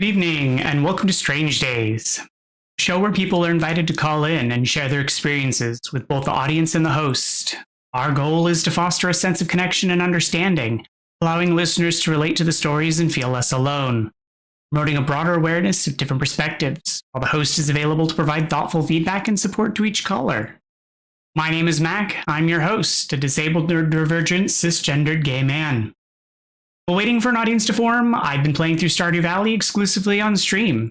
Good evening, and welcome to Strange Days, a show where people are invited to call in and share their experiences with both the audience and the host. Our goal is to foster a sense of connection and understanding, allowing listeners to relate to the stories and feel less alone, promoting a broader awareness of different perspectives, while the host is available to provide thoughtful feedback and support to each caller. My name is Mac. I'm your host, a disabled, neurodivergent, cisgendered gay man. While waiting for an audience to form, I've been playing through Stardew Valley exclusively on stream.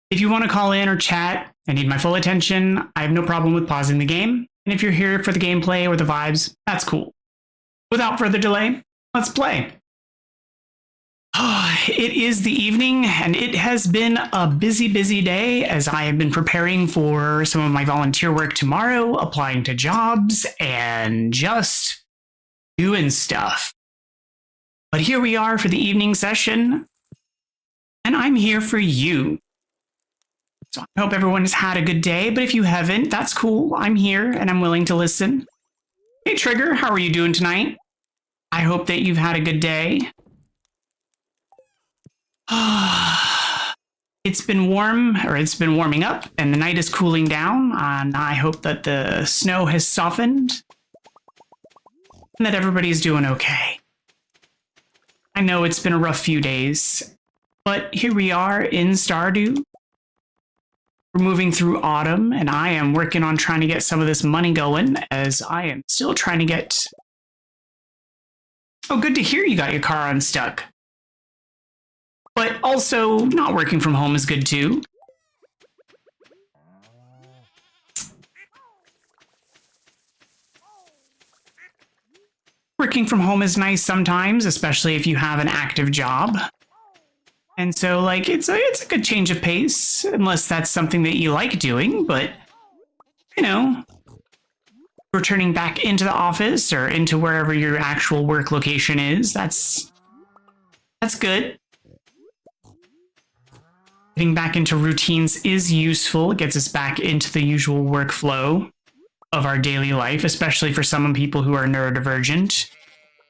If you want to call in or chat and need my full attention, I have no problem with pausing the game. And if you're here for the gameplay or the vibes, that's cool. Without further delay, let's play. It is the evening, and it has been a busy day as I have been preparing for some of my volunteer work tomorrow, applying to jobs, and just doing stuff. But here we are for the evening session, and I'm here for you. So I hope everyone has had a good day, but if you haven't, that's cool. I'm here, and I'm willing to listen. Hey, Trigger, how are you doing tonight? I hope that you've had a good day. It's been warming up, and the night is cooling down, and I hope that the snow has softened, and that everybody's doing okay. I know it's been a rough few days, but here we are in Stardew. We're moving through autumn, and I am working on trying to get some of this money going, as I am still trying to get... Oh, good to hear you got your car unstuck. But also, not working from home is good too. Working from home is nice sometimes, especially if you have an active job. And so, like, it's a good change of pace, unless that's something that you like doing, but, you know, returning back into the office or into wherever your actual work location is, that's good. Getting back into routines is useful. It gets us back into the usual workflow of our daily life, especially for some people who are neurodivergent.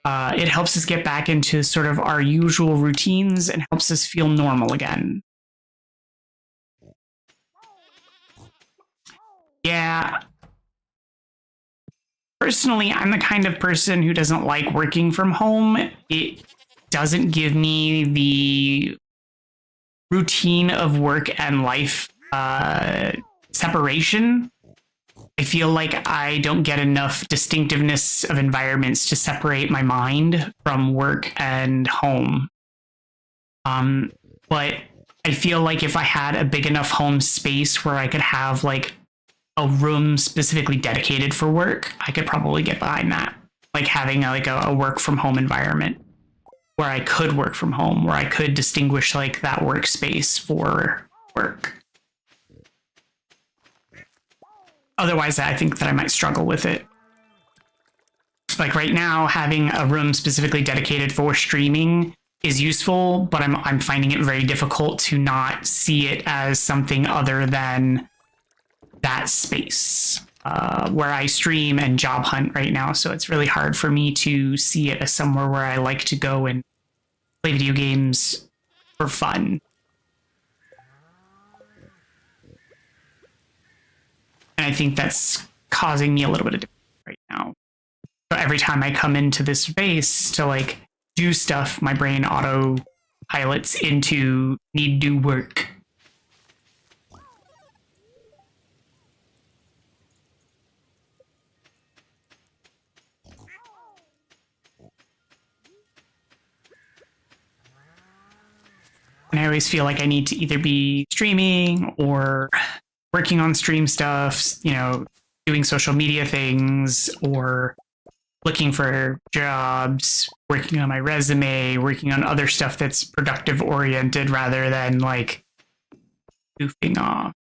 It helps us get back into sort of our usual routines and helps us feel normal again. Yeah. Personally, I'm the kind of person who doesn't like working from home. It doesn't give me the routine of work and life separation. I feel like I don't get enough distinctiveness of environments to separate my mind from work and home. But I feel like if I had a big enough home space where I could have like a room specifically dedicated for work, I could probably get behind that. Like having a work from home environment where I could work from home, where I could distinguish like that workspace for work. Otherwise, I think that I might struggle with it. Like right now, having a room specifically dedicated for streaming is useful, but I'm finding it very difficult to not see it as something other than that space where I stream and job hunt right now. So it's really hard for me to see it as somewhere where I like to go and play video games for fun. And I think that's causing me a little bit of difficulty right now. So every time I come into this space to like do stuff, my brain auto pilots into need to do work. And I always feel like I need to either be streaming or working on stream stuff, you know, doing social media things or looking for jobs, working on my resume, working on other stuff that's productive oriented rather than like goofing off.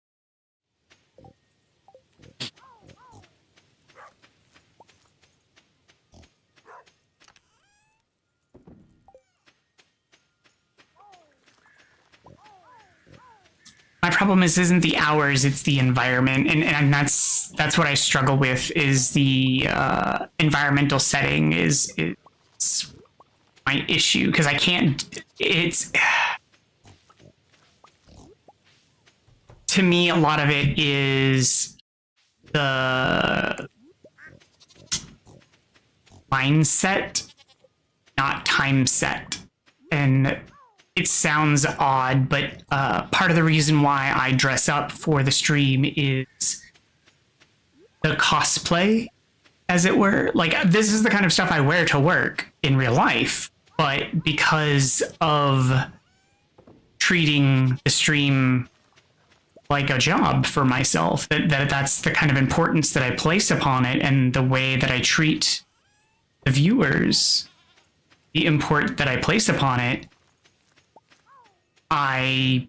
My problem isn't the hours, it's the environment. And that's what I struggle with is the environmental setting is my issue because I can't, it's, to me, a lot of it is the mindset, not time set. And it sounds odd, but part of the reason why I dress up for the stream is the cosplay, as it were. Like, this is the kind of stuff I wear to work in real life, but because of treating the stream like a job for myself, that's the kind of importance that I place upon it, and the way that I treat the viewers, the import that I place upon it. I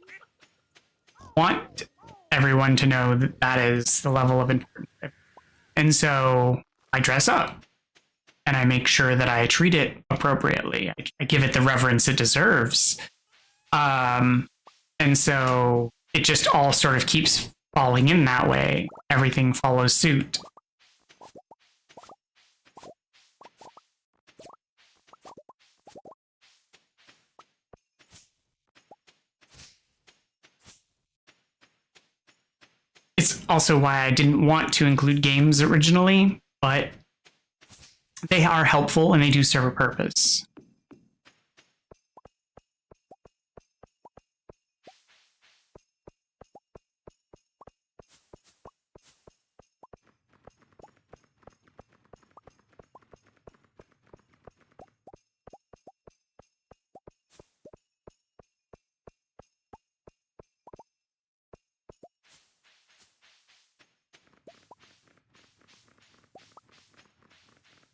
want everyone to know that that is the level of importance. And so I dress up and I make sure that I treat it appropriately. I give it the reverence it deserves. And so it just all sort of keeps falling in that way. Everything follows suit. It's also why I didn't want to include games originally, but they are helpful and they do serve a purpose.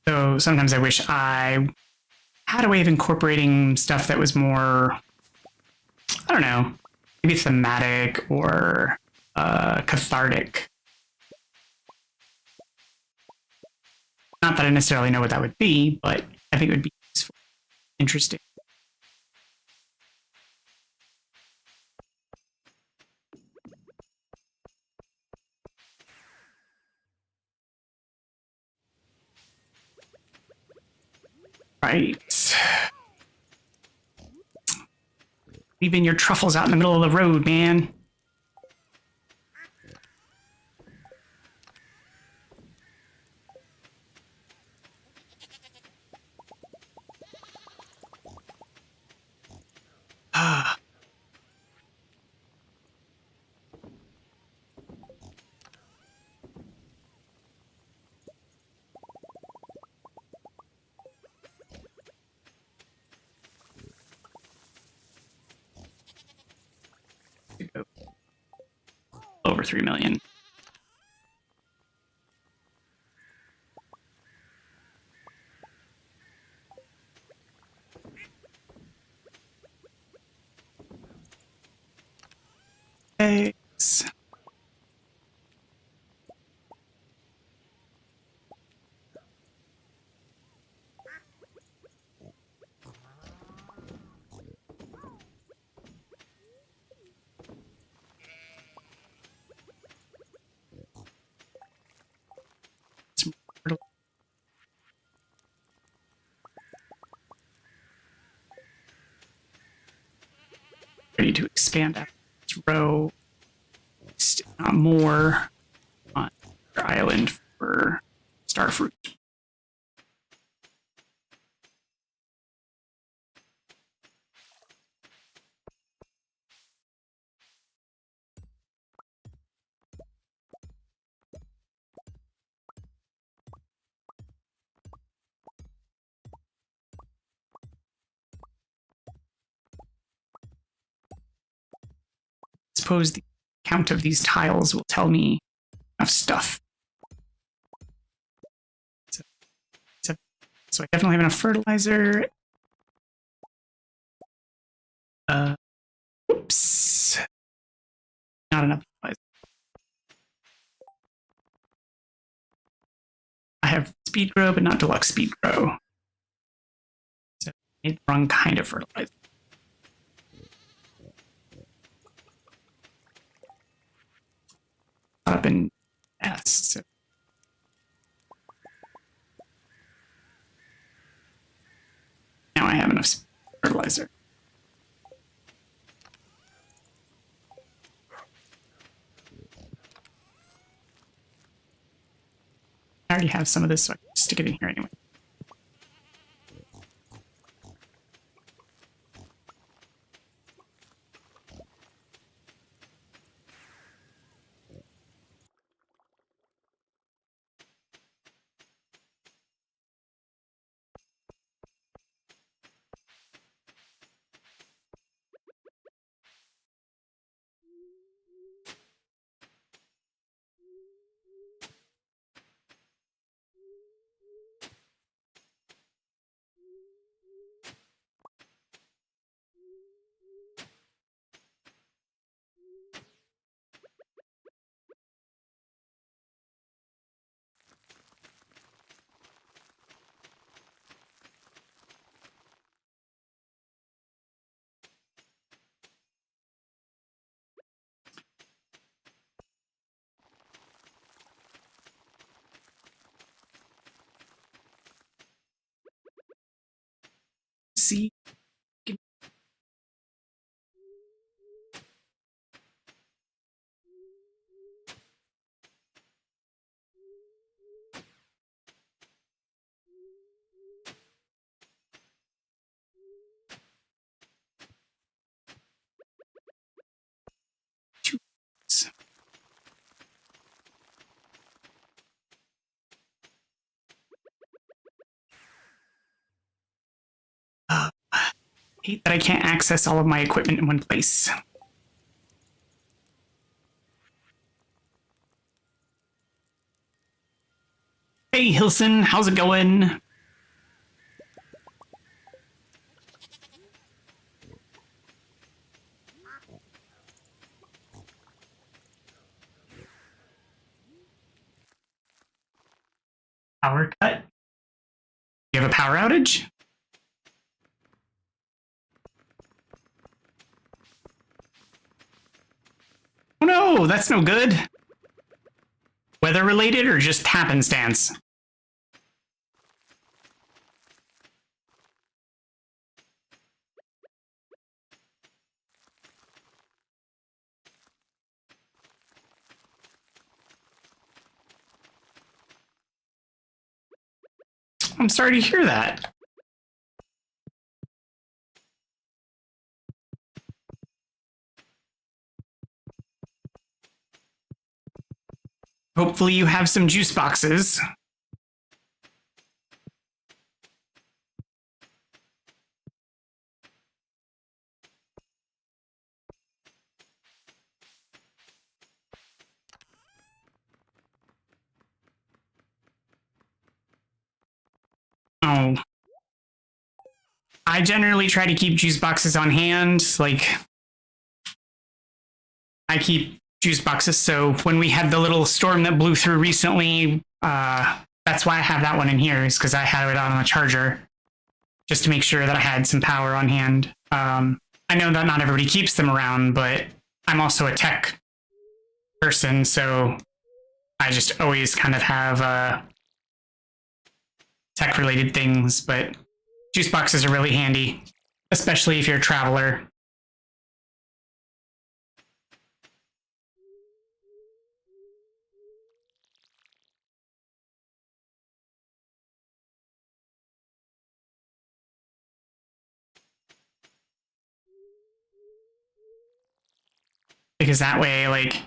So sometimes I wish I had a way of incorporating stuff that was more, I don't know, maybe thematic or cathartic. Not that I necessarily know what that would be, but I think it would be useful, interesting. Right. Leaving your truffles out in the middle of the road, man. Ah. Over 3 million. Thanks. Ready to expand out this row, not more, on your island for starfruit. Suppose the count of these tiles will tell me enough stuff. So I definitely have enough fertilizer. Oops. Not enough fertilizer. I have speed grow, but not deluxe speed grow. So I need the wrong kind of fertilizer. Up in S. So. Now I have enough fertilizer. already have some of this, so I can stick it in here anyway. See. Hate that I can't access all of my equipment in one place. Hey, Hilson, how's it going? Power cut? You have a power outage? Oh no, that's no good. Weather related or just happenstance? I'm sorry to hear that. Hopefully you have some juice boxes. Oh. I generally try to keep juice boxes on hand. Like, I keep juice boxes, so when we had the little storm that blew through recently, that's why I have that one in here, is because I had it on a charger, just to make sure that I had some power on hand. I know that not everybody keeps them around, but I'm also a tech person, so I just always kind of have tech-related things, but juice boxes are really handy, especially if you're a traveler. Because that way, like,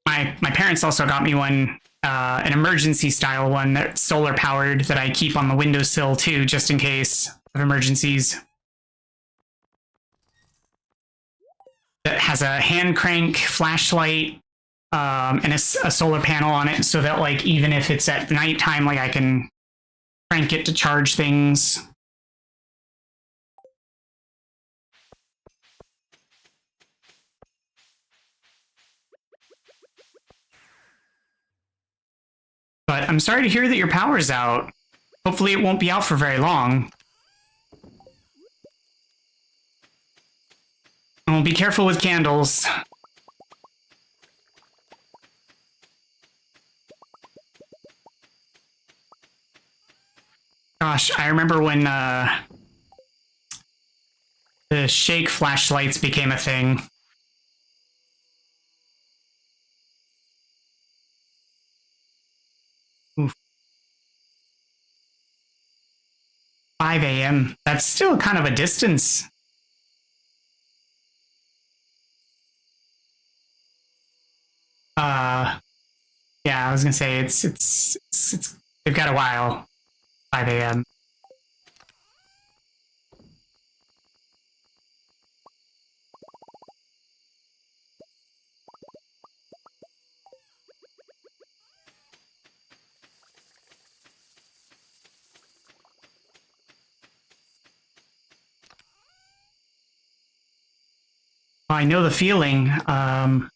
my parents also got me one, an emergency style one that's solar powered that I keep on the windowsill too, just in case of emergencies. That has a hand crank flashlight and a solar panel on it, so that like even if it's at nighttime, like I can crank it to charge things. But I'm sorry to hear that your power's out. Hopefully it won't be out for very long. Oh, be careful with candles. Gosh, I remember when the shake flashlights became a thing. 5 a.m. That's still kind of a distance. Yeah, I was gonna say it's they've got a while. 5 a.m. I know the feeling. I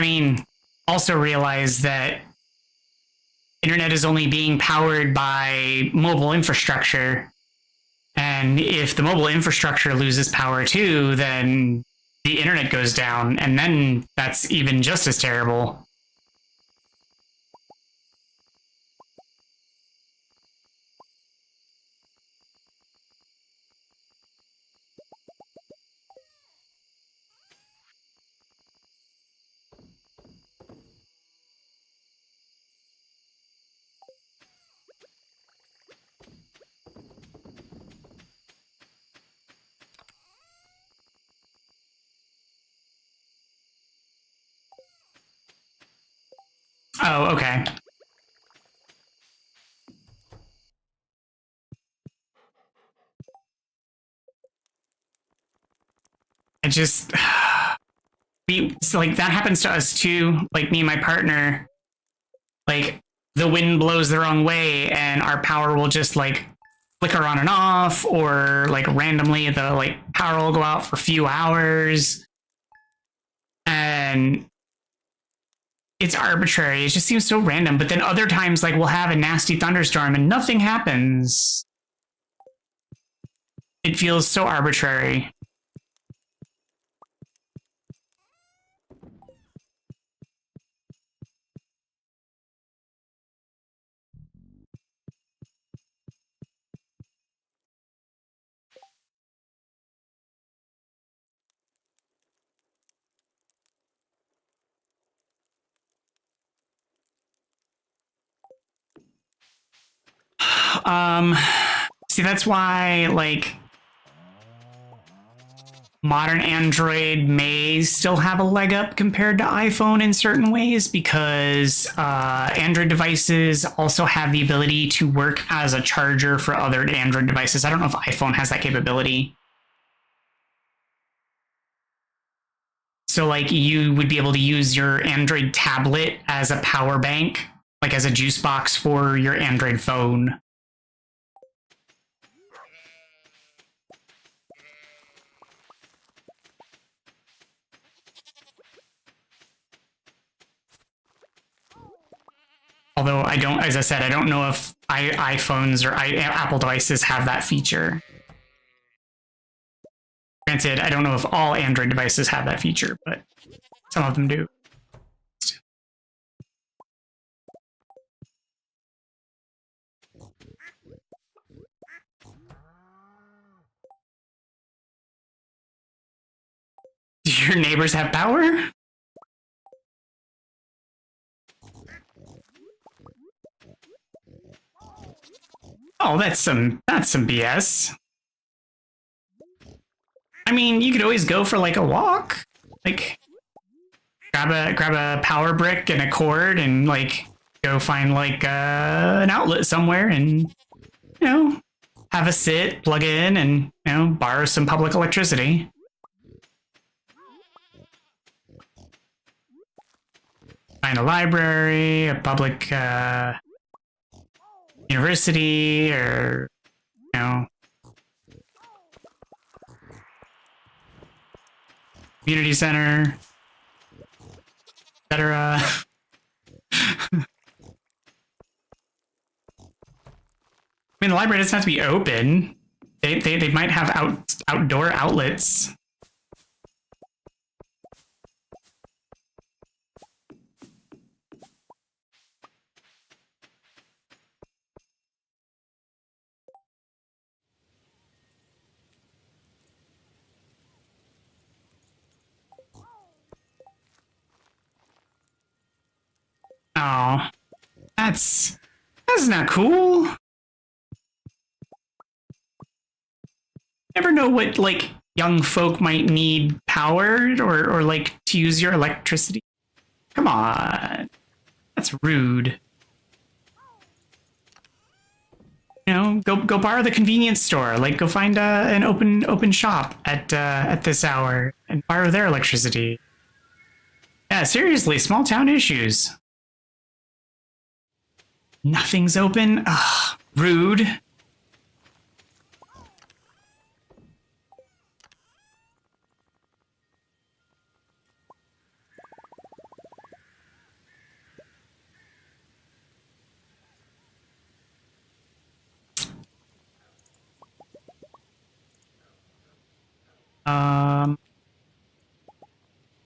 mean, also realize that internet is only being powered by mobile infrastructure. And if the mobile infrastructure loses power too, then the internet goes down. And then that's even just as terrible. Oh, okay. I just so like that happens to us too. Like me and my partner, like the wind blows the wrong way and our power will just like flicker on and off, or like randomly the like power will go out for a few hours. And it's arbitrary. It just seems so random. But then other times, like we'll have a nasty thunderstorm and nothing happens. It feels so arbitrary. Um, See, that's why like modern Android may still have a leg up compared to iPhone in certain ways, because Android devices also have the ability to work as a charger for other Android devices. I don't know if iPhone has that capability. So like you would be able to use your Android tablet as a power bank, like as a juice box for your Android phone. Although I don't, as I said, I don't know if iPhones or Apple devices have that feature. Granted, I don't know if all Android devices have that feature, but some of them do. Do your neighbors have power? Oh, that's some BS. I mean, you could always go for like a walk. Like grab a power brick and a cord and like go find like an outlet somewhere and have a sit, plug in, and borrow some public electricity. Find a library, a public university, or community center, etc. I mean, the library doesn't have to be open. They might have outdoor outlets. Oh, that's That's not cool. Never know what, like, young folk might need powered or like, to use your electricity. Come on. That's rude. You know, go borrow the convenience store. Like, go find an open shop at this hour and borrow their electricity. Yeah, seriously, small town issues. Nothing's open. Ugh, rude.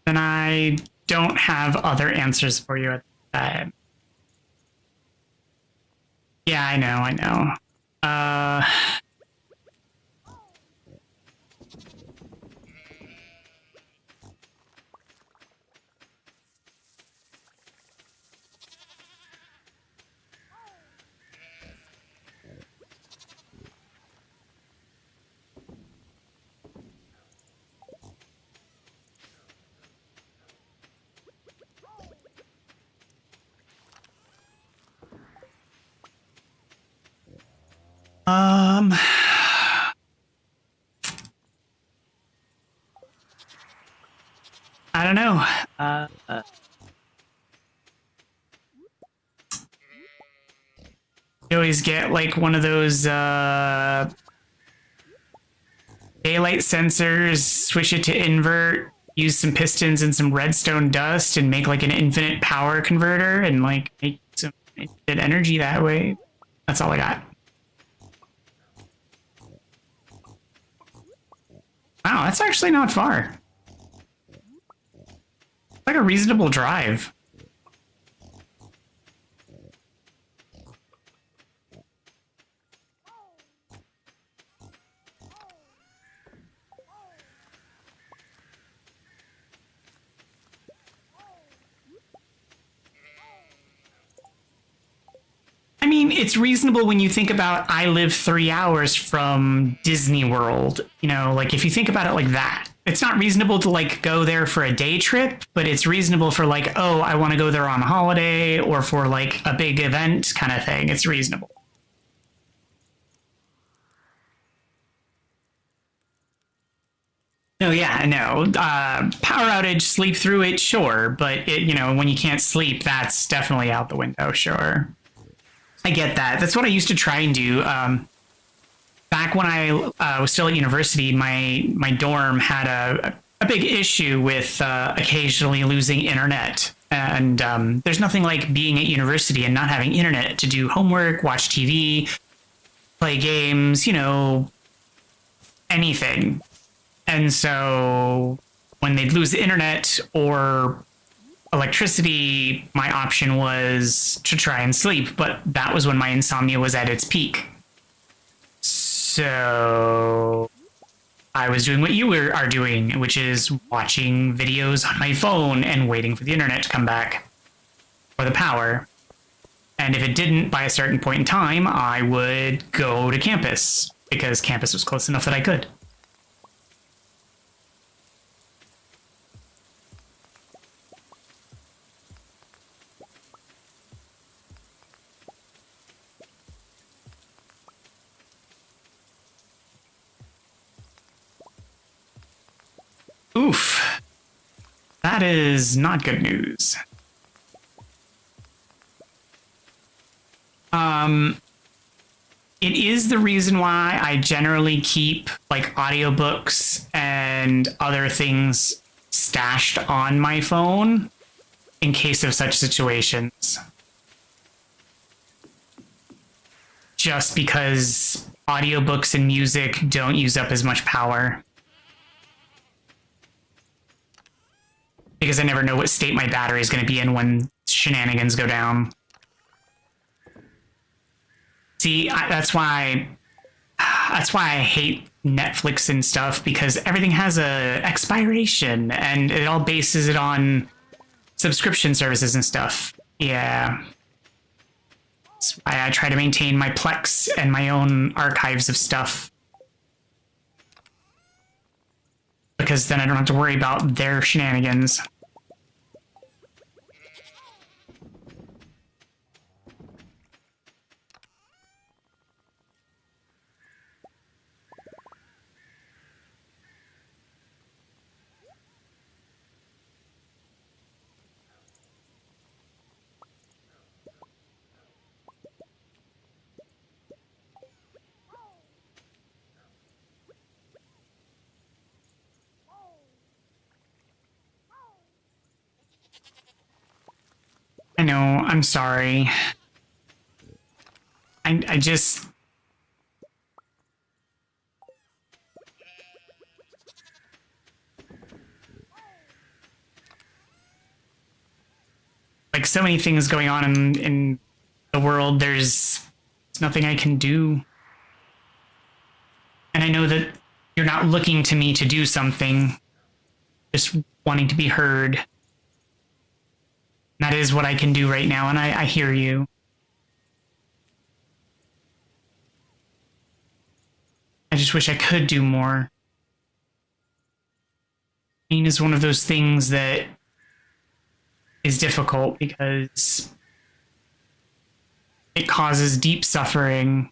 Then I don't have other answers for you at the time. Yeah, I know. I don't know. You always get like one of those daylight sensors, switch it to invert, use some pistons and some redstone dust, and make like an infinite power converter and like make some infinite energy that way. That's all I got. Wow, that's actually not far. It's like a reasonable drive. I mean, it's reasonable when you think about I live 3 hours from Disney World. You know, like if you think about it like that, it's not reasonable to like go there for a day trip, but it's reasonable for like, oh, I want to go there on a holiday or for like a big event kind of thing. It's reasonable. No, yeah, no. Power outage, sleep through it, sure. But, you know, when you can't sleep, that's definitely out the window, sure. I get that. That's what I used to try and do. Back when I was still at university, my dorm had a big issue with occasionally losing internet. And there's nothing like being at university and not having internet to do homework, watch TV, play games, you know, anything. And so when they'd lose the internet or electricity, my option was to try and sleep, but that was when my insomnia was at its peak. So I was doing what you are doing, which is watching videos on my phone and waiting for the internet to come back or the power. And if it didn't by a certain point in time, I would go to campus because campus was close enough that I could. Oof. That is not good news. It is the reason why I generally keep like audiobooks and other things stashed on my phone in case of such situations. Just because audiobooks and music don't use up as much power. Because I never know what state my battery is going to be in when shenanigans go down. See, that's why I hate Netflix and stuff, because everything has a expiration and it all bases it on subscription services and stuff. Yeah. That's why I try to maintain my Plex and my own archives of stuff. Because then I don't have to worry about their shenanigans. I know, I'm sorry. I just... Like, so many things going on in the world, there's nothing I can do. And I know that you're not looking to me to do something, just wanting to be heard. That is what I can do right now, and I hear you. I just wish I could do more. Pain is one of those things that is difficult because it causes deep suffering.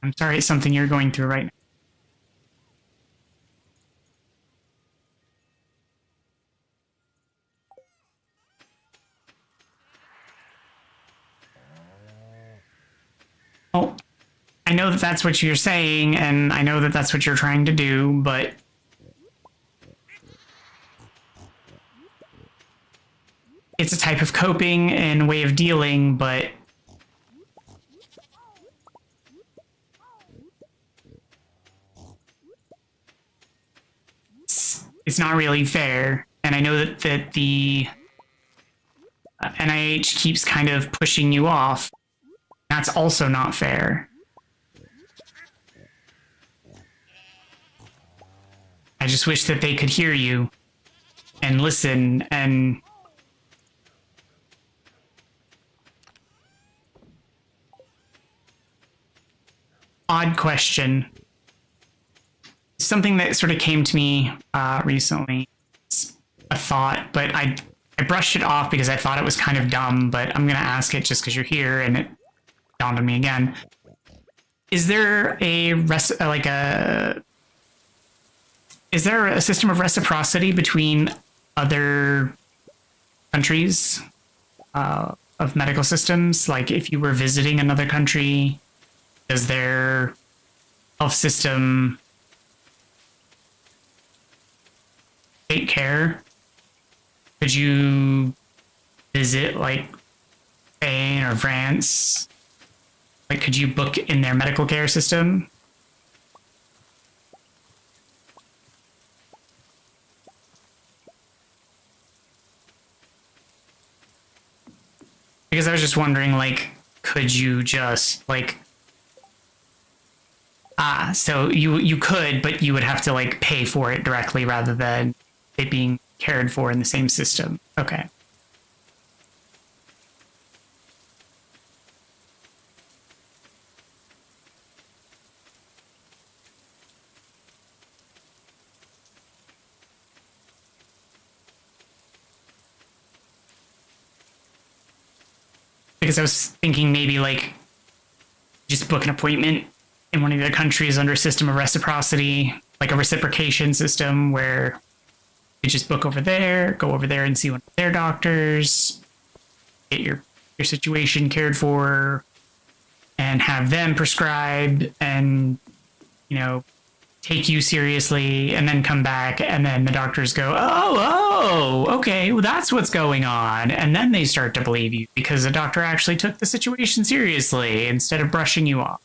I'm sorry it's something you're going through right now. Well, I know that that's what you're saying, and I know that that's what you're trying to do, but it's a type of coping and way of dealing, but it's not really fair. And I know that the NIH keeps kind of pushing you off. That's also not fair. I just wish that they could hear you and listen and odd question. Something that sort of came to me recently. It's a thought, but I brushed it off because I thought it was kind of dumb, but I'm going to ask it just because you're here and it dawned on me again. Is there is there a system of reciprocity between other countries of medical systems? Like if you were visiting another country, does their health system take care? Could you visit like Spain or France? Like, could you book in their medical care system? Because I was just wondering, like, could you just like so you could, but you would have to like pay for it directly rather than it being cared for in the same system. Okay. Because I was thinking maybe like just book an appointment in one of the countries under a system of reciprocity, like a reciprocation system where you just book over there, go over there and see one of their doctors, get your situation cared for, and have them prescribe and, you know, take you seriously, and then come back, and then the doctors go, okay, well, that's what's going on. And then they start to believe you because the doctor actually took the situation seriously instead of brushing you off.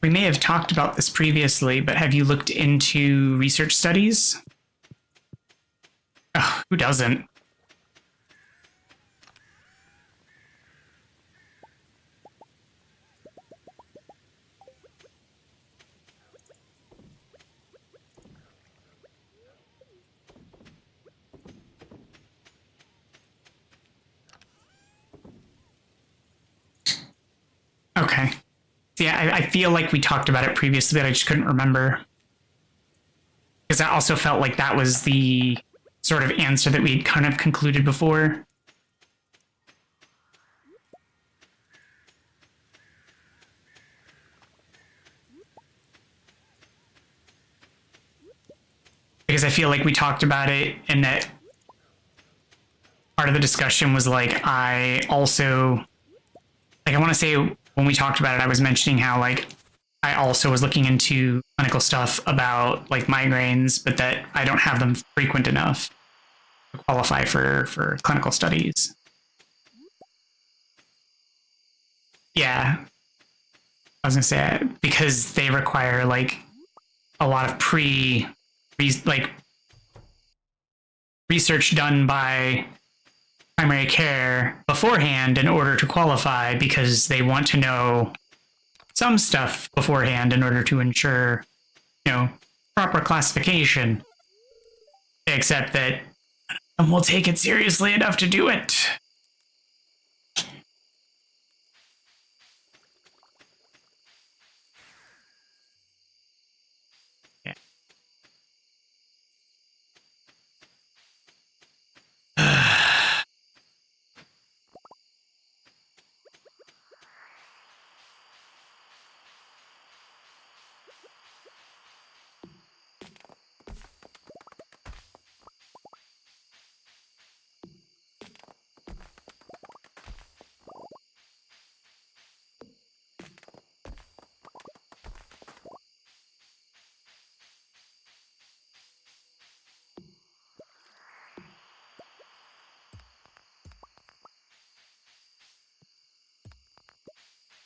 We may have talked about this previously, but have you looked into research studies? Oh, who doesn't? Okay. Yeah, I feel like we talked about it previously, but I just couldn't remember. Because I also felt like that was the sort of answer that we'd kind of concluded before. Because I feel like we talked about it and that part of the discussion was like, I also, like, I want to say when we talked about it, I was mentioning how, like, I also was looking into clinical stuff about, like, migraines, but that I don't have them frequent enough to qualify for clinical studies. Yeah. I was going to say, because they require, like, a lot of research done by primary care beforehand in order to qualify, because they want to know some stuff beforehand in order to ensure, proper classification. Except that we'll take it seriously enough to do it. Yeah.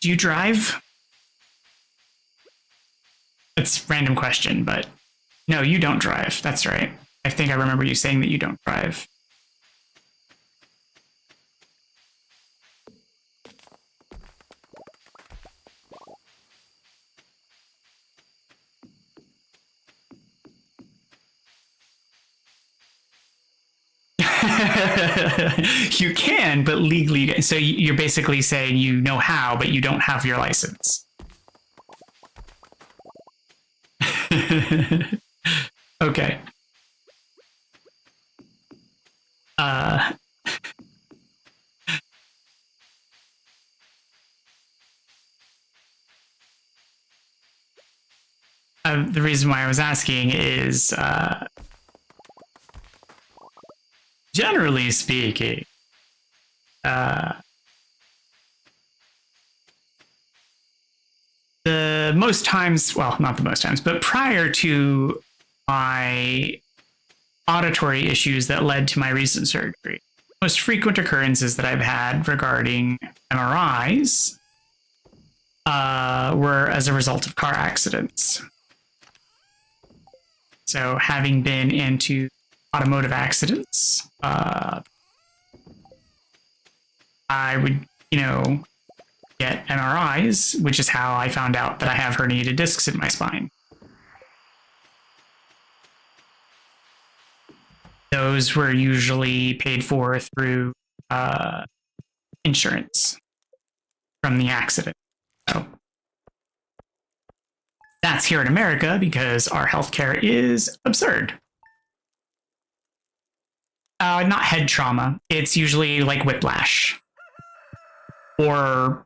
Do you drive? It's a random question, but no, you don't drive. That's right. I think I remember you saying that you don't drive. You can, but legally. So you're basically saying you know how, but you don't have your license. Okay. Uh, the reason why I was asking is, generally speaking, the most times, well, not the most times, but prior to my auditory issues that led to my recent surgery, most frequent occurrences that I've had regarding MRIs were as a result of car accidents. So, having been into automotive accidents, I would, get MRIs, which is how I found out that I have herniated discs in my spine. Those were usually paid for through insurance from the accident. So that's here in America because our healthcare is absurd. Not head trauma. It's usually like whiplash. Or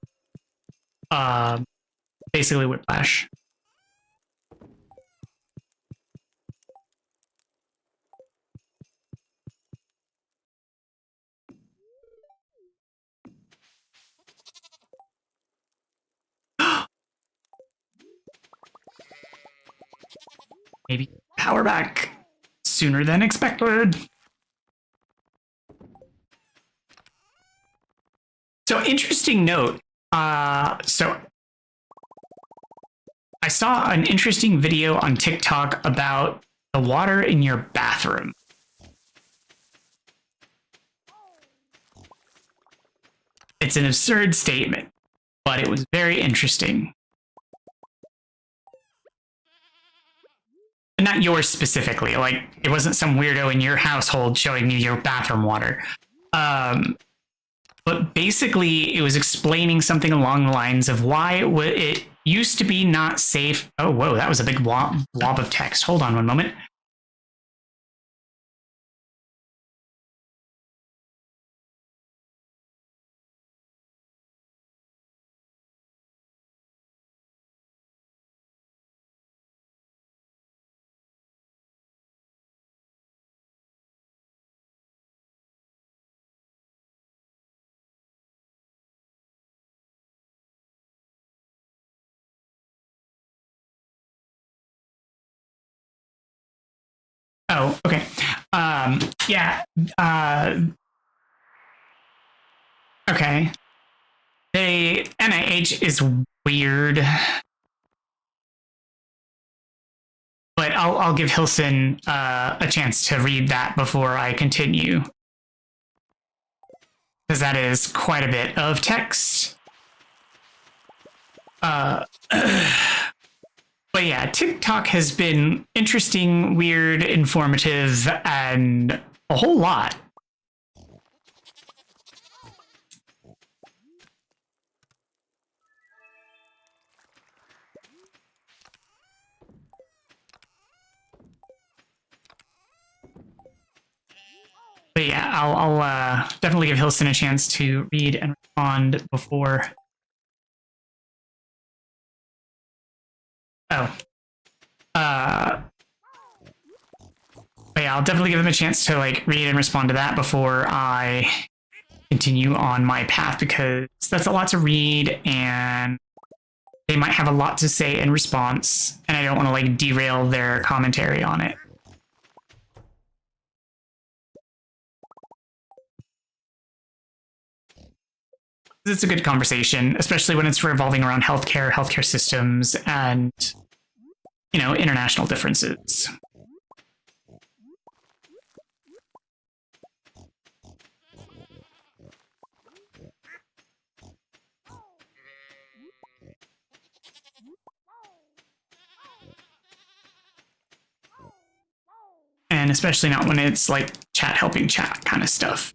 basically whiplash. Maybe power back sooner than expected. So interesting note. So I saw an interesting video on TikTok about the water in your bathroom. It's an absurd statement, but it was very interesting. Not yours specifically, like it wasn't some weirdo in your household showing you your bathroom water. But basically it was explaining something along the lines of why it used to be not safe. Oh, whoa, that was a big blob of text. Hold on one moment. Oh, okay. Yeah. Okay. The NIH is weird, but I'll give Hilson a chance to read that before I continue, because that is quite a bit of text. But yeah, TikTok has been interesting, weird, informative, and a whole lot. But yeah, I'll definitely give Hilson a chance to read and respond before. Oh. But yeah, I'll definitely give them a chance to like read and respond to that before I continue on my path, because that's a lot to read and they might have a lot to say in response, and I don't want to like derail their commentary on it. It's a good conversation, especially when it's revolving around healthcare systems, and, you know, international differences. And especially not when it's like chat helping chat kind of stuff.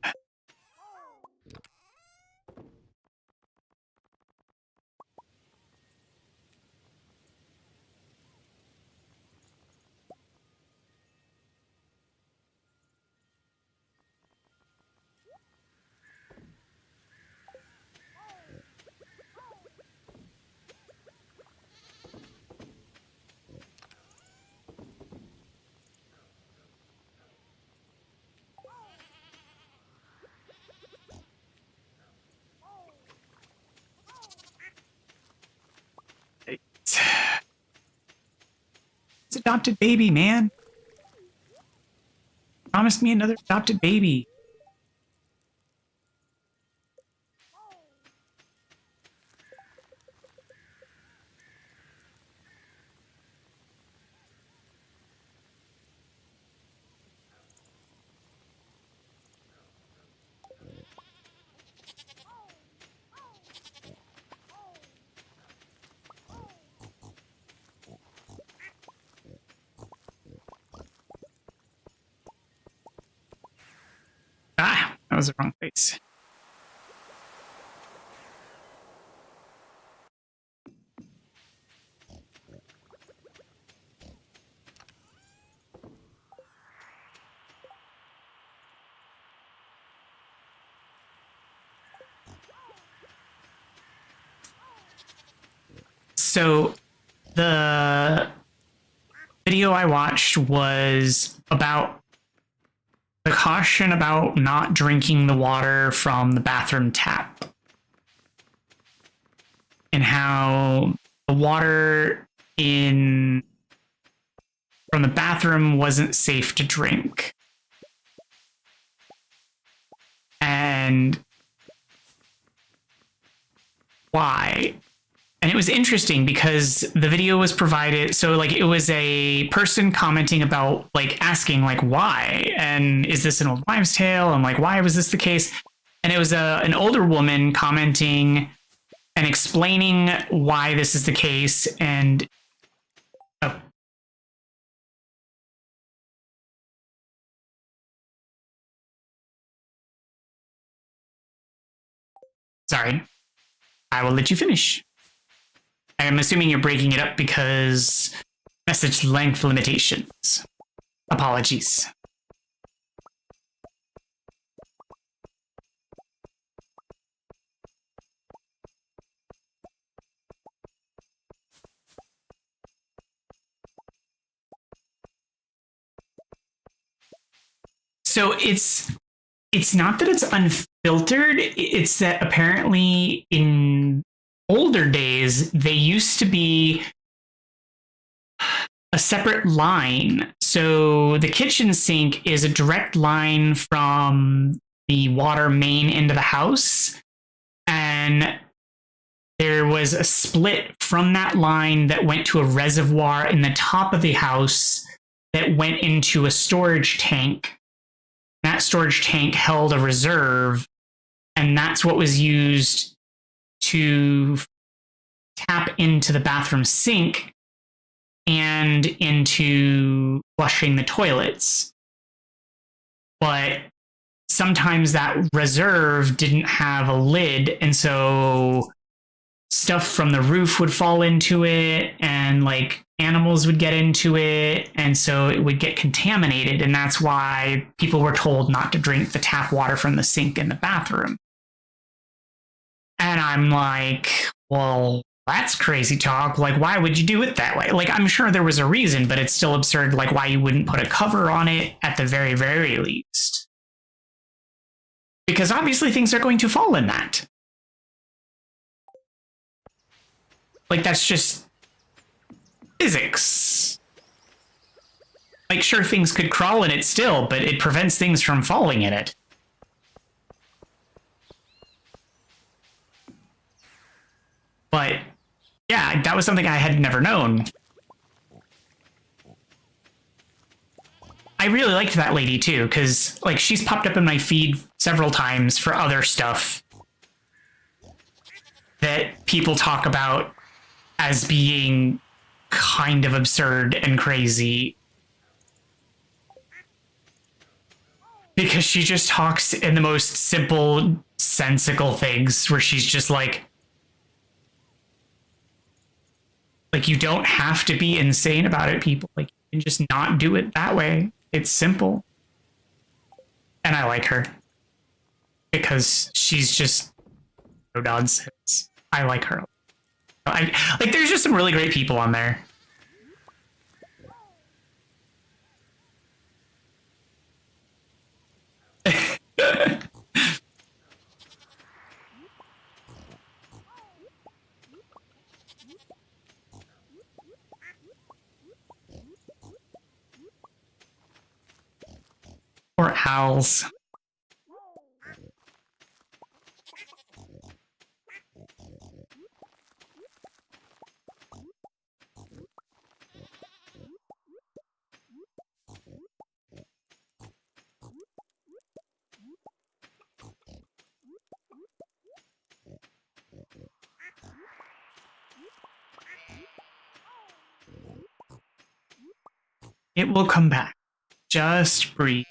It's adopted baby, man. Promised me another adopted baby. Ah, that was the wrong place. So the video I watched was about the caution about not drinking the water from the bathroom tap, and how the water from the bathroom wasn't safe to drink. And why? And it was interesting because the video was provided. So like it was a person commenting about like asking like why, and is this an old wives' tale? And like why was this the case? And it was an older woman commenting and explaining why this is the case. And oh, sorry, I will let you finish. I'm assuming you're breaking it up because message length limitations. Apologies. So it's not that it's unfiltered, it's that apparently in older days they used to be a separate line. So the kitchen sink is a direct line from the water main into the house, and there was a split from that line that went to a reservoir in the top of the house that went into a storage tank. That storage tank held a reserve, and that's what was used to tap into the bathroom sink and into flushing the toilets. But sometimes that reserve didn't have a lid, and so stuff from the roof would fall into it, and like animals would get into it, and so it would get contaminated, and that's why people were told not to drink the tap water from the sink in the bathroom. And I'm like, well, that's crazy talk. Like, why would you do it that way? Like, I'm sure there was a reason, but it's still absurd, like, why you wouldn't put a cover on it at the very, very least. Because obviously things are going to fall in that. Like, that's just physics. Like, sure, things could crawl in it still, but it prevents things from falling in it. But yeah, that was something I had never known. I really liked that lady too, because like she's popped up in my feed several times for other stuff that people talk about as being kind of absurd and crazy. Because she just talks in the most simple, sensical things where she's just like, you don't have to be insane about it, people. Like, you can just not do it that way. It's simple. And I like her. Because she's just no nonsense. I like her. There's just some really great people on there. Or owls. It will come back. Just breathe.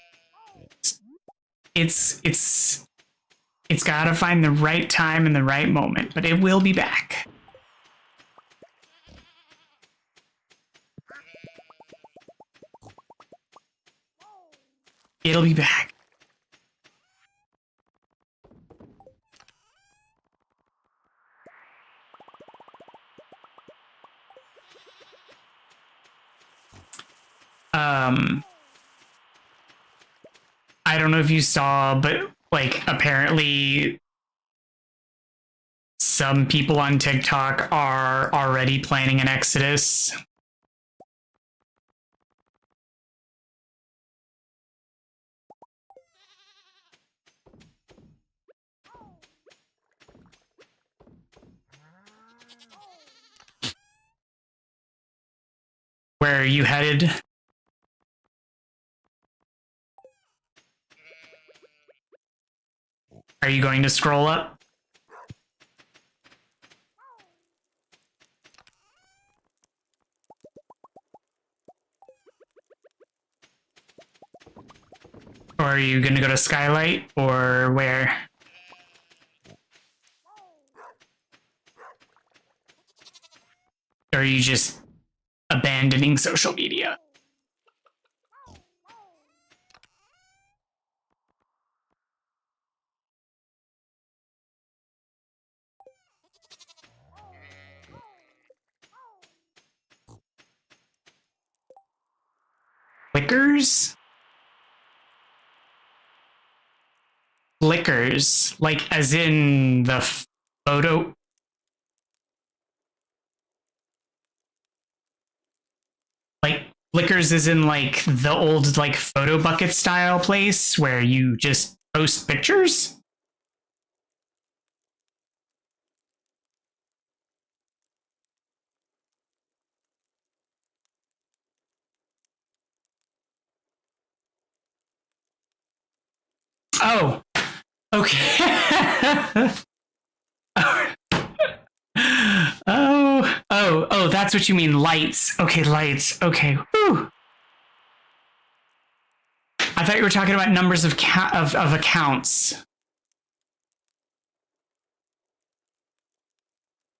It's gotta find the right time and the right moment, but it will be back. It'll be back. I don't know if you saw, but like apparently some people on TikTok are already planning an exodus. Where are you headed? Are you going to scroll up? Or are you going to go to Skylight? Or where? Or are you just abandoning social media? Flickers? Flickers, like as in the photo. Like flickers is in like the old like photo bucket style place where you just post pictures? Oh, okay. Oh, that's what you mean, lights. Okay, lights. Okay. Whew. I thought you were talking about numbers of accounts.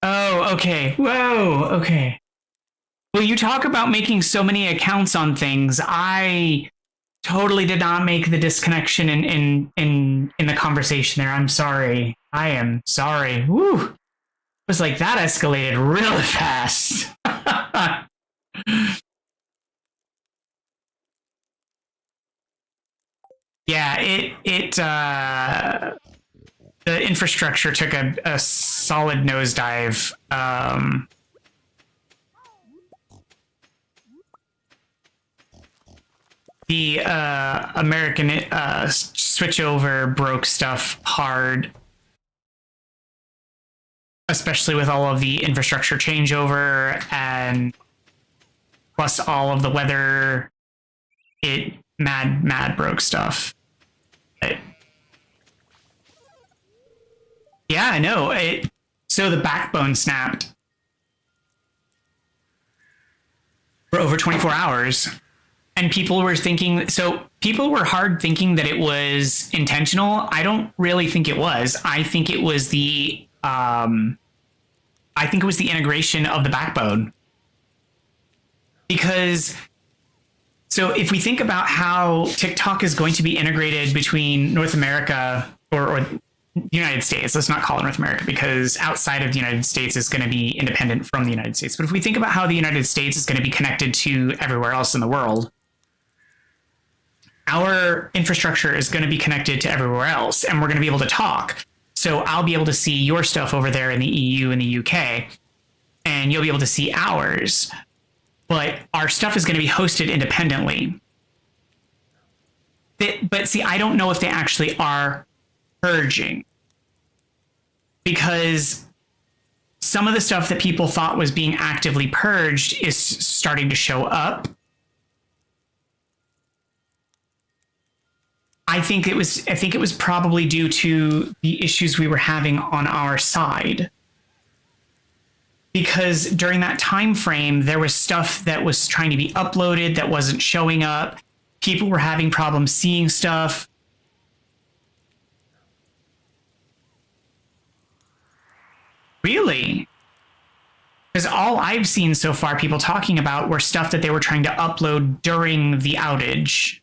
Oh, okay. Whoa, okay. Well, you talk about making so many accounts on things. I totally did not make the disconnection in the conversation there. I'm sorry. I am sorry. Woo. It was like that escalated really fast. Yeah, the infrastructure took a solid nosedive. The American switchover broke stuff hard, especially with all of the infrastructure changeover and plus all of the weather. It mad broke stuff. Yeah, I know. So the backbone snapped for over 24 hours. And people were thinking, so people were hard thinking that it was intentional. I don't really think it was. I think it was the integration of the backbone. Because so if we think about how TikTok is going to be integrated between North America or the United States, let's not call it North America because outside of the United States is going to be independent from the United States. But if we think about how the United States is going to be connected to everywhere else in the world, our infrastructure is going to be connected to everywhere else and we're going to be able to talk. So I'll be able to see your stuff over there in the EU and the UK and you'll be able to see ours. But our stuff is going to be hosted independently. But see, I don't know if they actually are purging because some of the stuff that people thought was being actively purged is starting to show up. I think it was probably due to the issues we were having on our side. Because during that time frame, there was stuff that was trying to be uploaded that wasn't showing up. People were having problems seeing stuff. Really? Because all I've seen so far people talking about were stuff that they were trying to upload during the outage.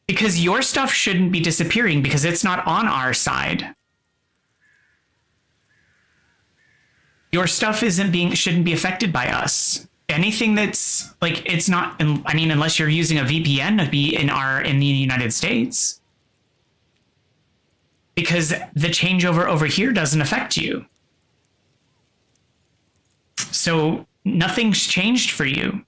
Because your stuff shouldn't be disappearing because it's not on our side. Your stuff shouldn't be affected by us. Anything that's like, it's not, I mean, unless you're using a VPN to be in the United States. Because the changeover over here doesn't affect you. So nothing's changed for you.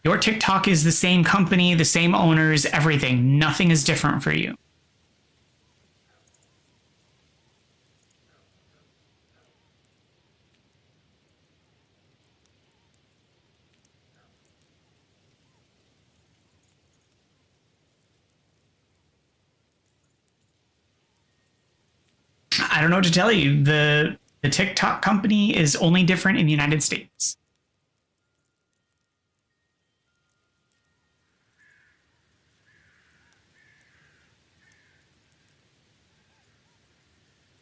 Your TikTok is the same company, the same owners, everything. Nothing is different for you. I don't know what to tell you. The TikTok company is only different in the United States.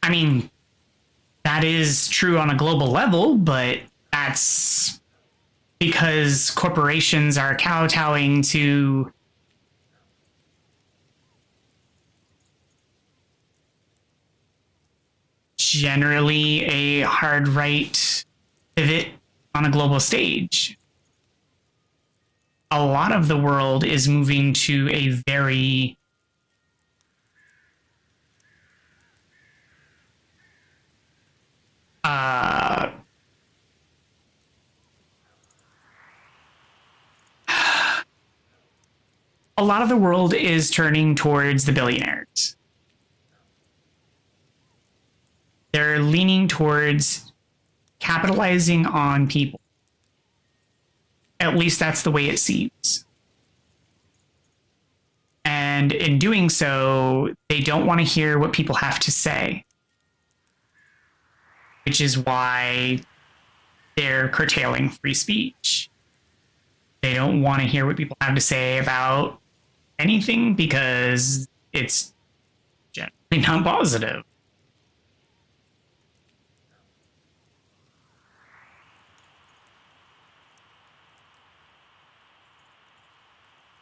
I mean, that is true on a global level, but that's because corporations are kowtowing to generally a hard right pivot on a global stage. A lot of the world is moving to a very a lot of the world is turning towards the billionaires. They're leaning towards capitalizing on people. At least that's the way it seems. And in doing so, they don't want to hear what people have to say, which is why they're curtailing free speech. They don't want to hear what people have to say about anything because it's generally not positive.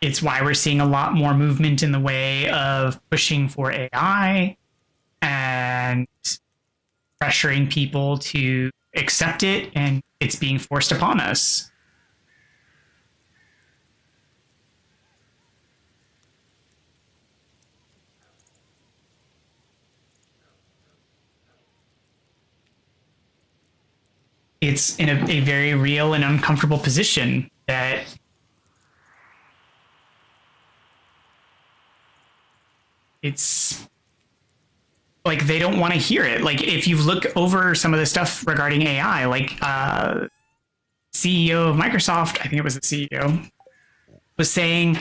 It's why we're seeing a lot more movement in the way of pushing for AI and pressuring people to accept it, and it's being forced upon us. It's in a very real and uncomfortable position that it's like they don't want to hear it. Like if you look over some of the stuff regarding AI, like CEO of Microsoft, I think it was the CEO, was saying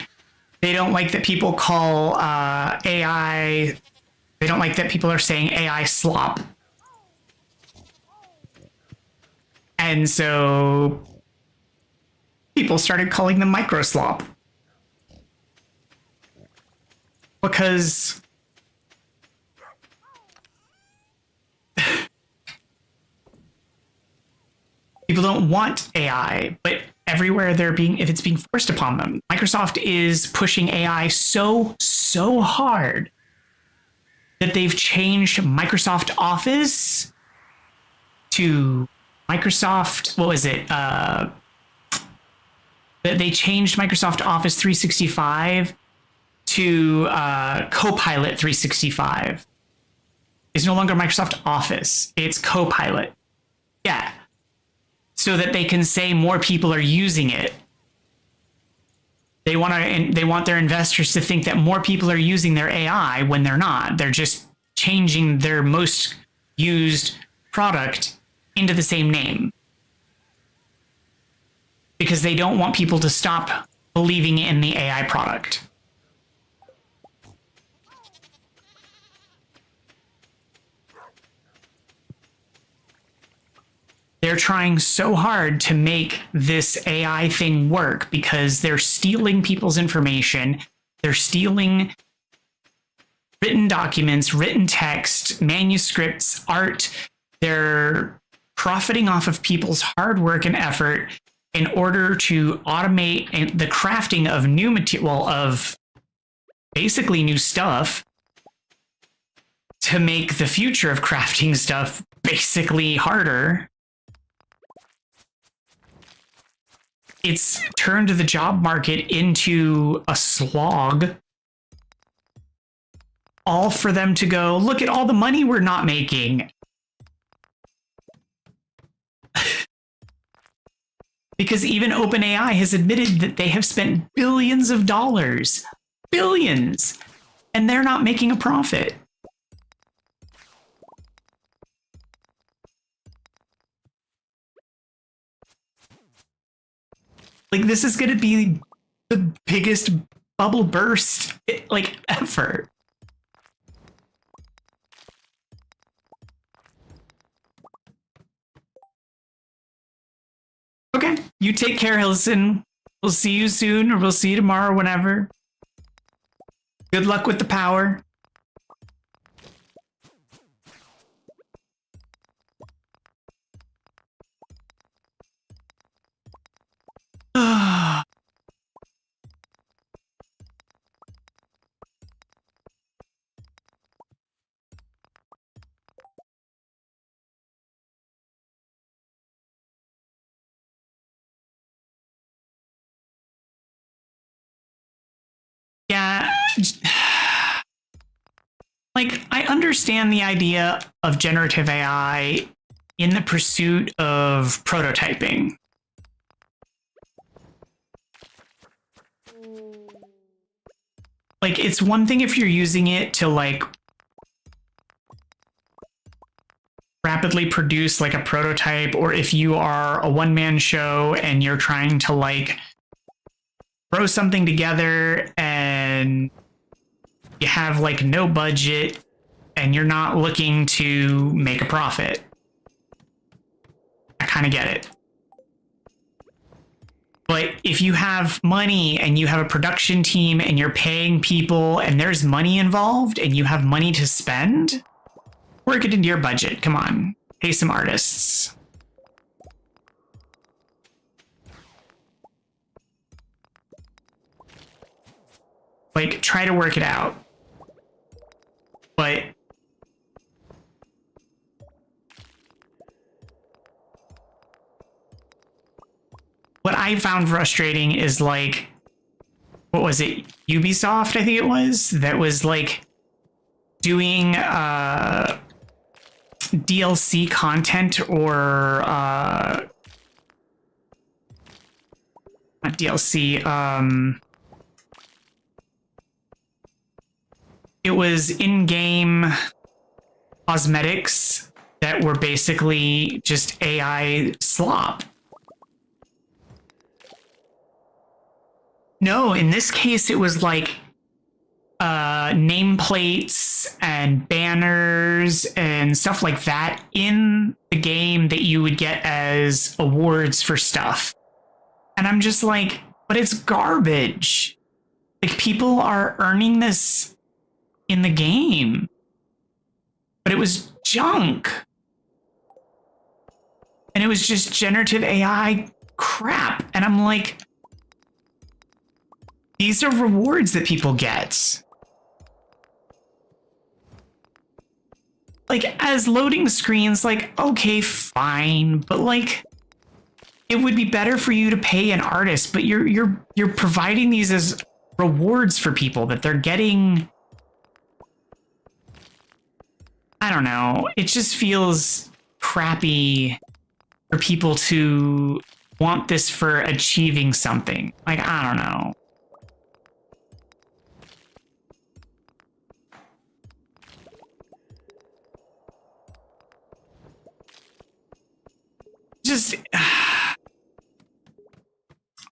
they don't like that people call AI, they don't like that people are saying AI slop. And so people started calling them microslop. Because people don't want AI, but everywhere if it's being forced upon them. Microsoft is pushing AI so hard that they've changed Microsoft Office to Microsoft, what was it? They changed Microsoft Office 365 to Copilot 365. It's no longer Microsoft Office. It's Copilot. Yeah. So that they can say more people are using it. They want their investors to think that more people are using their AI when they're not. They're just changing their most used product into the same name. Because they don't want people to stop believing in the AI product. They're trying so hard to make this AI thing work because they're stealing people's information. They're stealing written documents, written text, manuscripts, art. They're profiting off of people's hard work and effort in order to automate the crafting of new material, of basically new stuff, to make the future of crafting stuff basically harder. It's turned the job market into a slog. All for them to go, look at all the money we're not making. Because even OpenAI has admitted that they have spent billions of dollars, billions, and they're not making a profit. Like, this is going to be the biggest bubble burst, like, ever. Okay, you take care, Hilson. We'll see you soon, or we'll see you tomorrow, whenever. Good luck with the power. Yeah. Like, I understand the idea of generative AI in the pursuit of prototyping. Like, it's one thing if you're using it to, like, rapidly produce, like, a prototype, or if you are a one-man show and you're trying to, like, throw something together and you have, like, no budget and you're not looking to make a profit. I kind of get it. But if you have money and you have a production team and you're paying people and there's money involved and you have money to spend, work it into your budget. Come on, pay some artists. Like, try to work it out. But what I found frustrating is, like, what was it? Ubisoft, I think it was, that was, like, doing DLC content, or not DLC, it was in-game cosmetics that were basically just AI slop. No, in this case, it was like nameplates and banners and stuff like that in the game that you would get as awards for stuff. And I'm just like, but it's garbage. Like, people are earning this in the game. But it was junk. And it was just generative AI crap. And I'm like, these are rewards that people get. Like, as loading screens, like, okay, fine, but, like, it would be better for you to pay an artist, but you're providing these as rewards for people that they're getting. I don't know. It just feels crappy for people to want this for achieving something. Like, I don't know. Just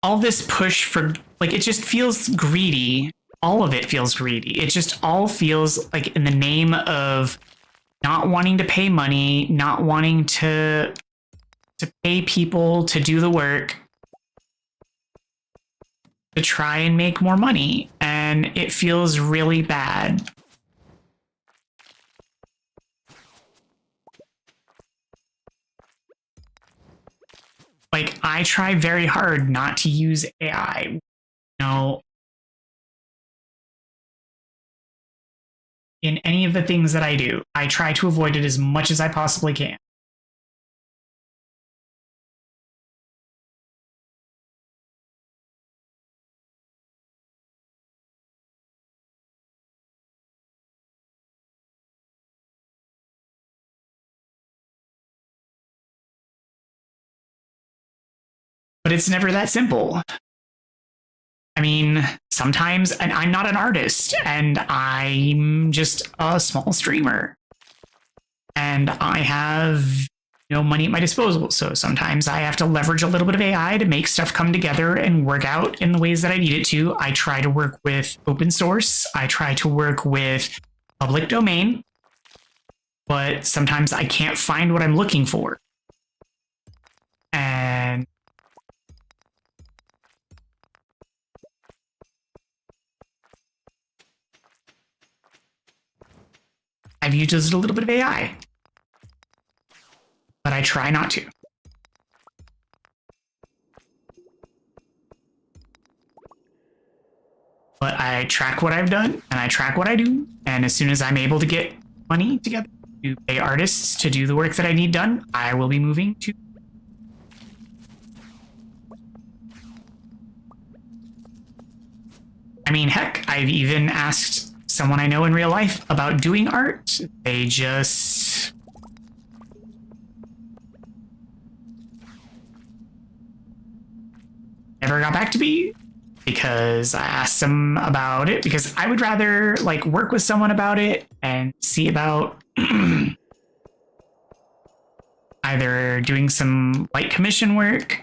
all this push for, like, it just feels greedy. All of it feels greedy. It just all feels like in the name of not wanting to pay money, not wanting to pay people to do the work, to try and make more money. And it feels really bad. Like, I try very hard not to use AI. You know, in any of the things that I do, I try to avoid it as much as I possibly can. But it's never that simple. I mean, sometimes, and I'm not an artist, and I'm just a small streamer. And I have money at my disposal. So sometimes I have to leverage a little bit of AI to make stuff come together and work out in the ways that I need it to. I try to work with open source. I try to work with public domain. But sometimes I can't find what I'm looking for. And I've used a little bit of AI. But I try not to. But I track what I've done, and I track what I do, and as soon as I'm able to get money together to pay artists to do the work that I need done, I will be moving to... I mean, heck, I've even asked someone I know in real life about doing art. They just... never got back to me. Because I asked them about it, because I would rather like work with someone about it and see about either doing some light commission work,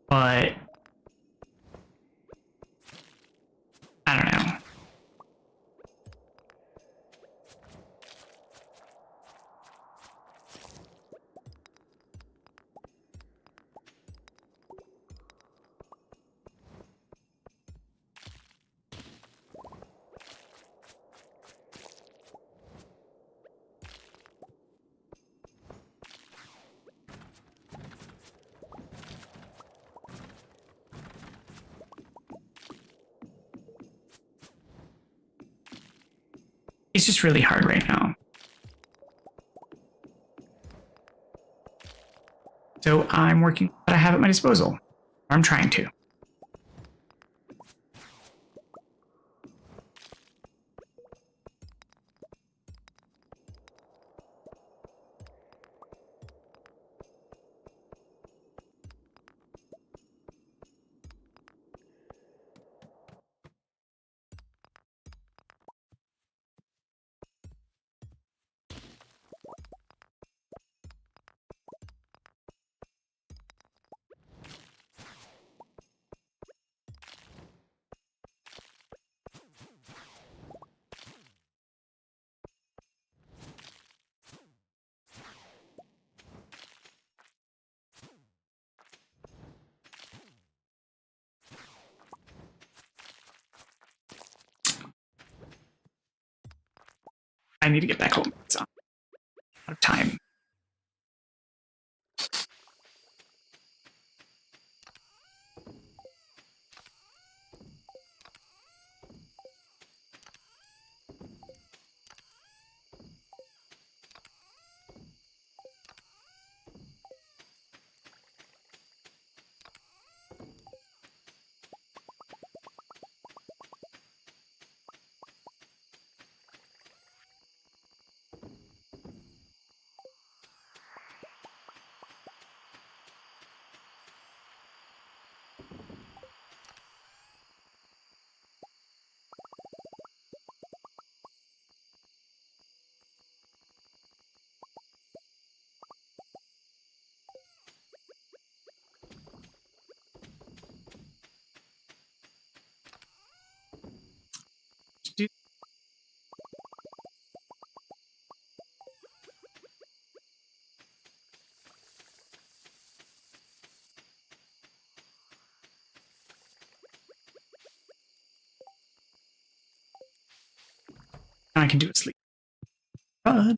but I don't know. It's just really hard right now. So I'm working what I have at my disposal. Or I'm trying to. I need to get back home. It's out of time. I can do a sleep. But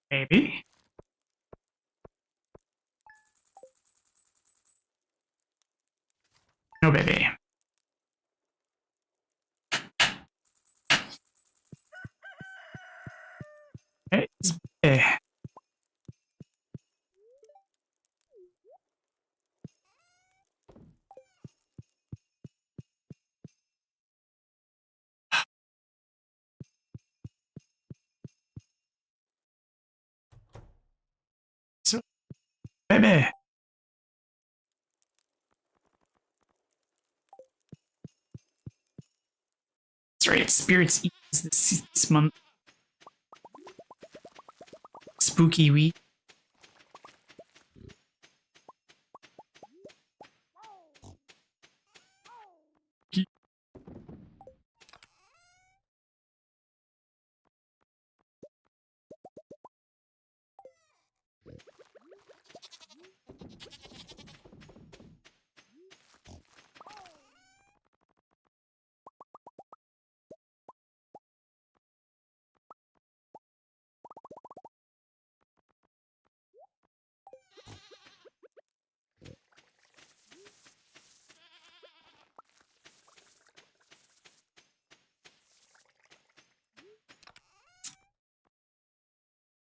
maybe. No, baby. It's baby. That's right, Spirits Eve is this month. Spooky week.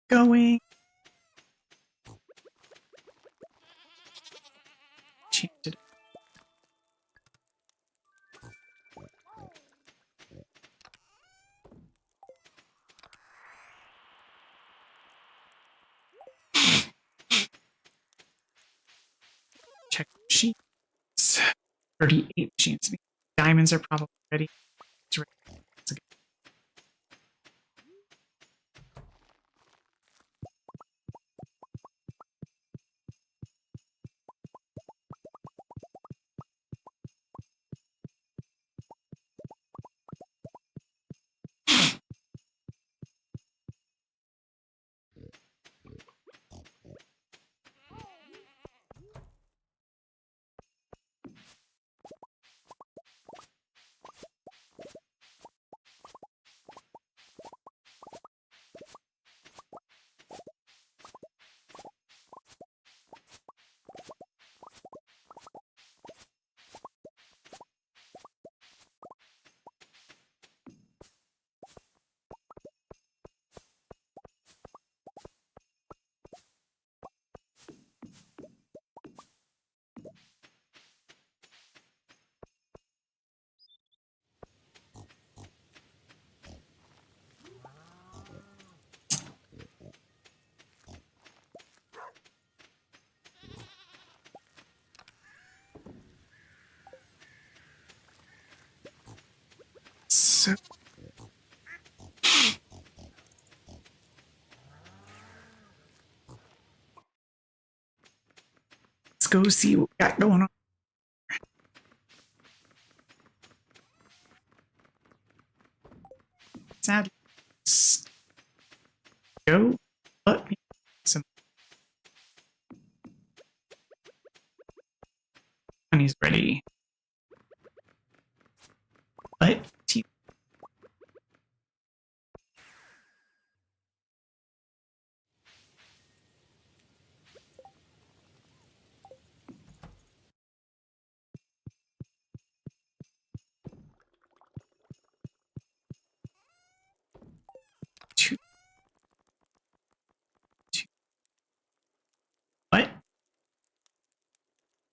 Going. Changed it. Check sheets. 38 machines. Diamonds are probably ready. It's ready. It's okay. So let's go see what we got going on. Sadly, let's go. Let me some honey's ready. But what?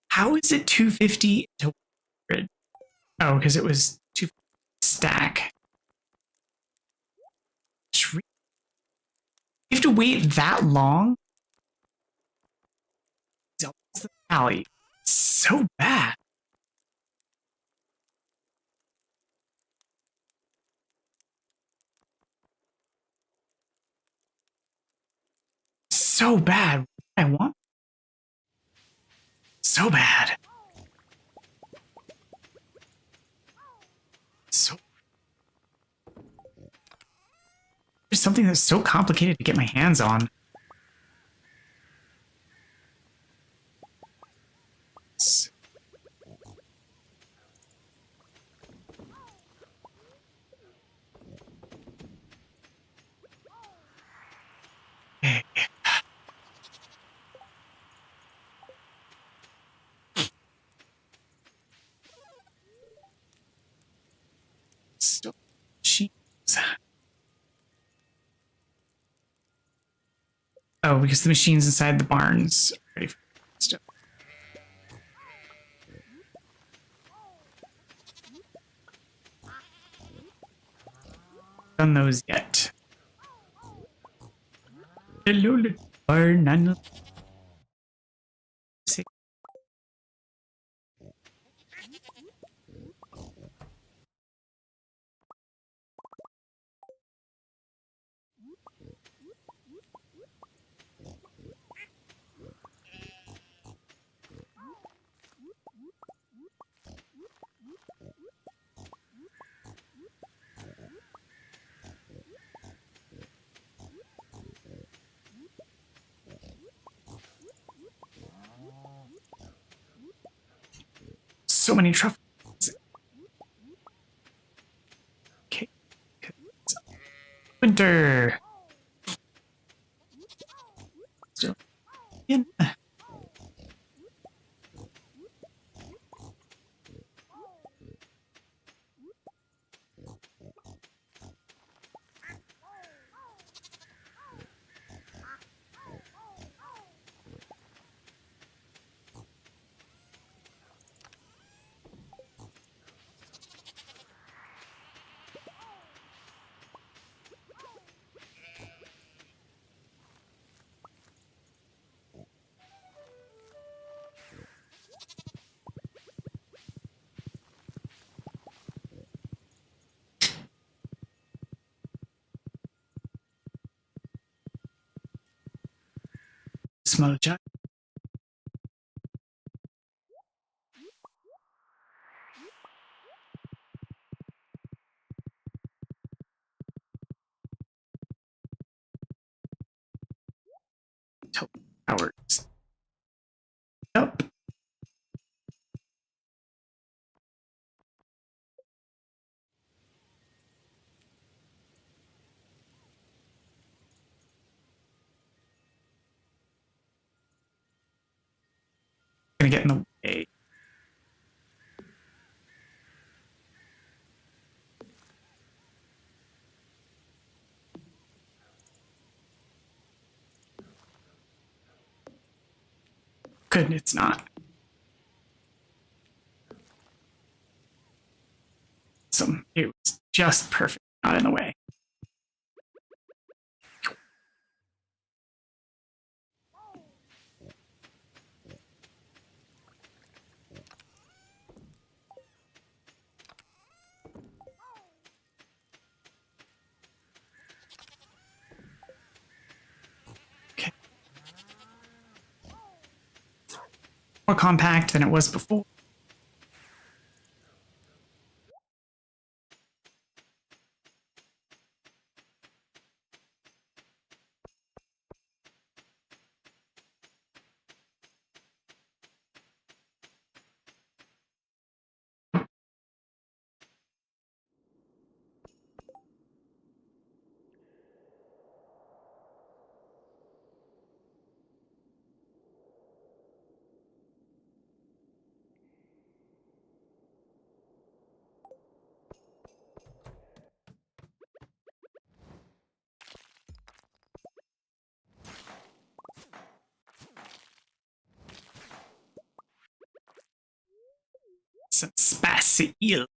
How is it 250 to 100? Oh, because it was 250 stack. You have to wait that long? It's the valley. It's so bad. So bad. I want so bad. So there's something that's so complicated to get my hands on. Okay. Still cheese. Oh, because the machines inside the barns are ready for stuff. Done those yet. Hello, little barn. So many truffles. Okay. Winter. Still in. Smell jug. Hours. Yep. Gonna get in the way. Good, it's not. It was just perfect, not in the way. Okay. More compact than it was before. Some spicy eel.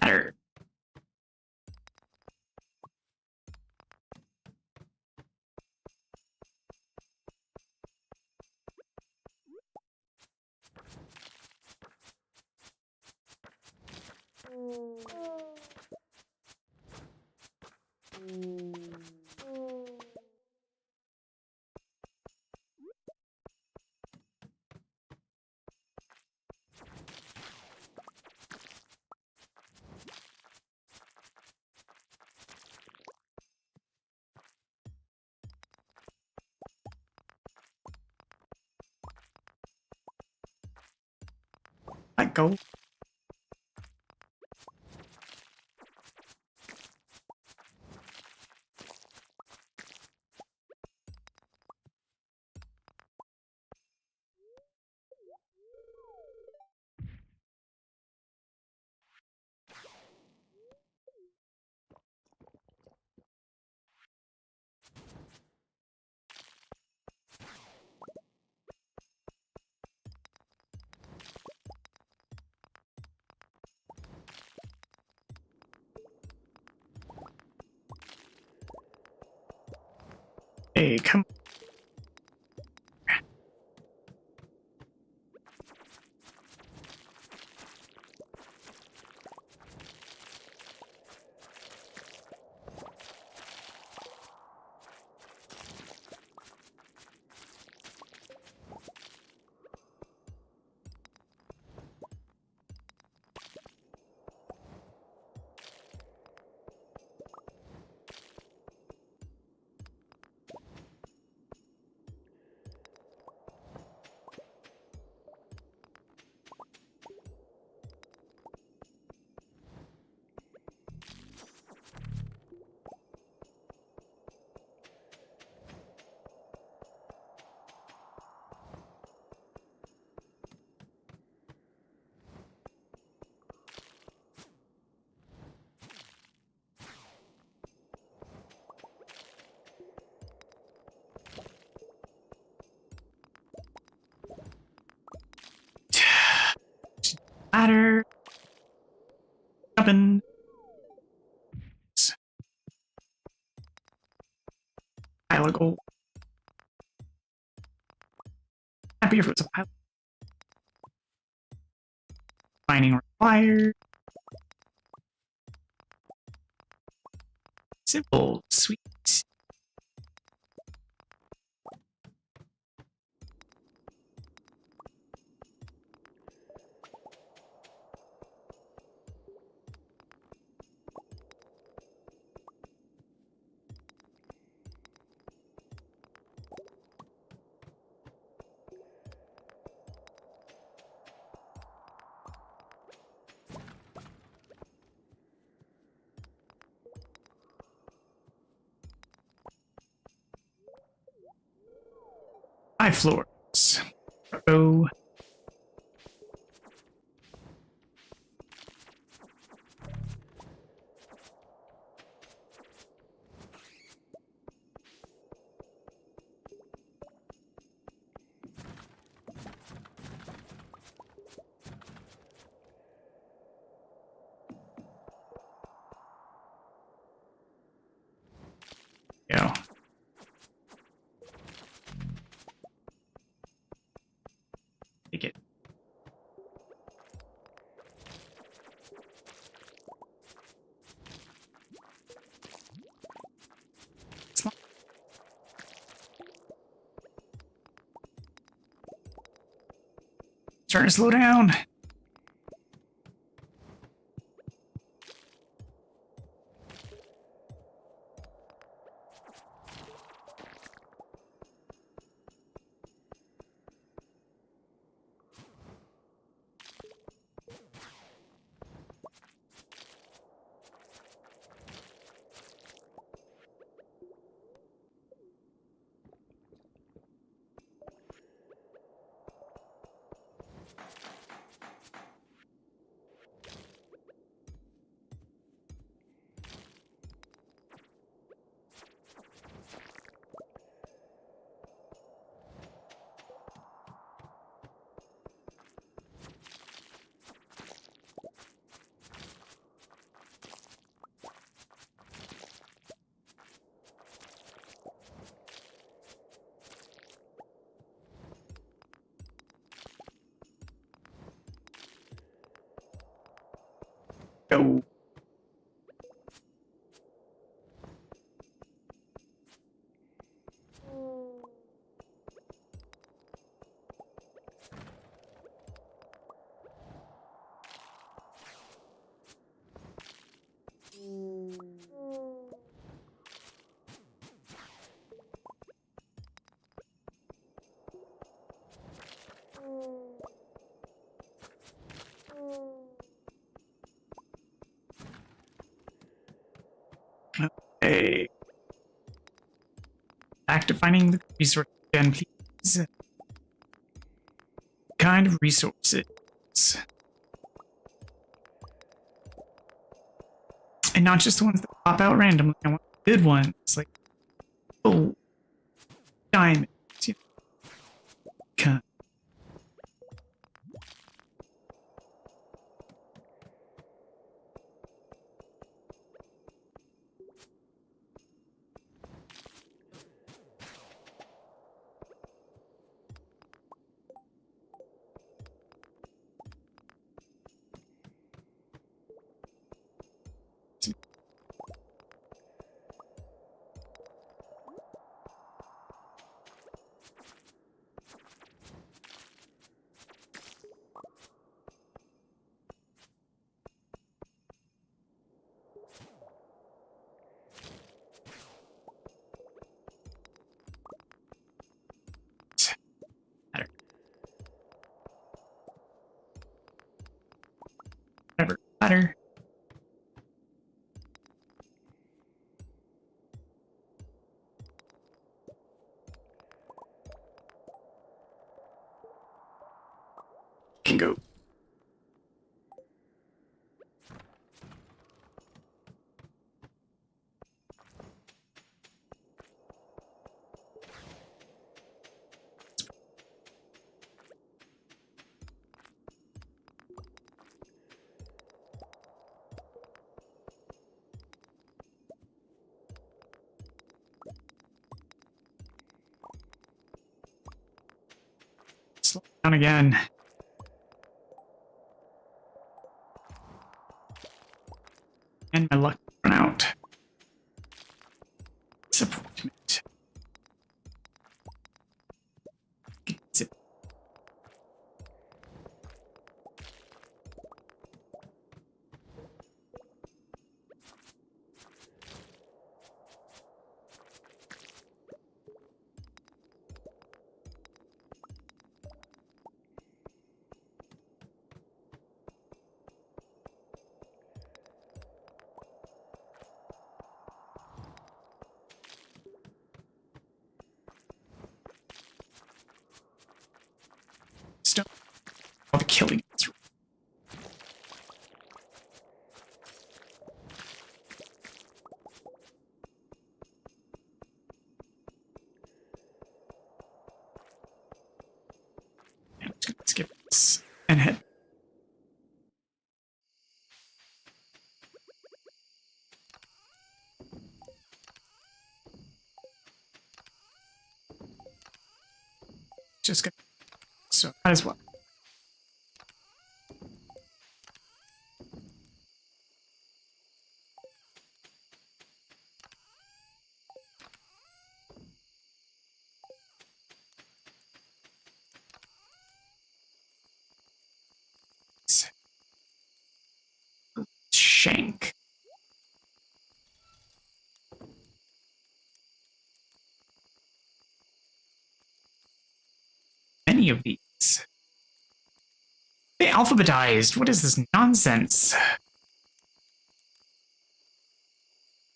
Better. Let go. Hey, come. Ladder. Jumping. Pile of gold. Happy if it was a pile. Mining required. Simple, sweet. Five floors. Oh. Go. Take it. It's not. Starting to slow down. Go. Okay. Back to finding the resource again, please. What kind of resources? And not just the ones that pop out randomly. I want good ones, like gold, diamonds. You know. ladder. Can go. Slow down again. And my luck run out. Disappointment. Zip. Stop all the killing. I'm just gonna skip this and head. Just gonna. So might as well. Shank. Many of these. They alphabetized. What is this nonsense?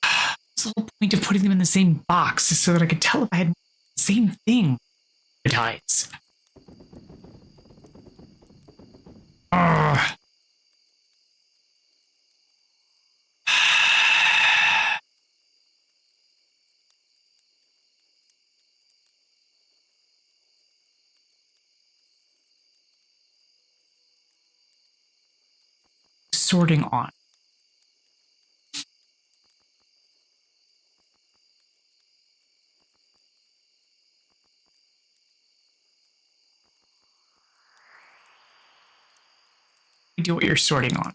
What's the whole point of putting them in the same box is so that I could tell if I had the same thing alphabetized. Ugh. Sorting on. Do what you're sorting on.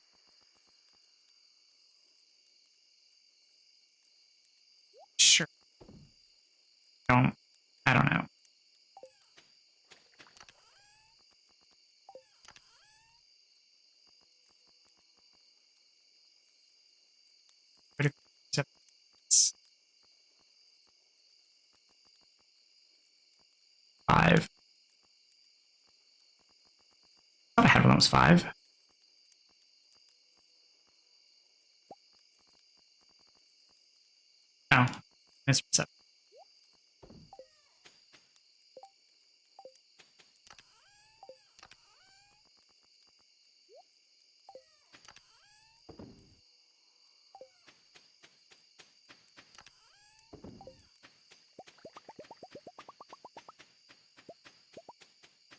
Sure. I don't know. Five. I thought I had one that was 5. Oh, it's 7.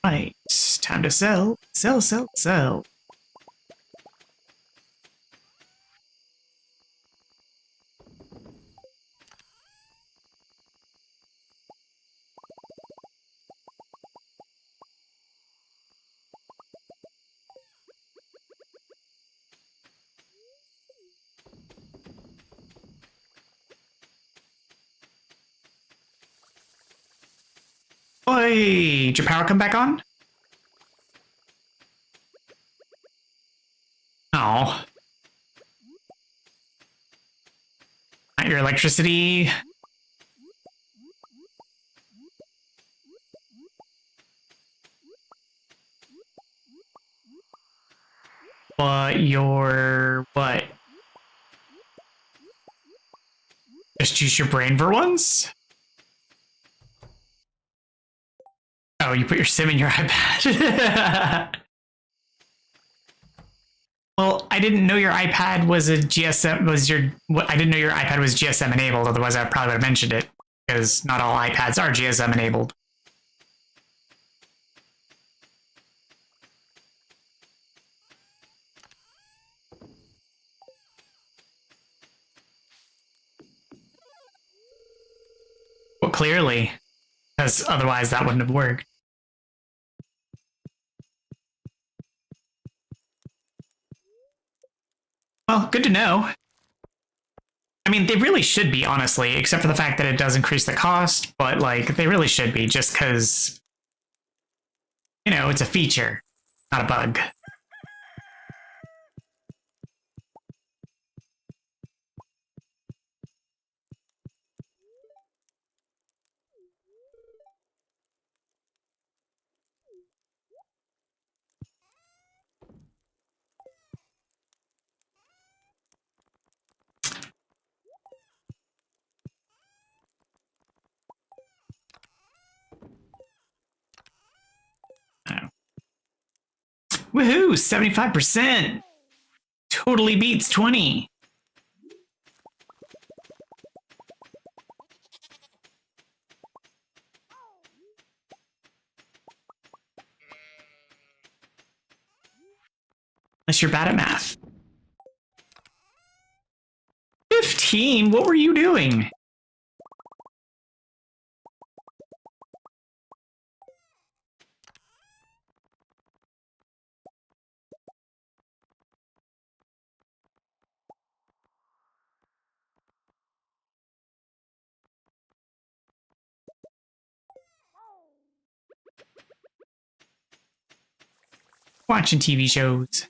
Right, time to sell. Sell, sell, sell. Oi, did your power come back on? Oh. Not your electricity. But your what? Just use your brain for once? Oh, you put your sim in your iPad. Well, I didn't know your iPad was a GSM. I didn't know your iPad was GSM enabled. Otherwise, I probably would have mentioned it because not all iPads are GSM enabled. Well, clearly, because otherwise that wouldn't have worked. Well, good to know. I mean, they really should be, honestly, except for the fact that it does increase the cost, but, like, they really should be, just because, you know, it's a feature, not a bug. Oh. Woohoo! 75%! Totally beats 20! Unless you're bad at math. 15? What were you doing? Watching TV shows.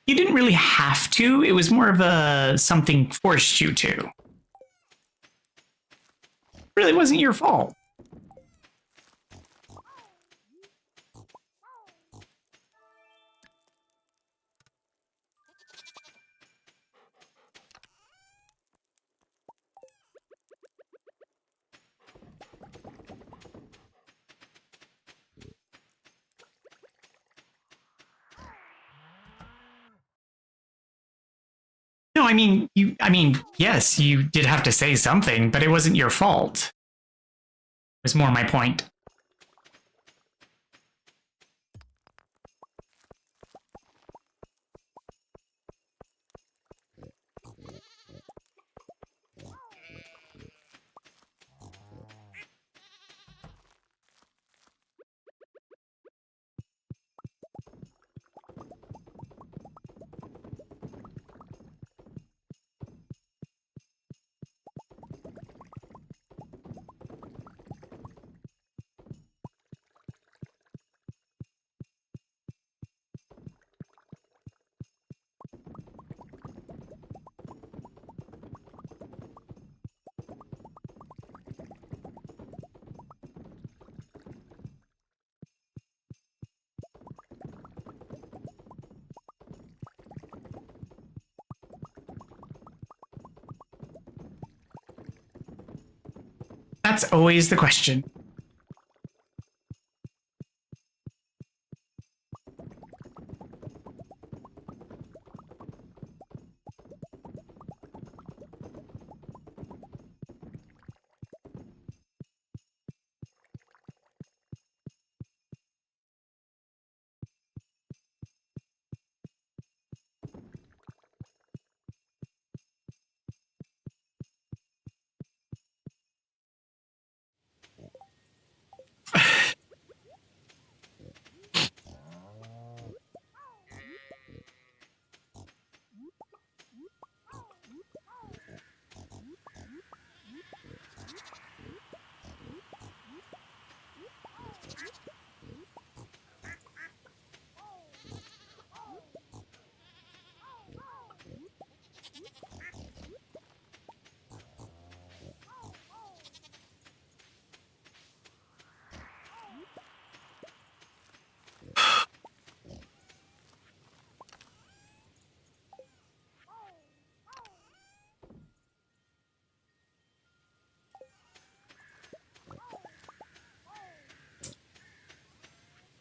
You didn't really have to. It was more of a something forced you to. It really wasn't your fault. No, yes, you did have to say something, but it wasn't your fault. Was more my point. That's always the question.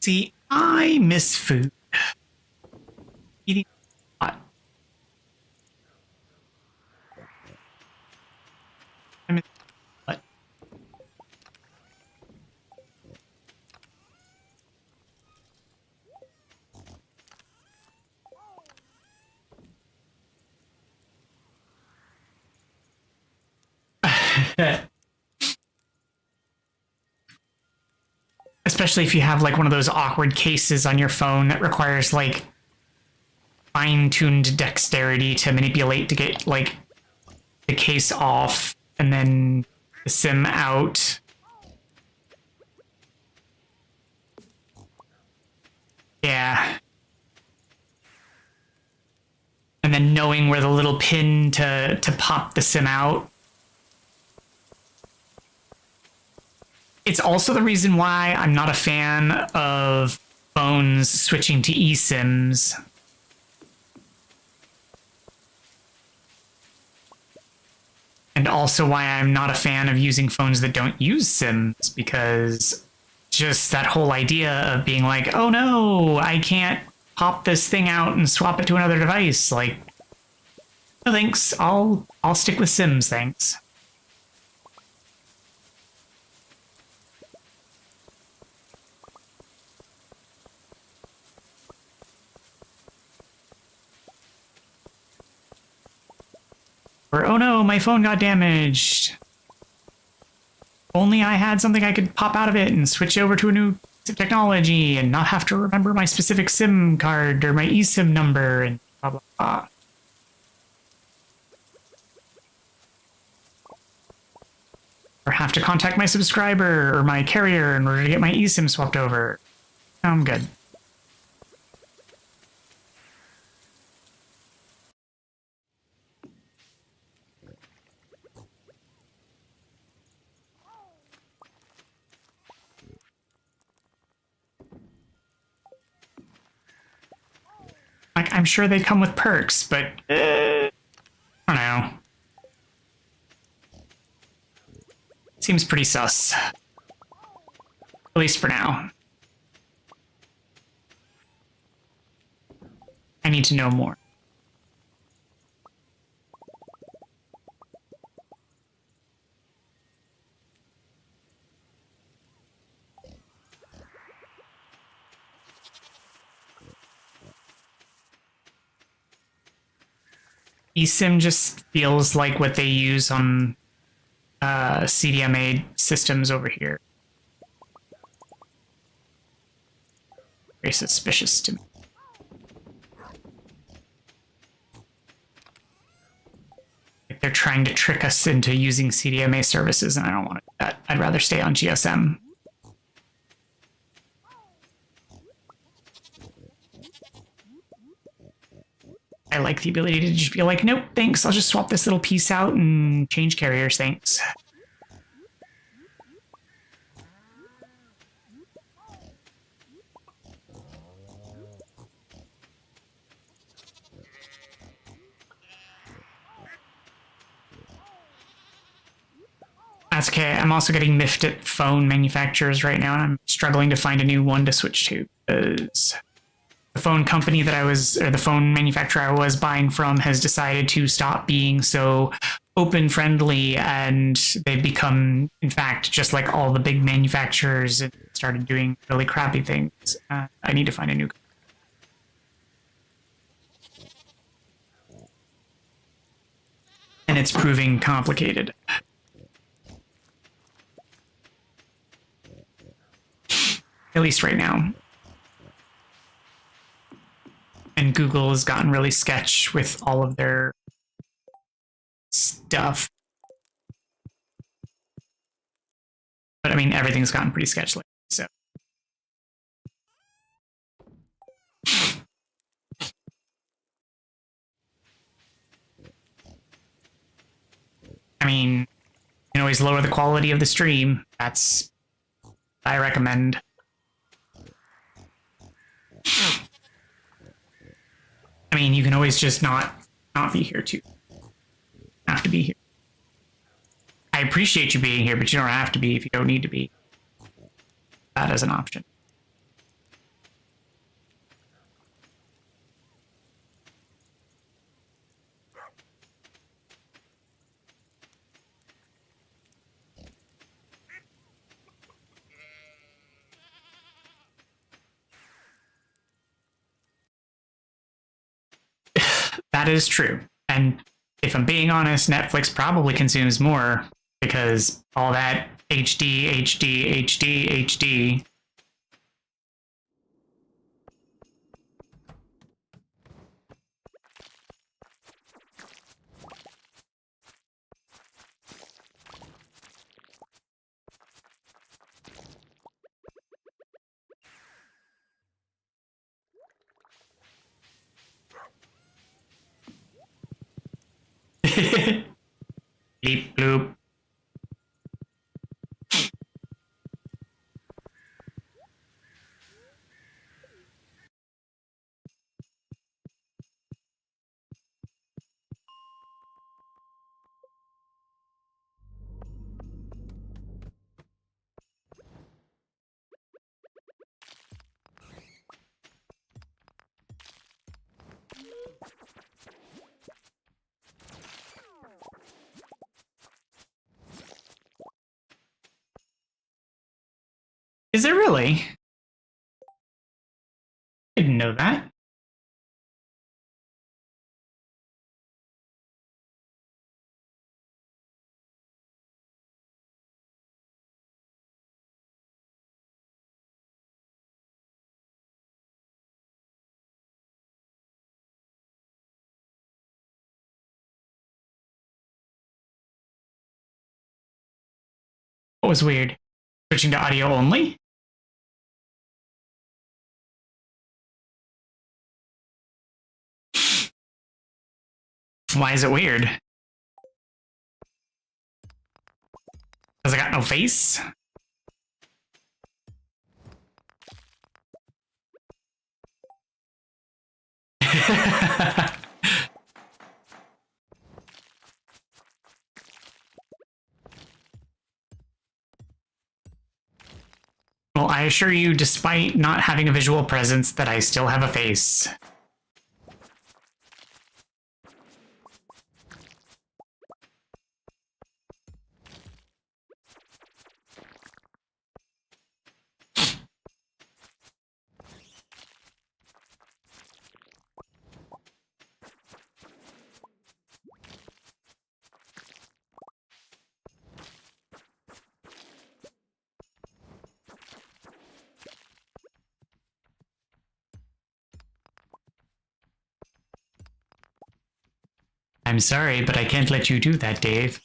See, I miss food. Eating hot. I miss what? Especially if you have like one of those awkward cases on your phone that requires like fine-tuned dexterity to manipulate to get like the case off and then the SIM out. Yeah. And then knowing where the little pin to pop the SIM out. It's also the reason why I'm not a fan of phones switching to eSIMs. And also why I'm not a fan of using phones that don't use SIMs, because just that whole idea of being like, oh no, I can't pop this thing out and swap it to another device. Like, no thanks, I'll stick with SIMs, thanks. Or, oh no, my phone got damaged. Only I had something I could pop out of it and switch over to a new technology and not have to remember my specific SIM card or my eSIM number and blah, blah, blah. Or have to contact my subscriber or my carrier in order to get my eSIM swapped over. I'm good. Like, I'm sure they come with perks, but I don't know. Seems pretty sus. At least for now. I need to know more. eSIM just feels like what they use on CDMA systems over here. Very suspicious to me. Like they're trying to trick us into using CDMA services, and I don't want to do that. I'd rather stay on GSM. I like the ability to just be like, nope, thanks. I'll just swap this little piece out and change carriers, thanks. That's okay. I'm also getting miffed at phone manufacturers right now, and I'm struggling to find a new one to switch to, because the phone company that I was, or the phone manufacturer I was buying from, has decided to stop being so open friendly, and they've become, in fact, just like all the big manufacturers and started doing really crappy things. I need to find a new. And it's proving complicated. At least right now. And Google has gotten really sketch with all of their stuff. But I mean, everything's gotten pretty sketch lately, so. I mean, you can always lower the quality of the stream. That's, I recommend. I mean, you can always just not be here too. Have to be here. I appreciate you being here, but you don't have to be if you don't need to be. That is an option. That is true. And if I'm being honest, Netflix probably consumes more because all that HD, HD, HD, HD. Bleep bloop. Is it really? I didn't know that. What was weird? Switching to audio only? Why is it weird? Because I got no face? Well, I assure you, despite not having a visual presence, that I still have a face. I'm sorry, but I can't let you do that, Dave.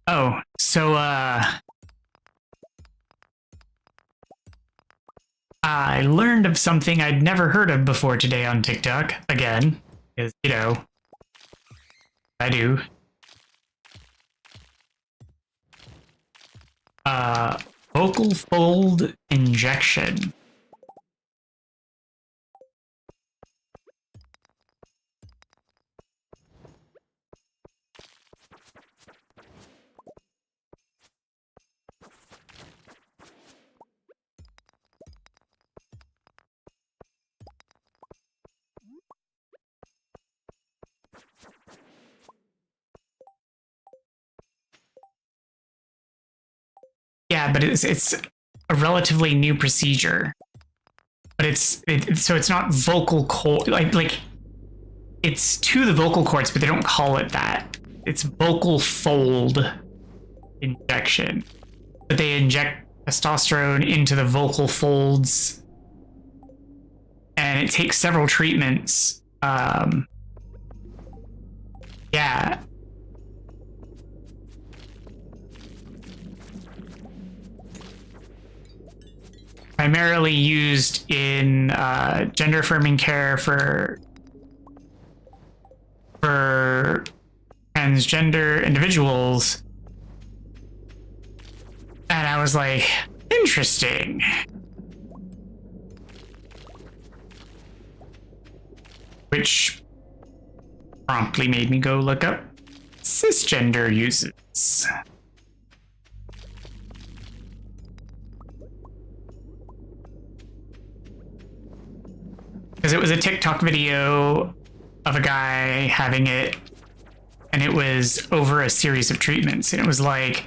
Oh, so, I learned of something I'd never heard of before today on TikTok. Again, because, you know, I do. Vocal fold injection. Yeah, but it's a relatively new procedure. But so it's not vocal cord, like it's to the vocal cords, but they don't call it that. It's vocal fold injection. But they inject testosterone into the vocal folds, and it takes several treatments. Yeah. Primarily used in gender affirming care for transgender individuals. And I was like, interesting. Which promptly made me go look up cisgender uses. Because it was a TikTok video of a guy having it, and it was over a series of treatments. And it was like,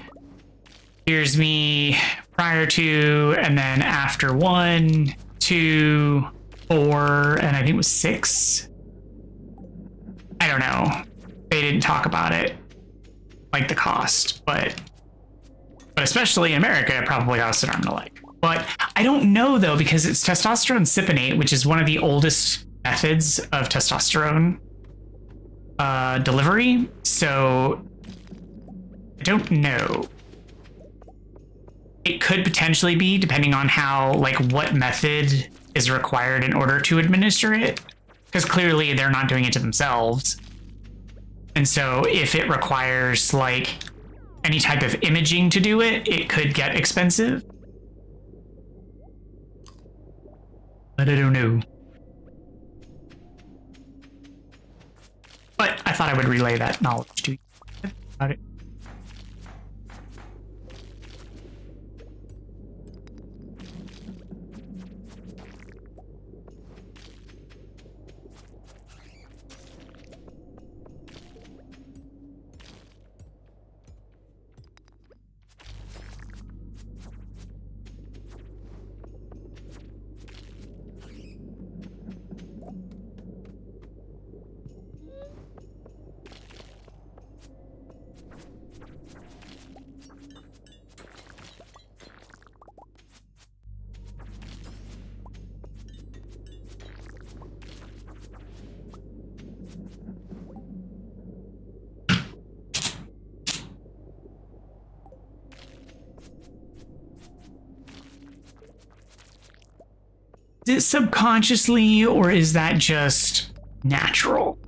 here's me prior to, and then after 1, 2, 4, and I think it was 6. I don't know. They didn't talk about it, like the cost, but especially in America, it probably costs an arm and a leg. But I don't know though, because it's testosterone cypionate, which is one of the oldest methods of testosterone delivery. So I don't know. It could potentially be, depending on how, like, what method is required in order to administer it, because clearly they're not doing it to themselves. And so if it requires like any type of imaging to do it, it could get expensive. But I don't know. But I thought I would relay that knowledge to you about it. Is it subconsciously, or is that just natural?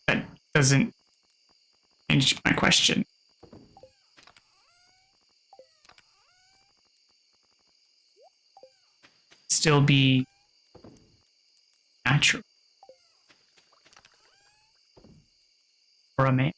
That doesn't change my question. Still be natural for a man.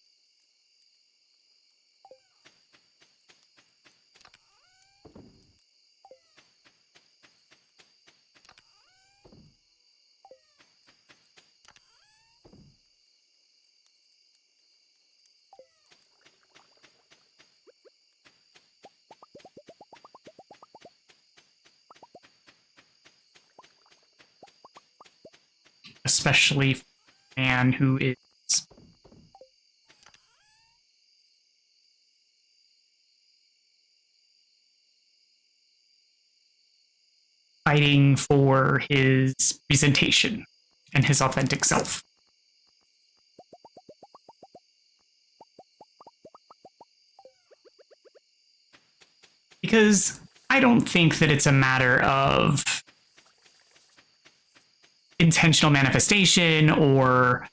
Especially for a man who is fighting for his presentation and his authentic self. Because I don't think that it's a matter of intentional manifestation or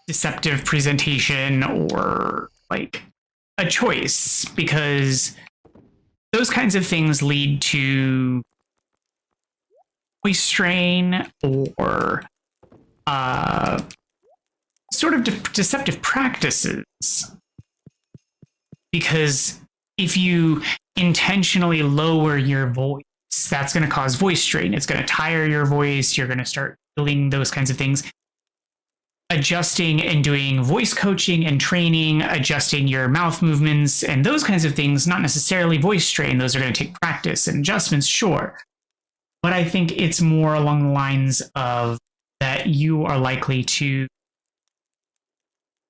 deceptive presentation or like a choice, because those kinds of things lead to voice strain or sort of deceptive practices. Because if you intentionally lower your voice, that's going to cause voice strain. It's going to tire your voice. You're going to start feeling those kinds of things. Adjusting and doing voice coaching and training, adjusting your mouth movements and those kinds of things, not necessarily voice strain. Those are going to take practice and adjustments, sure. But I think it's more along the lines of that you are likely to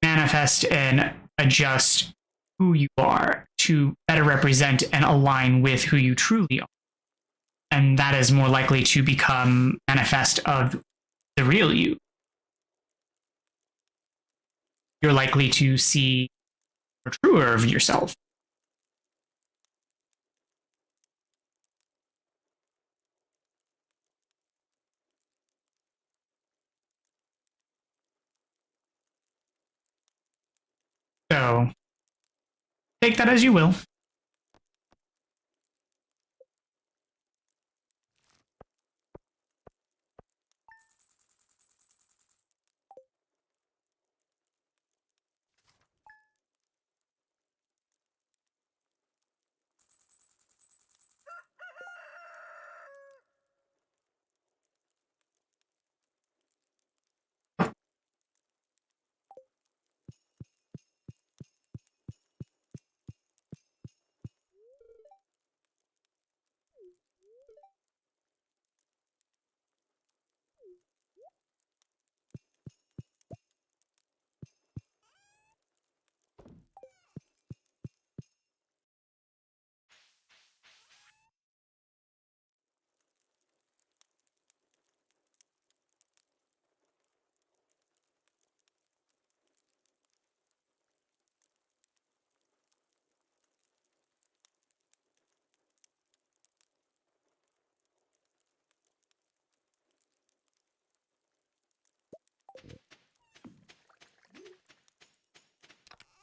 manifest and adjust who you are to better represent and align with who you truly are. And that is more likely to become manifest of the real you. You're likely to see the truer of yourself. So take that as you will.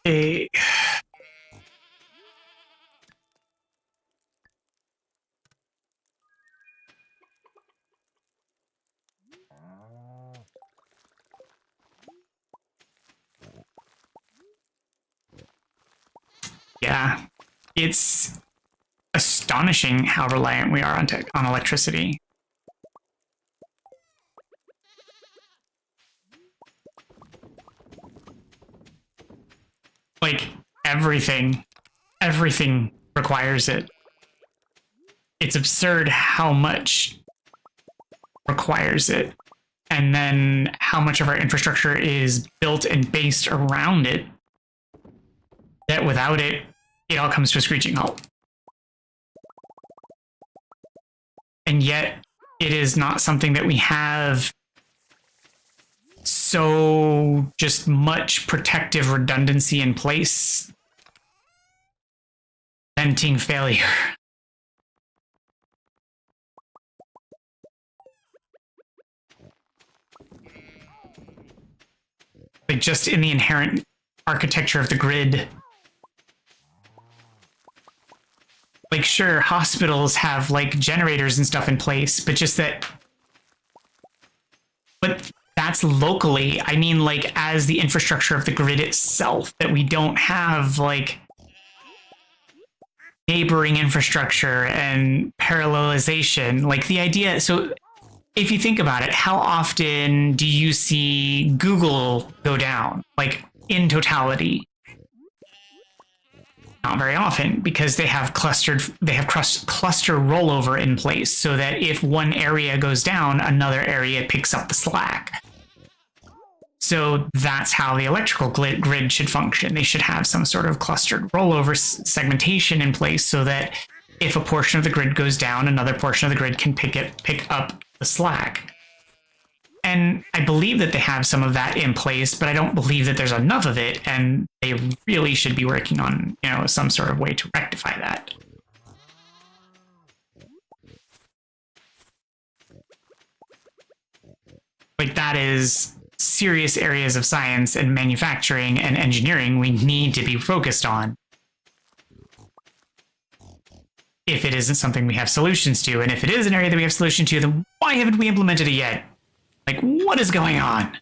A yeah, it's astonishing how reliant we are on electricity. Like everything requires it. It's absurd how much requires it. And then how much of our infrastructure is built and based around it, that without it, it all comes to a screeching halt. And yet, it is not something that we have so just much protective redundancy in place, preventing failure. Like, just in the inherent architecture of the grid. Like, sure, hospitals have, like, generators and stuff in place, but just that... But that's locally. I mean, like, as the infrastructure of the grid itself, that we don't have, like, neighboring infrastructure and parallelization. Like, the idea... So, if you think about it, how often do you see Google go down? Like, in totality? Not very often, because they have cluster rollover in place, so that if one area goes down, another area picks up the slack. So that's how the electrical grid should function. They should have some sort of clustered rollover segmentation in place, so that if a portion of the grid goes down, another portion of the grid can pick up the slack. And I believe that they have some of that in place, but I don't believe that there's enough of it, and they really should be working on, you know, some sort of way to rectify that. Like, that is serious areas of science and manufacturing and engineering we need to be focused on. If it isn't something we have solutions to, and if it is an area that we have solutions to, then why haven't we implemented it yet? Like, what is going on?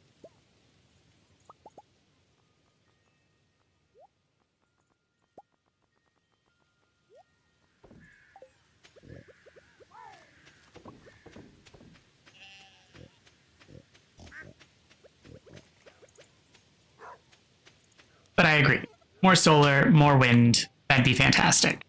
But I agree. More solar, more wind, that'd be fantastic.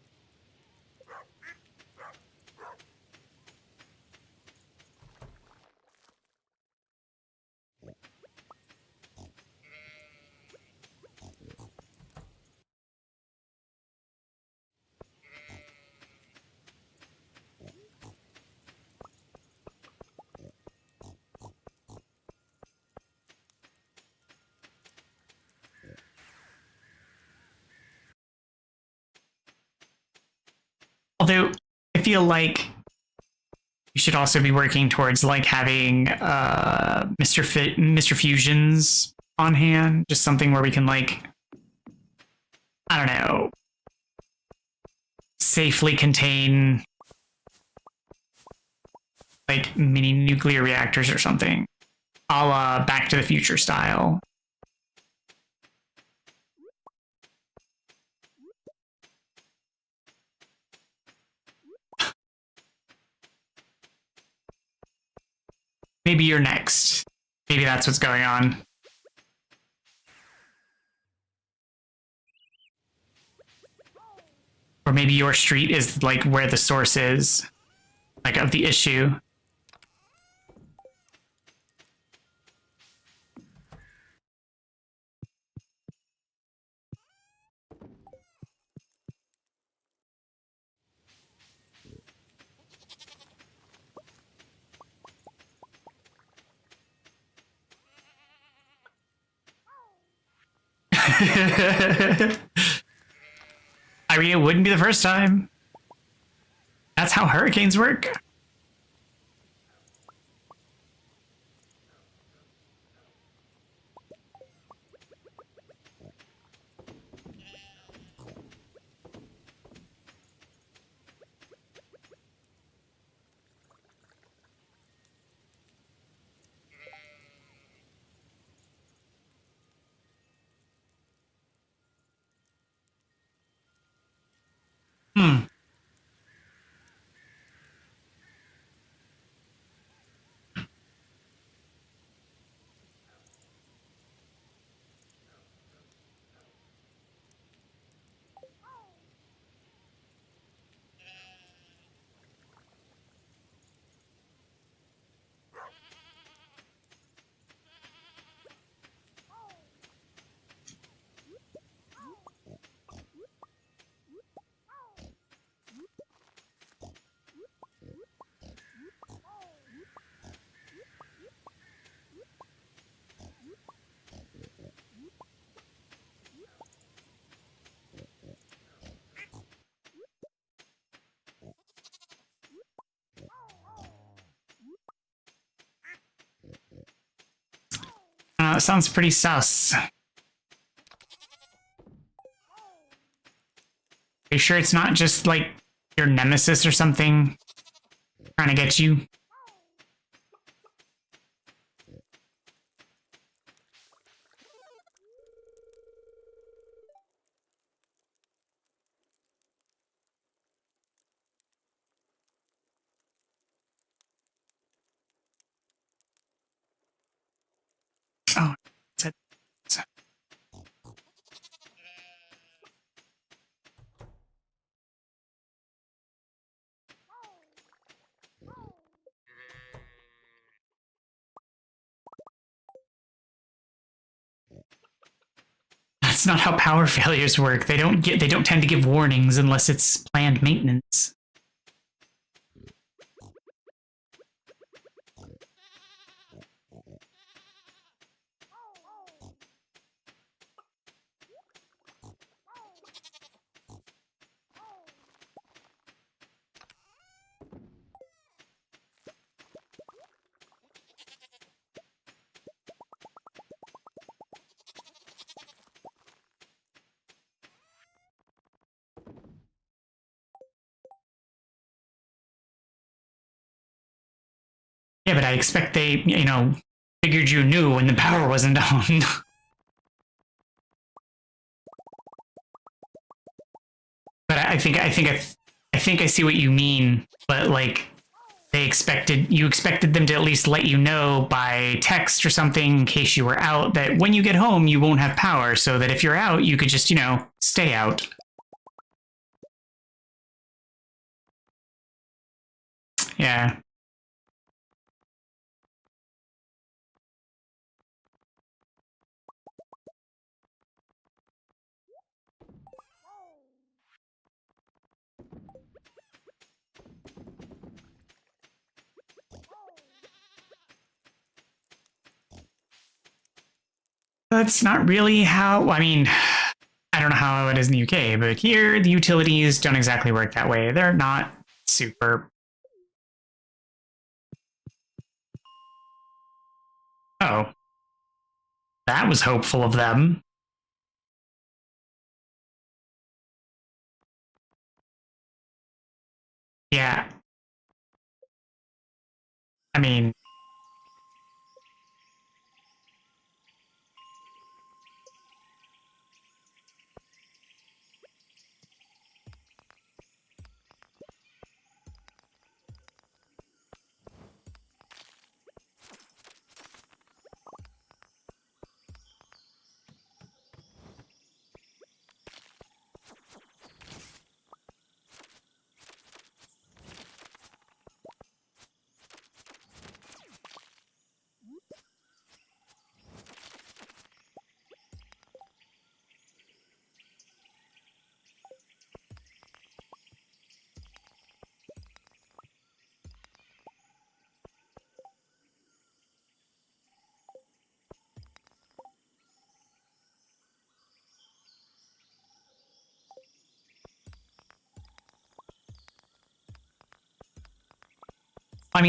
Although I feel like you should also be working towards like having Mr. Fusions on hand, just something where we can like, I don't know, safely contain like mini nuclear reactors or something, a la Back to the Future style. Maybe you're next. Maybe that's what's going on. Or maybe your street is like where the source is, like of the issue. I mean, it wouldn't be the first time. That's how hurricanes work. Hmm. That sounds pretty sus. Are you sure it's not just like your nemesis or something trying to get you? Oh, it's a That's not how power failures work. They don't tend to give warnings unless it's planned maintenance. Yeah, but I expect they, figured you knew when the power wasn't on. But I think I see what you mean. But like, you expected them to at least let you know by text or something in case you were out that when you get home you won't have power, so that if you're out you could just stay out. Yeah. That's not really how, I mean, I don't know how I it is in the UK, but here the utilities don't exactly work that way. They're not super. Oh, that was hopeful of them. Yeah. I mean,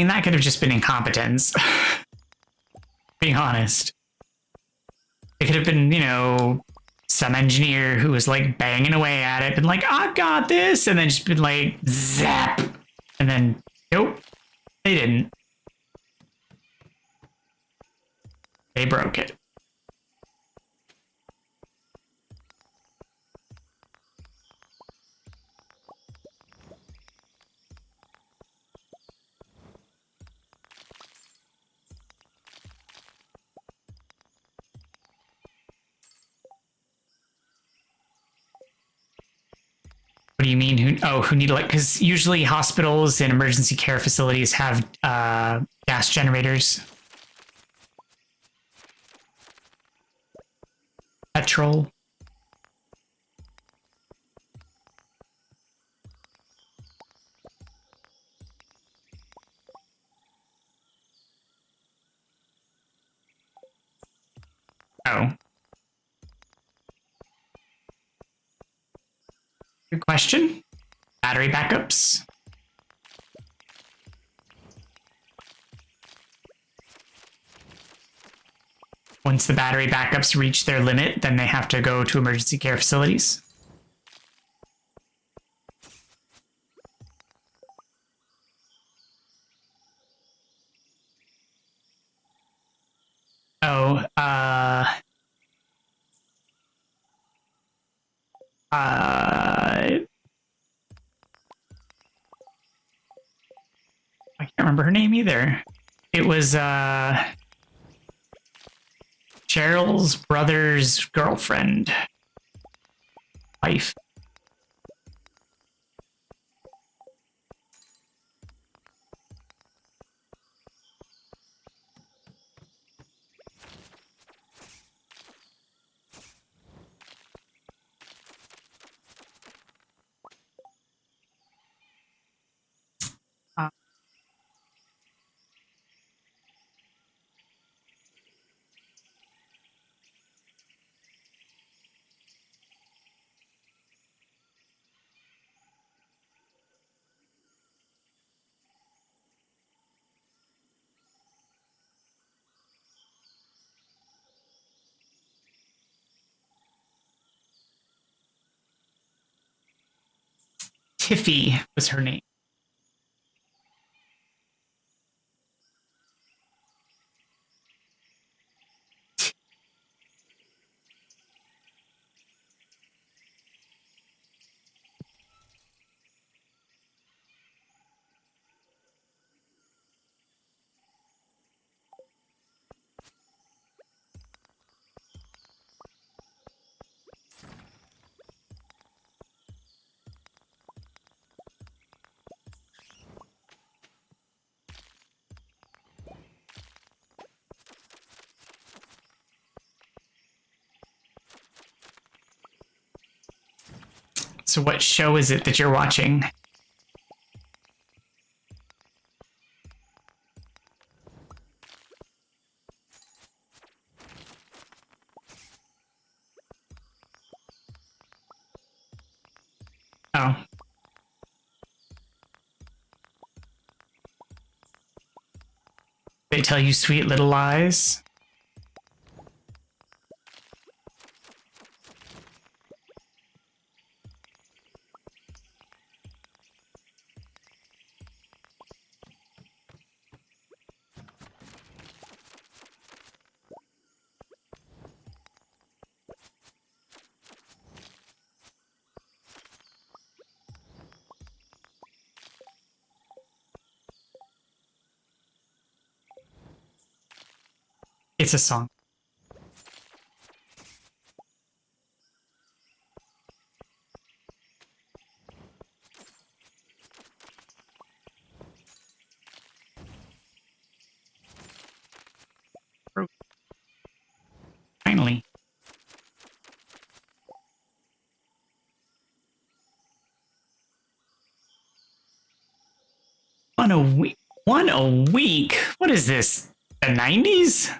that could have just been incompetence. Being honest, it could have been, some engineer who was like banging away at it, been like, "I've got this," and then just been like, zap, and then nope, they didn't. They broke it. What do you mean? Who need because usually hospitals and emergency care facilities have gas generators. Petrol. Oh. Good question. Battery backups. Once the battery backups reach their limit, then they have to go to emergency care facilities. Oh, I can't remember her name either. It was Cheryl's brother's girlfriend. Wife. Tiffy was her name. So what show is it that you're watching? Oh. They tell you sweet little lies. It's a song. Finally. One a week? One a week? What is this? The 90s?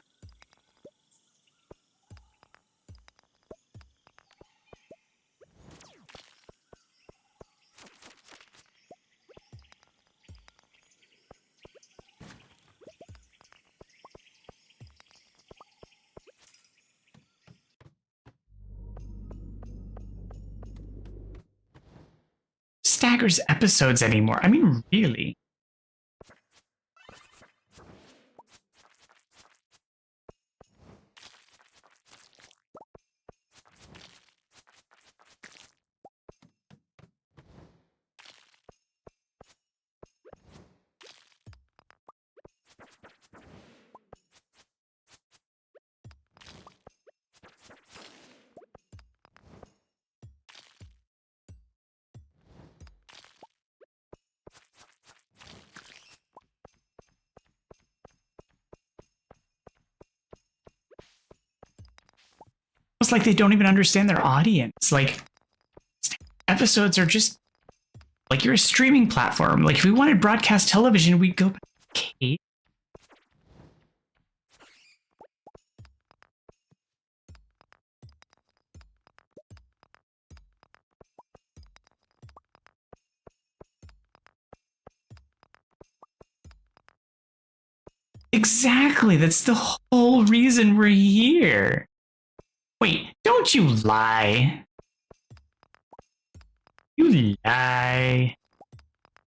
Staggers episodes anymore. I mean, really? It's like they don't even understand their audience. Like, episodes are just like you're a streaming platform. Like, if we wanted broadcast television, we'd go back to Kate. Exactly. That's the whole reason we're here. Wait, don't you lie. You lie.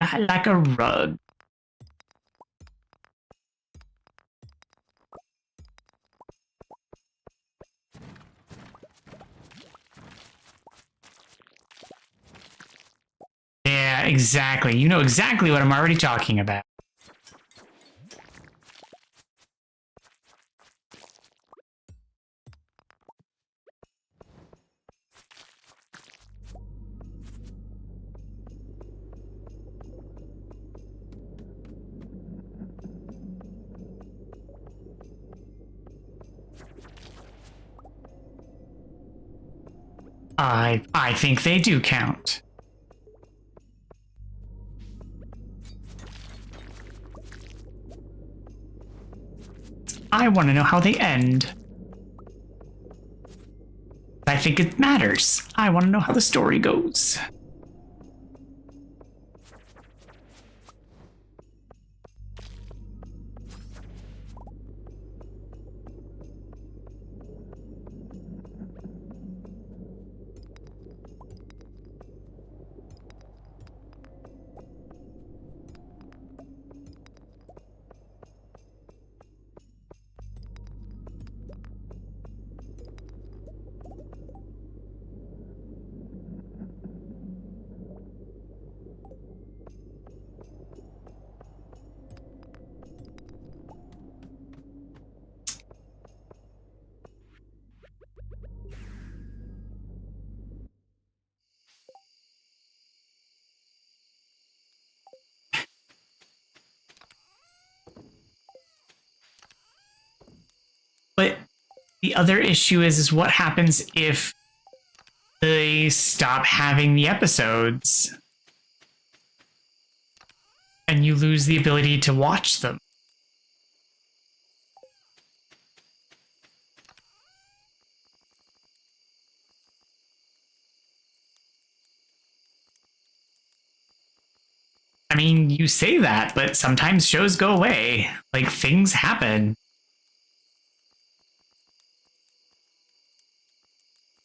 Lie like a rug. Yeah, exactly. You know exactly what I'm already talking about. I think they do count. I want to know how they end. I think it matters. I want to know how the story goes. But the other issue is what happens if they stop having the episodes and you lose the ability to watch them. you say that, but sometimes shows go away. Like, things happen.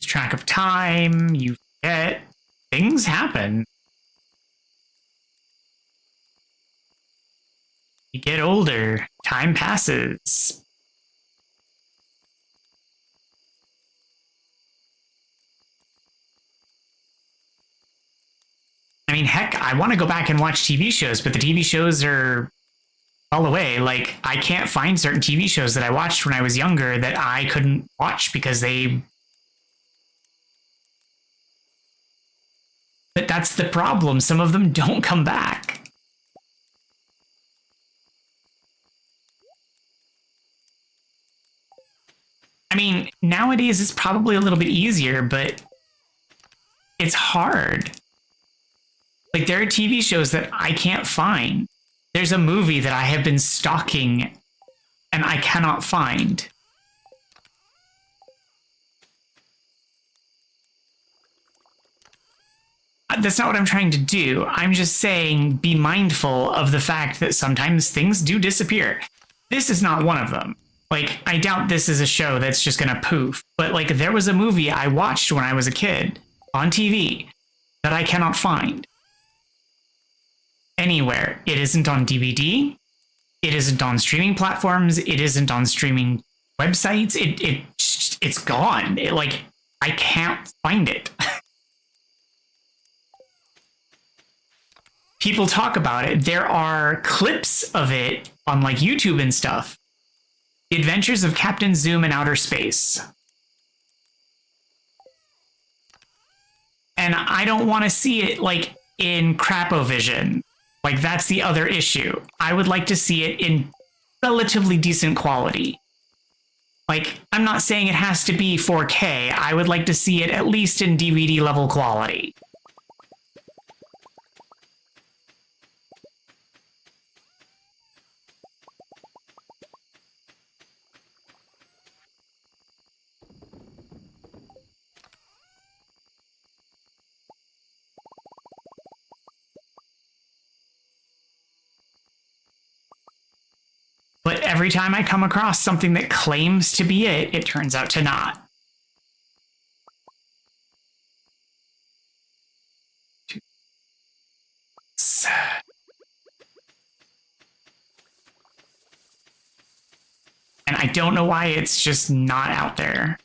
Lose track of time, you forget. Things happen. You get older, time passes. I mean, heck, I want to go back and watch TV shows, but the TV shows are all away. Like, I can't find certain TV shows that I watched when I was younger that I couldn't watch because they... But that's the problem. Some of them don't come back. I mean, nowadays it's probably a little bit easier, but it's hard. Like, there are TV shows that I can't find. There's a movie that I have been stalking and I cannot find. That's not what I'm trying to do. I'm just saying be mindful of the fact that sometimes things do disappear. This is not one of them. Like, I doubt this is a show that's just gonna poof. But, like, there was a movie I watched when I was a kid on TV that I cannot find anywhere. It isn't on DVD. It isn't on streaming platforms. It isn't on streaming websites. It's gone. I can't find it. People talk about it. There are clips of it on like YouTube and stuff. The Adventures of Captain Zoom in Outer Space. And I don't want to see it like in crapovision. Like, that's the other issue. I would like to see it in relatively decent quality. Like, I'm not saying it has to be 4K. I would like to see it at least in DVD level quality. But every time I come across something that claims to be it, it turns out to not. And I don't know why it's just not out there.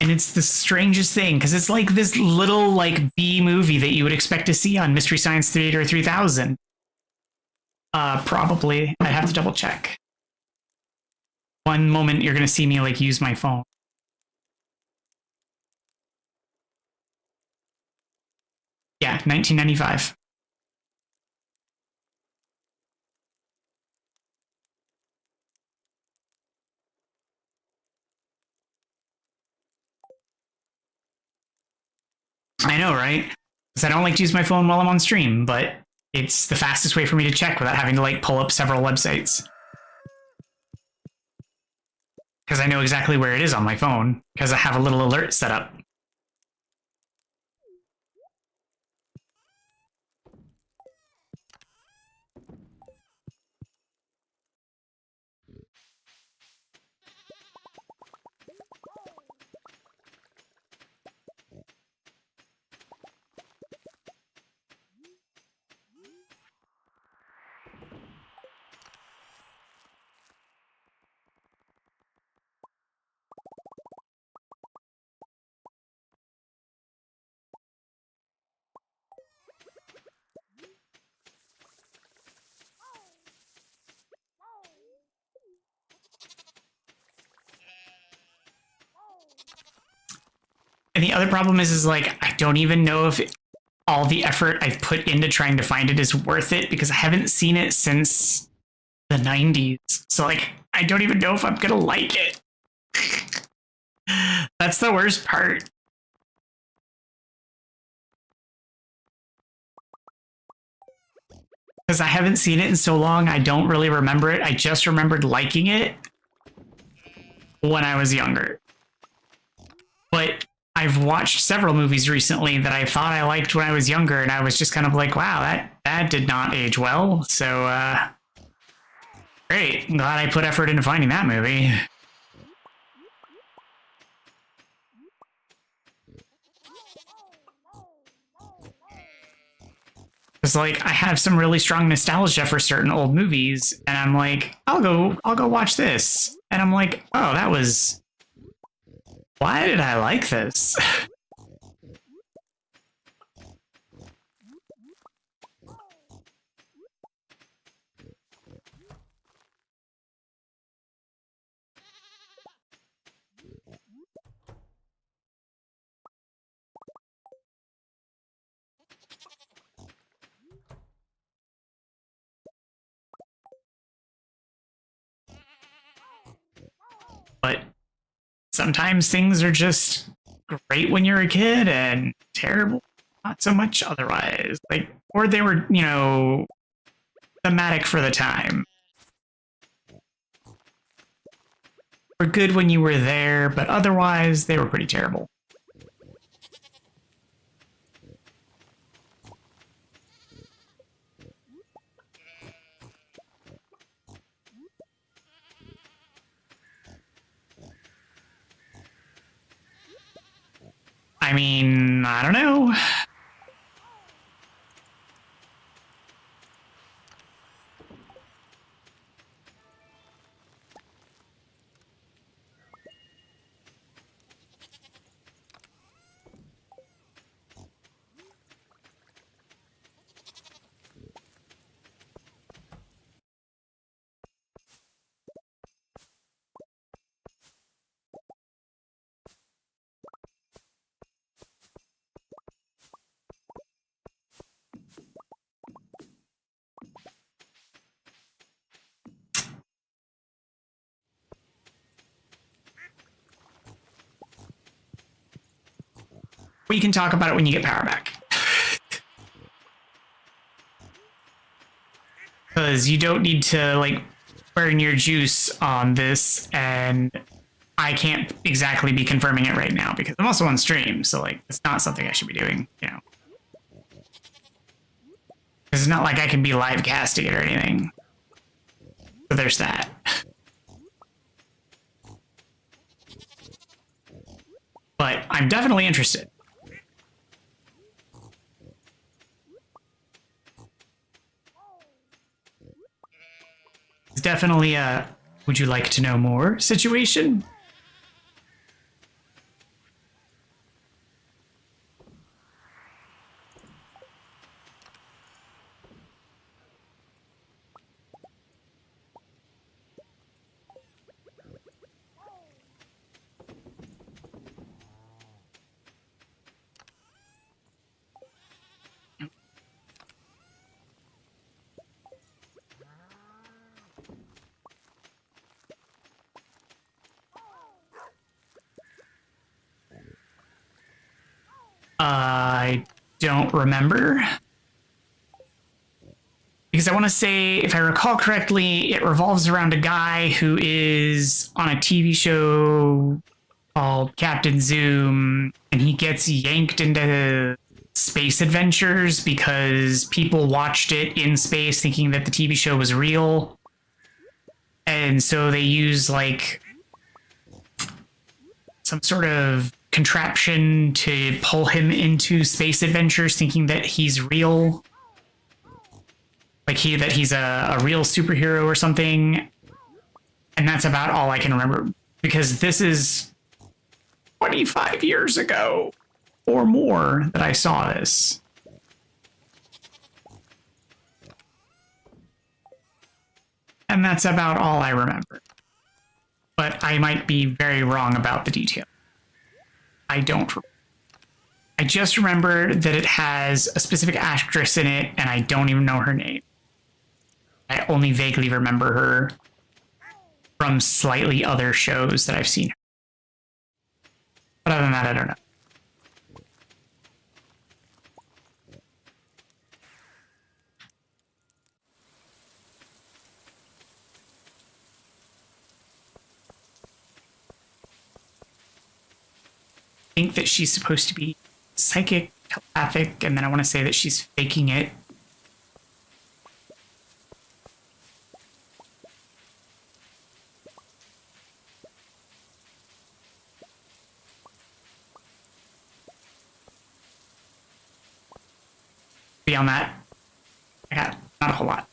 And it's the strangest thing, because it's like this little like B movie that you would expect to see on Mystery Science Theater 3000. Probably. I'd have to double check. One moment you're going to see me like use my phone. Yeah, 1995. I know, right? Because I don't like to use my phone while I'm on stream, but it's the fastest way for me to check without having to like pull up several websites. Because I know exactly where it is on my phone, because I have a little alert set up. And the other problem is like, I don't even know if all the effort I've put into trying to find it is worth it, because I haven't seen it since the 90s. So like, I don't even know if I'm gonna like it. That's the worst part. because I haven't seen it in so long, I don't really remember it. I just remembered liking it when I was younger. But I've watched several movies recently that I thought I liked when I was younger, and I was just kind of like, wow, that did not age well. So, great. I'm glad I put effort into finding that movie. It's like I have some really strong nostalgia for certain old movies, and I'm like, I'll go watch this. And I'm like, oh, why did I like this? But sometimes things are just great when you're a kid and terrible not so much otherwise. Like, or they were, thematic for the time. Were good when you were there, but otherwise they were pretty terrible. I mean, I don't know. We can talk about it when you get power back. Because you don't need to, like, burn your juice on this, and I can't exactly be confirming it right now because I'm also on stream, so, like, it's not something I should be doing, It's not like I can be live casting it or anything. So there's that. But I'm definitely interested. It's definitely a would you like to know more situation. I don't remember. Because I want to say, if I recall correctly, it revolves around a guy who is on a TV show called Captain Zoom, and he gets yanked into space adventures because people watched it in space thinking that the TV show was real. And so they use, like, some sort of contraption to pull him into space adventures thinking that he's real. Like he's a real superhero or something. And that's about all I can remember. Because this is 25 years ago or more that I saw this. And that's about all I remember. But I might be very wrong about the detail. I just remember that it has a specific actress in it, and I don't even know her name. I only vaguely remember her from slightly other shows that I've seen. But other than that, I don't know. think that she's supposed to be psychic, telepathic, and then I want to say that she's faking it. Beyond that, I got not a whole lot.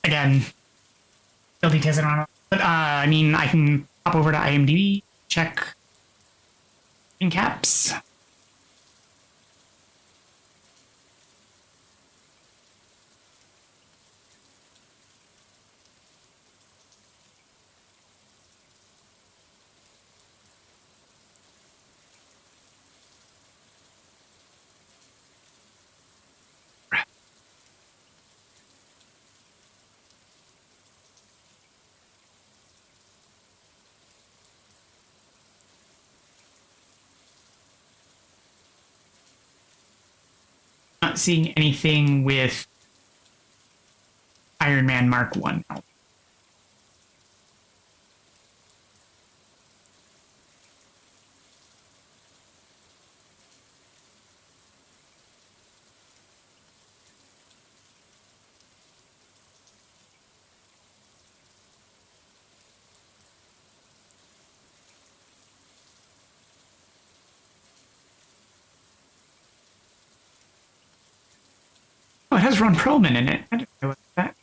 Again, still details I don't know. But I mean, I can pop over to IMDb, check in caps. Not seeing anything with Iron Man Mark 1. Oh, it has Ron Perlman in it. I didn't know that.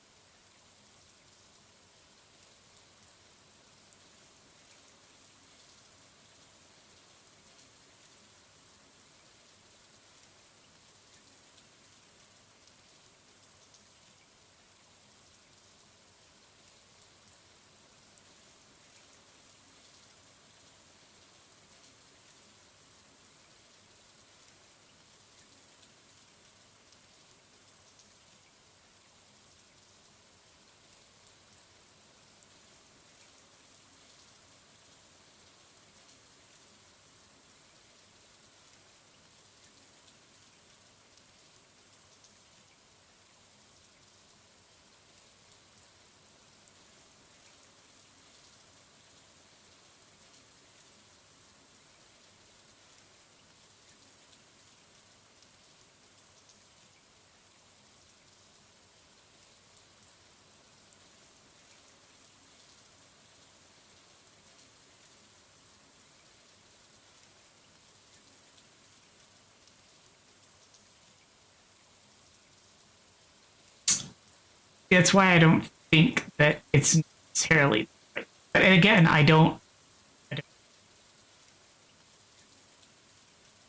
That's why I don't think that it's necessarily. But again, I don't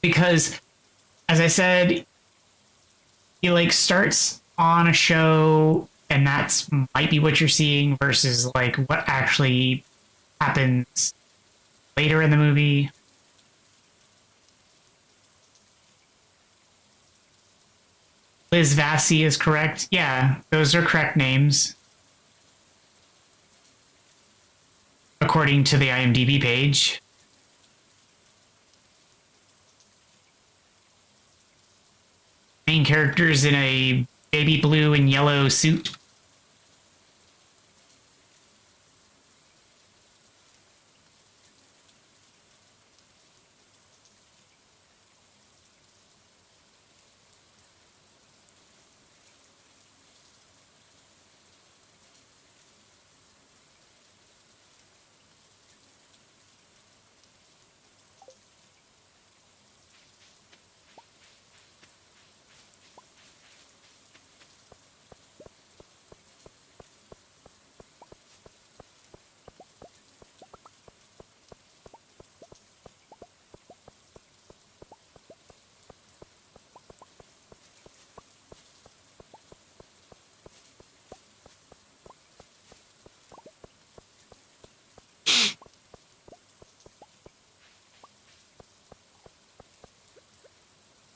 because, as I said, he like starts on a show, and that's might be what you're seeing versus like what actually happens later in the movie. Liz Vassy is correct. Yeah, those are correct names. According to the IMDb page. Main characters in a baby blue and yellow suit.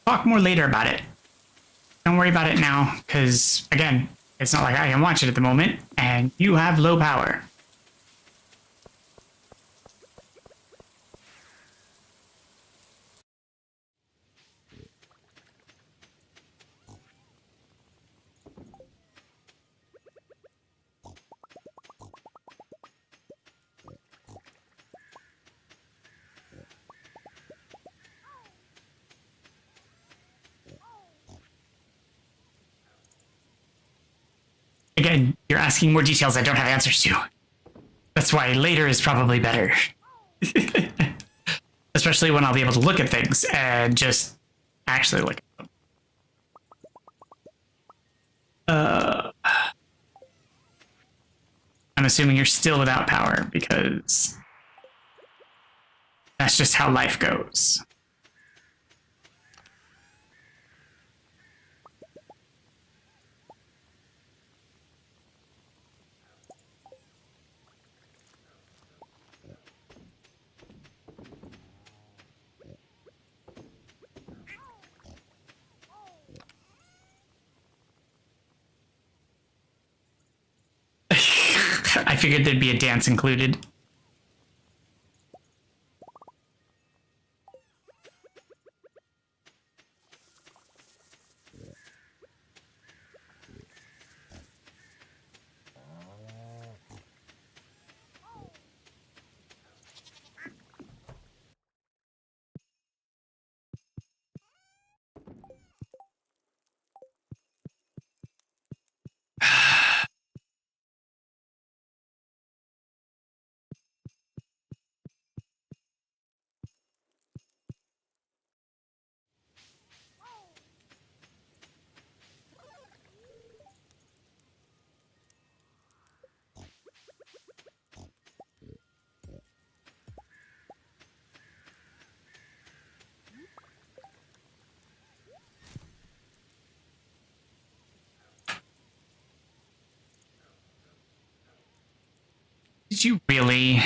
Talk more later about it. Don't worry about it now, because, again, it's not like I can watch it at the moment, and you have low power. Again, you're asking more details I don't have answers to. That's why later is probably better. Especially when I'll be able to look at things and just actually look at them. I'm assuming you're still without power because that's just how life goes. I figured there'd be a dance included. Did you really?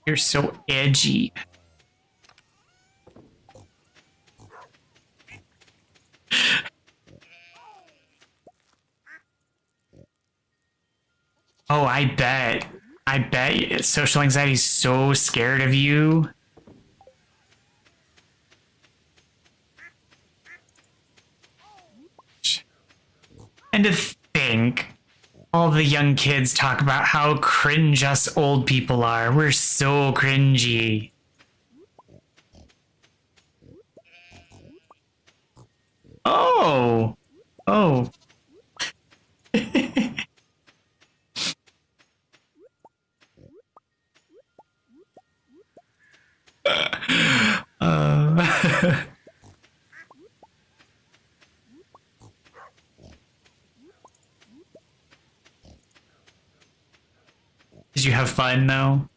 You're so edgy. Oh, I bet. I bet social anxiety is so scared of you. And to think, all the young kids talk about how cringe us old people are. We're so cringy. Oh. Oh. Did you have fun though?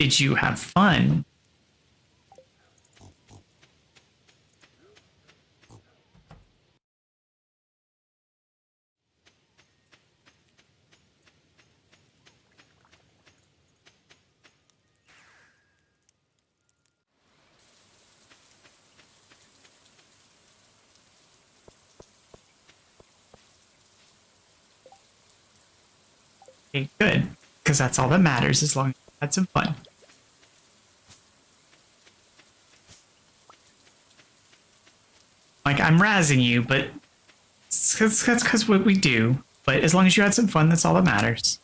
Did you have fun? Okay, good. Because that's all that matters as long as you had some fun. Like, I'm razzing you, but that's because what we do. But as long as you had some fun, that's all that matters.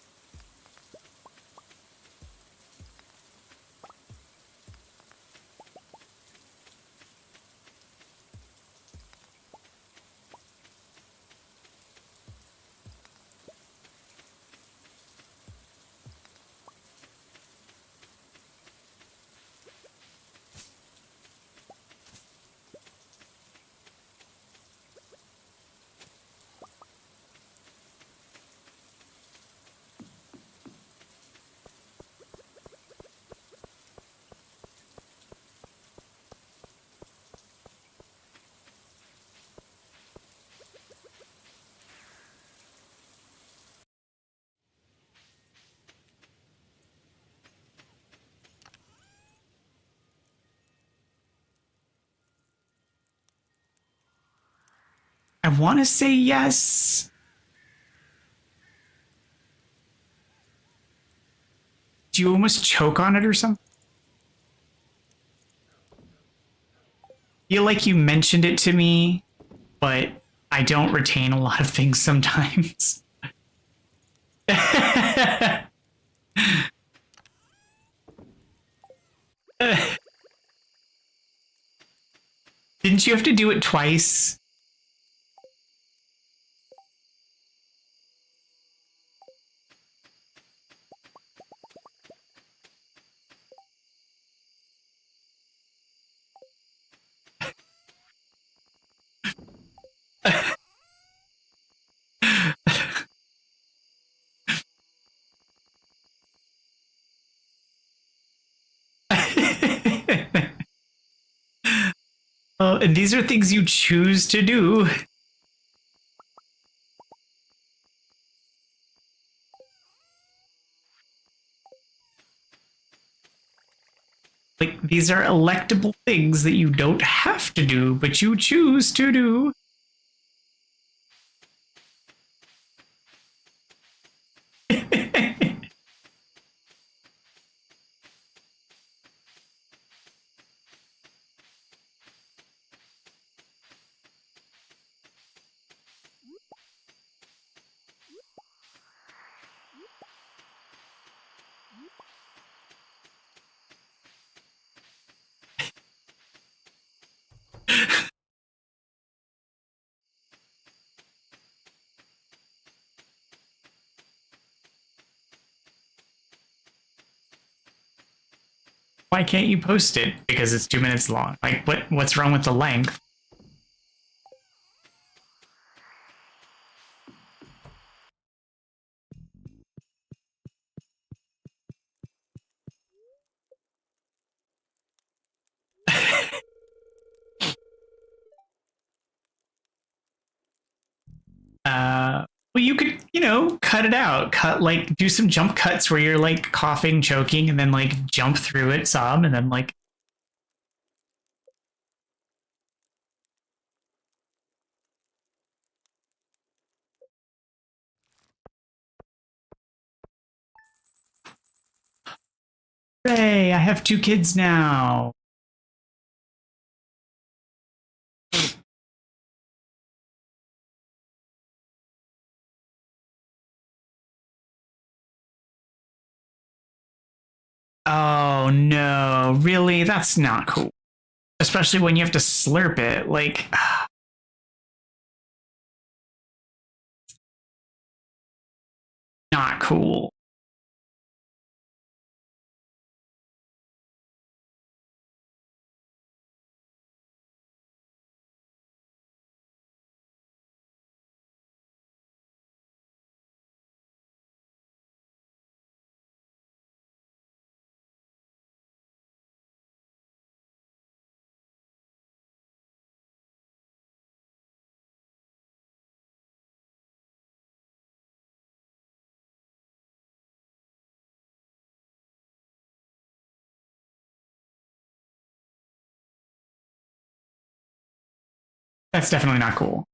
I want to say yes, Do you almost choke on it or something? Feel like you mentioned it to me, but I don't retain a lot of things sometimes. Didn't you have to do it twice? And these are things you choose to do. Like, these are electable things that you don't have to do, but you choose to do. Why can't you post it? Because it's 2 minutes long. Like, what's wrong with the length? Well, you could, cut it out. Do some jump cuts where you're like coughing, choking, and then like jump through it some, and then like. Hooray, I have 2 kids now. Oh no, really? That's not cool. Especially when you have to slurp it. Like, not cool. That's definitely not cool.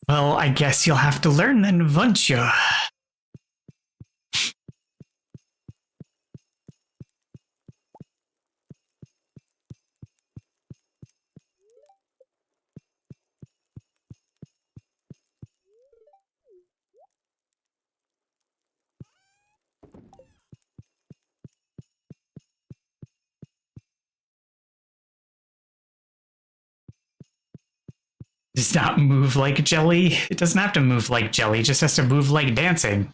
Well, I guess you'll have to learn then, won't you? Does not move like jelly. It doesn't have to move like jelly, it just has to move like dancing.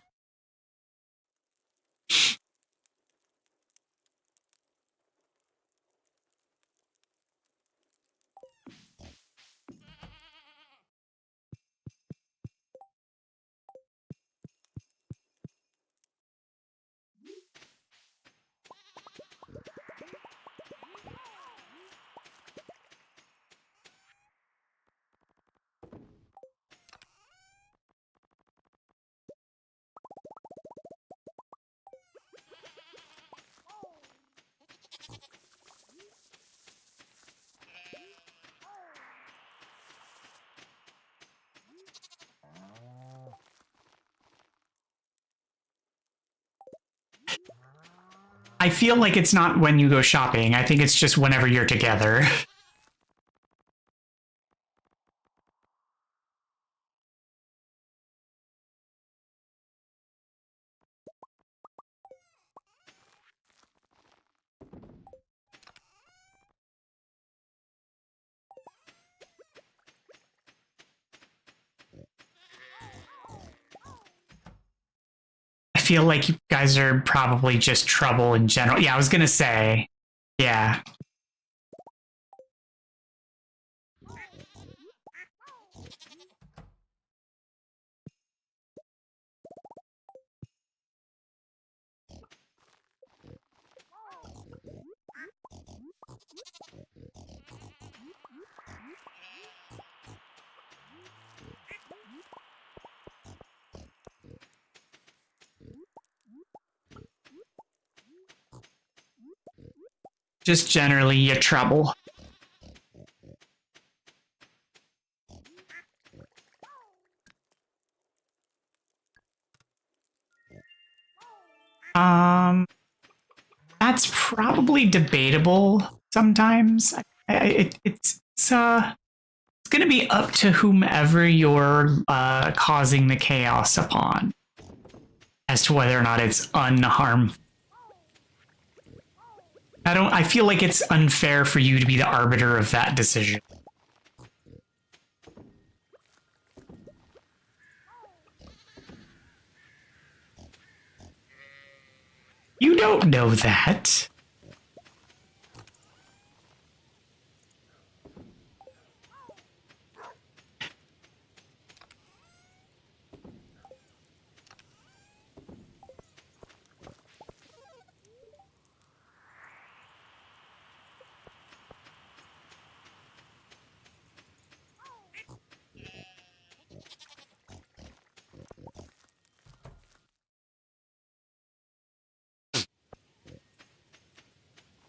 I feel like it's not when you go shopping. I think it's just whenever you're together. I feel like you guys are probably just trouble in general. Yeah, I was gonna say. Yeah. Just generally you trouble. That's probably debatable sometimes. It's going to be up to whomever you're causing the chaos upon as to whether or not it's unharmful. I feel like it's unfair for you to be the arbiter of that decision. You don't know that.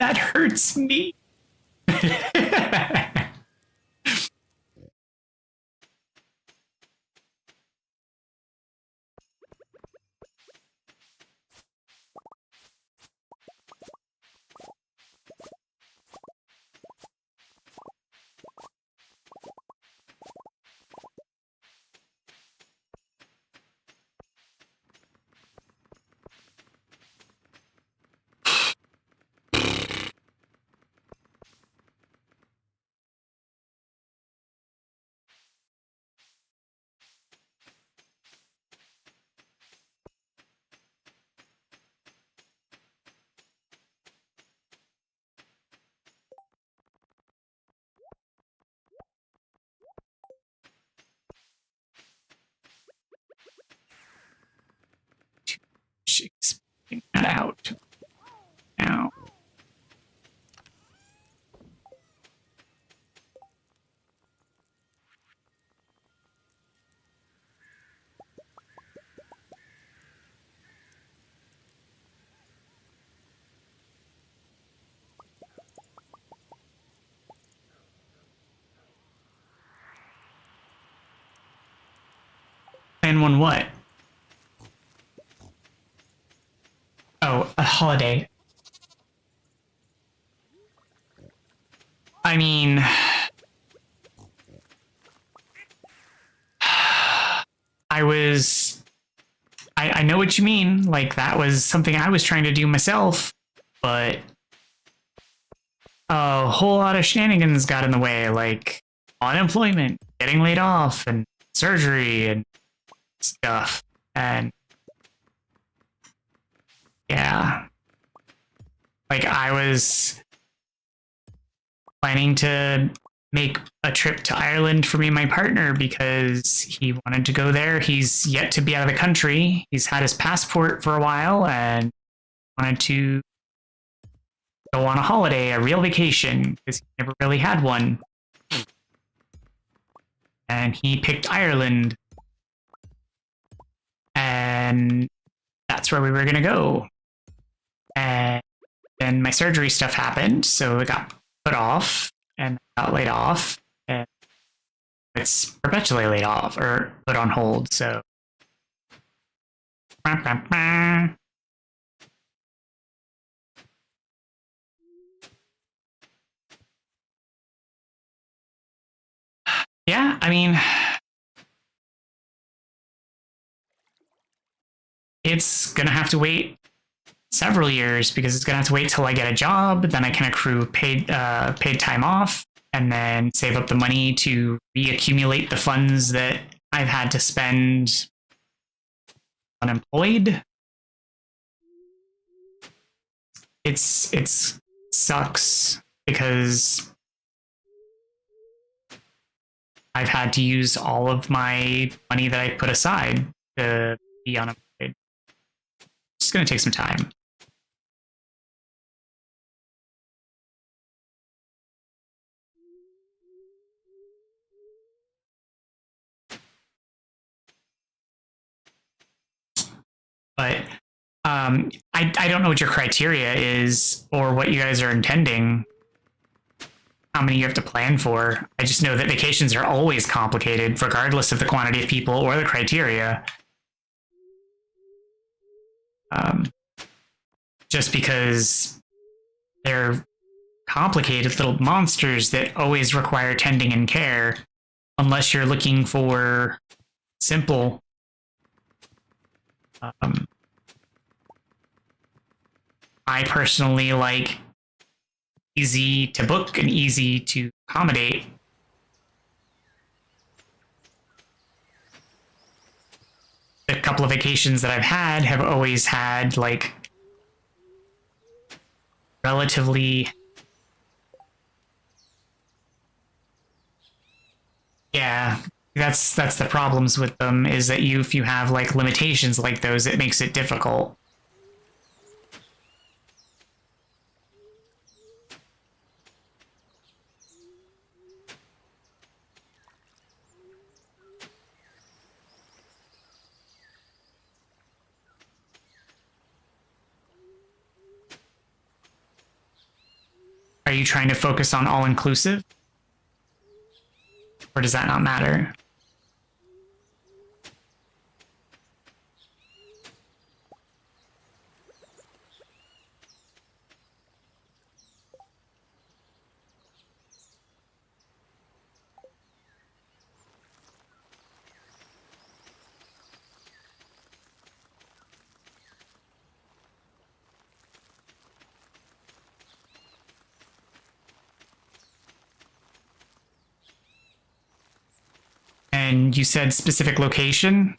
That hurts me. She's putting that out now. And one what? Oh, a holiday. I mean, I know what you mean. Like, that was something I was trying to do myself, but a whole lot of shenanigans got in the way, like unemployment, getting laid off and surgery and stuff. And yeah, like I was planning to make a trip to Ireland for me and my partner because he wanted to go there. He's yet to be out of the country. He's had his passport for a while and wanted to go on a holiday, a real vacation, because he never really had one. And he picked Ireland. And that's where we were going to go. And then my surgery stuff happened, so it got put off and got laid off. And it's perpetually laid off or put on hold, so. Yeah, I mean, it's gonna have to wait several years because it's gonna have to wait till I get a job, then I can accrue paid time off, and then save up the money to reaccumulate the funds that I've had to spend unemployed. It sucks because I've had to use all of my money that I put aside to be unemployed. It's going to take some time. But I don't know what your criteria is or what you guys are intending, how many you have to plan for. I just know that vacations are always complicated, regardless of the quantity of people or the criteria. Just because they're complicated little monsters that always require tending and care, unless you're looking for simple. I personally like easy to book and easy to accommodate. The couple of vacations that I've had have always had like relatively, yeah, that's the problems with them, is that if you have like limitations like those, it makes it difficult. Are you trying to focus on all-inclusive? Or does that not matter? And you said specific location?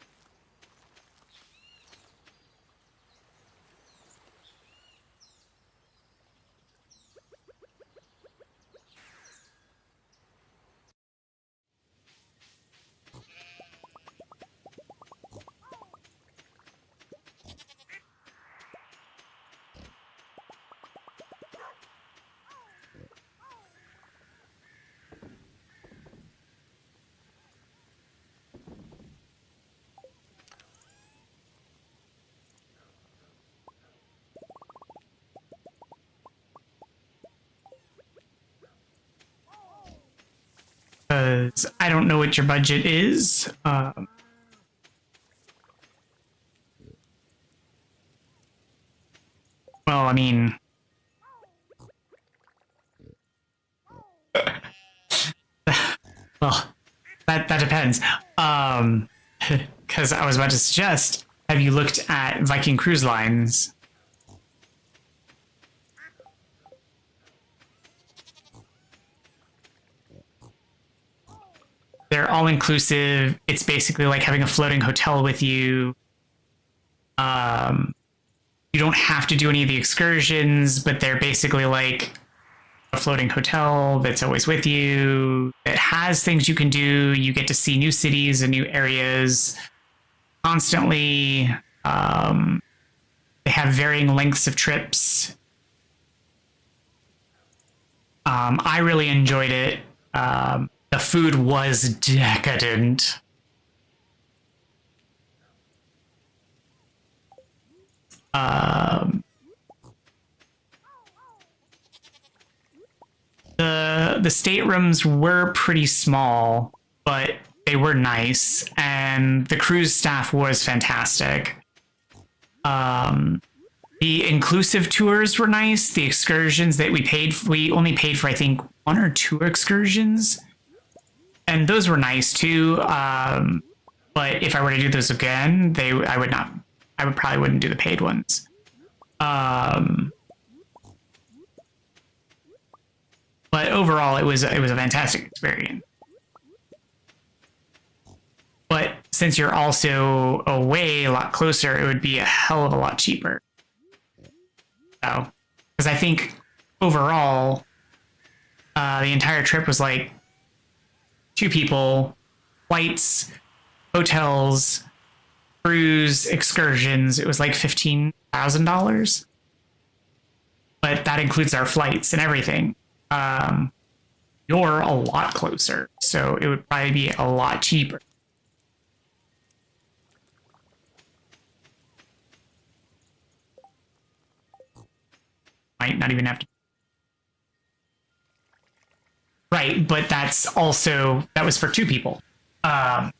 Because I don't know what your budget is. Well, I mean, well, that depends. Because I was about to suggest, have you looked at Viking Cruise Lines? They're all inclusive. It's basically like having a floating hotel with you. You don't have to do any of the excursions, but they're basically like a floating hotel that's always with you. It has things you can do. You get to see new cities and new areas constantly. They have varying lengths of trips. I really enjoyed it. The food was decadent. The staterooms were pretty small, but they were nice, and the cruise staff was fantastic. The inclusive tours were nice. The excursions that we only paid for, I think, 1 or 2 excursions, and those were nice too. But if I were to do those again, I would probably wouldn't do the paid ones. But overall, it was a fantastic experience. But since you're also away a lot closer, it would be a hell of a lot cheaper. So, because I think overall, the entire trip was like 2 people, flights, hotels, cruise, excursions. It was like $15,000, but that includes our flights and everything. You're a lot closer, so it would probably be a lot cheaper. Might not even have to. Right, but that was for 2 people. But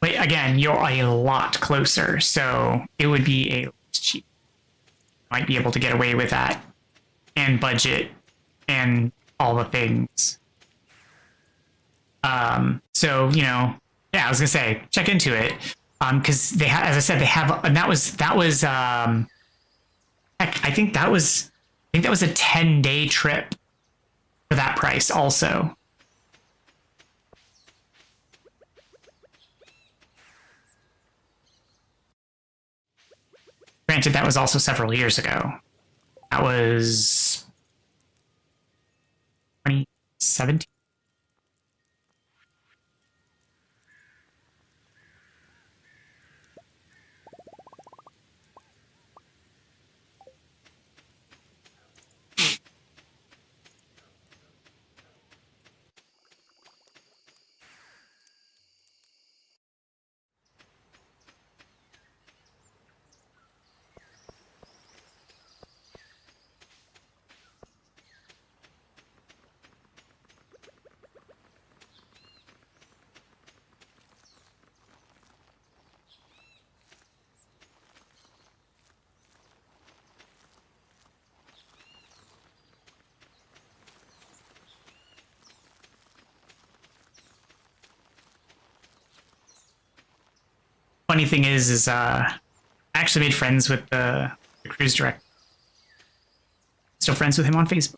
again, you're a lot closer, so it would be a cheap. Might be able to get away with that and budget and all the things. So, yeah, I was gonna say, check into it. Because they have, as I said, they have, and that was heck, I think that was a 10-day trip for that price also. Granted, that was also several years ago. That was 2017. Funny thing is I actually made friends with the cruise director. Still friends with him on Facebook.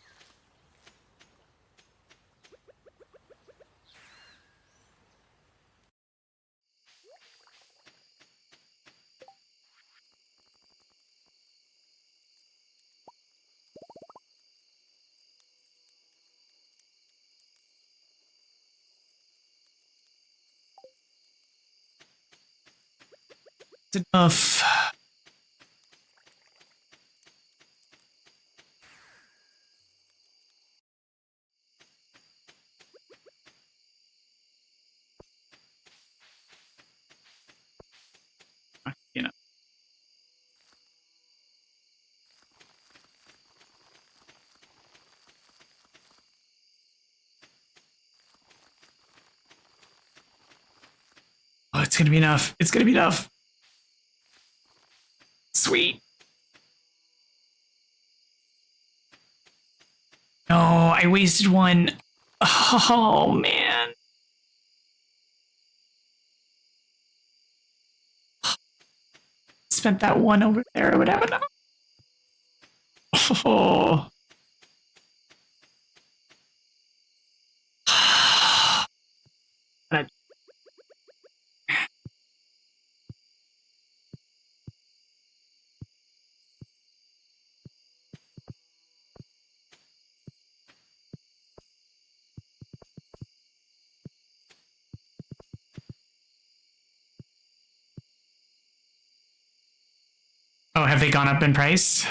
It's enough. You know. Oh, it's gonna be enough. It's gonna be enough. Sweet. No, I wasted one. Oh, man. Spent that one over there. I would have enough. Oh. Have they gone up in price?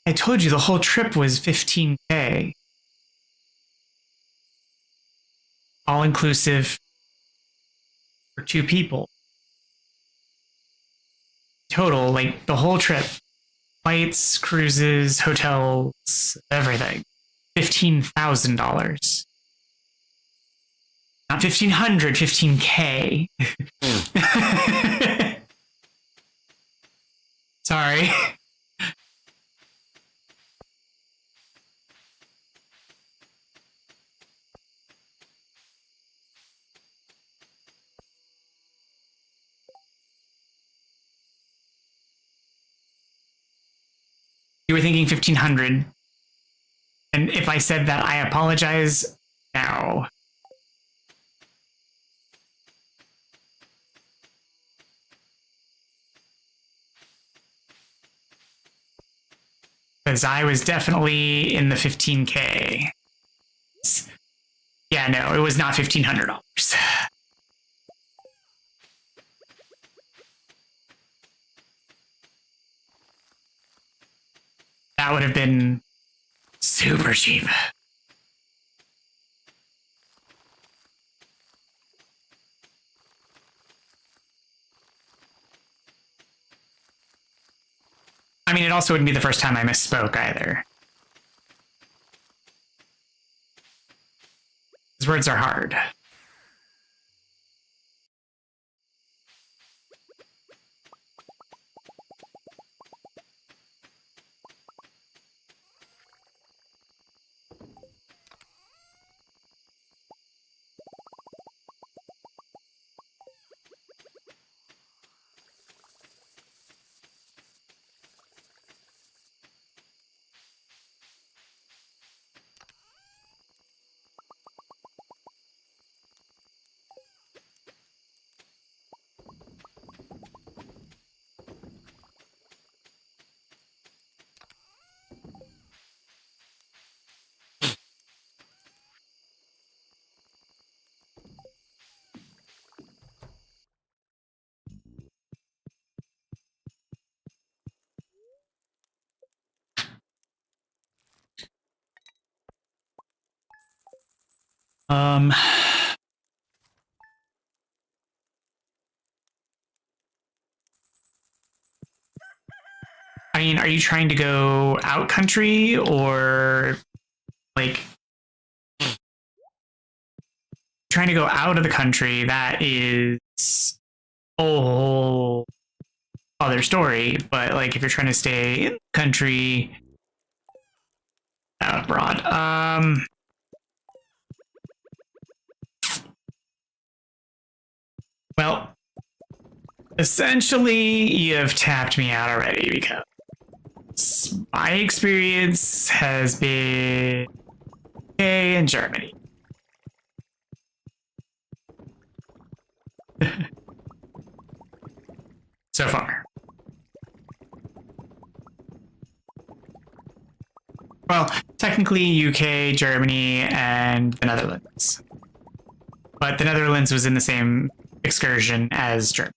I told you the whole trip was 15K. All inclusive for 2 people. Total, like the whole trip. Flights, cruises, hotels, everything. $15,000. Not 1,500, 15K. Sorry. You were thinking 1,500. And if I said that, I apologize now. Because I was definitely in the 15K. Yeah, no, it was not $1,500. That would have been super cheap. I mean, it also wouldn't be the first time I misspoke either. These words are hard. I mean, are you trying to go out country or like trying to go out of the country? That is a whole other story. But like if you're trying to stay in the country, out abroad, well, essentially you have tapped me out already because my experience has been UK and Germany. So far. Well, technically UK, Germany, and the Netherlands. But the Netherlands was in the same excursion as Germany.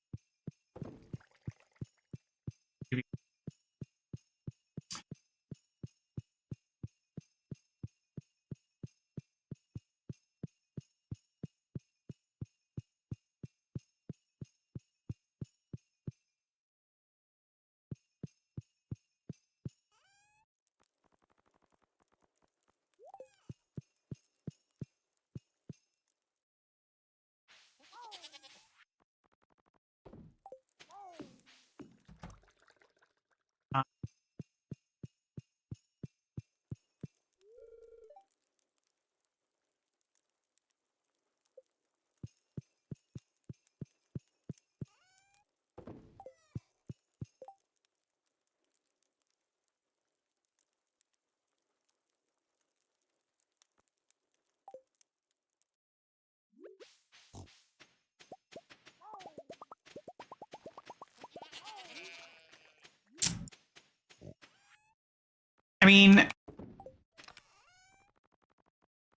mean,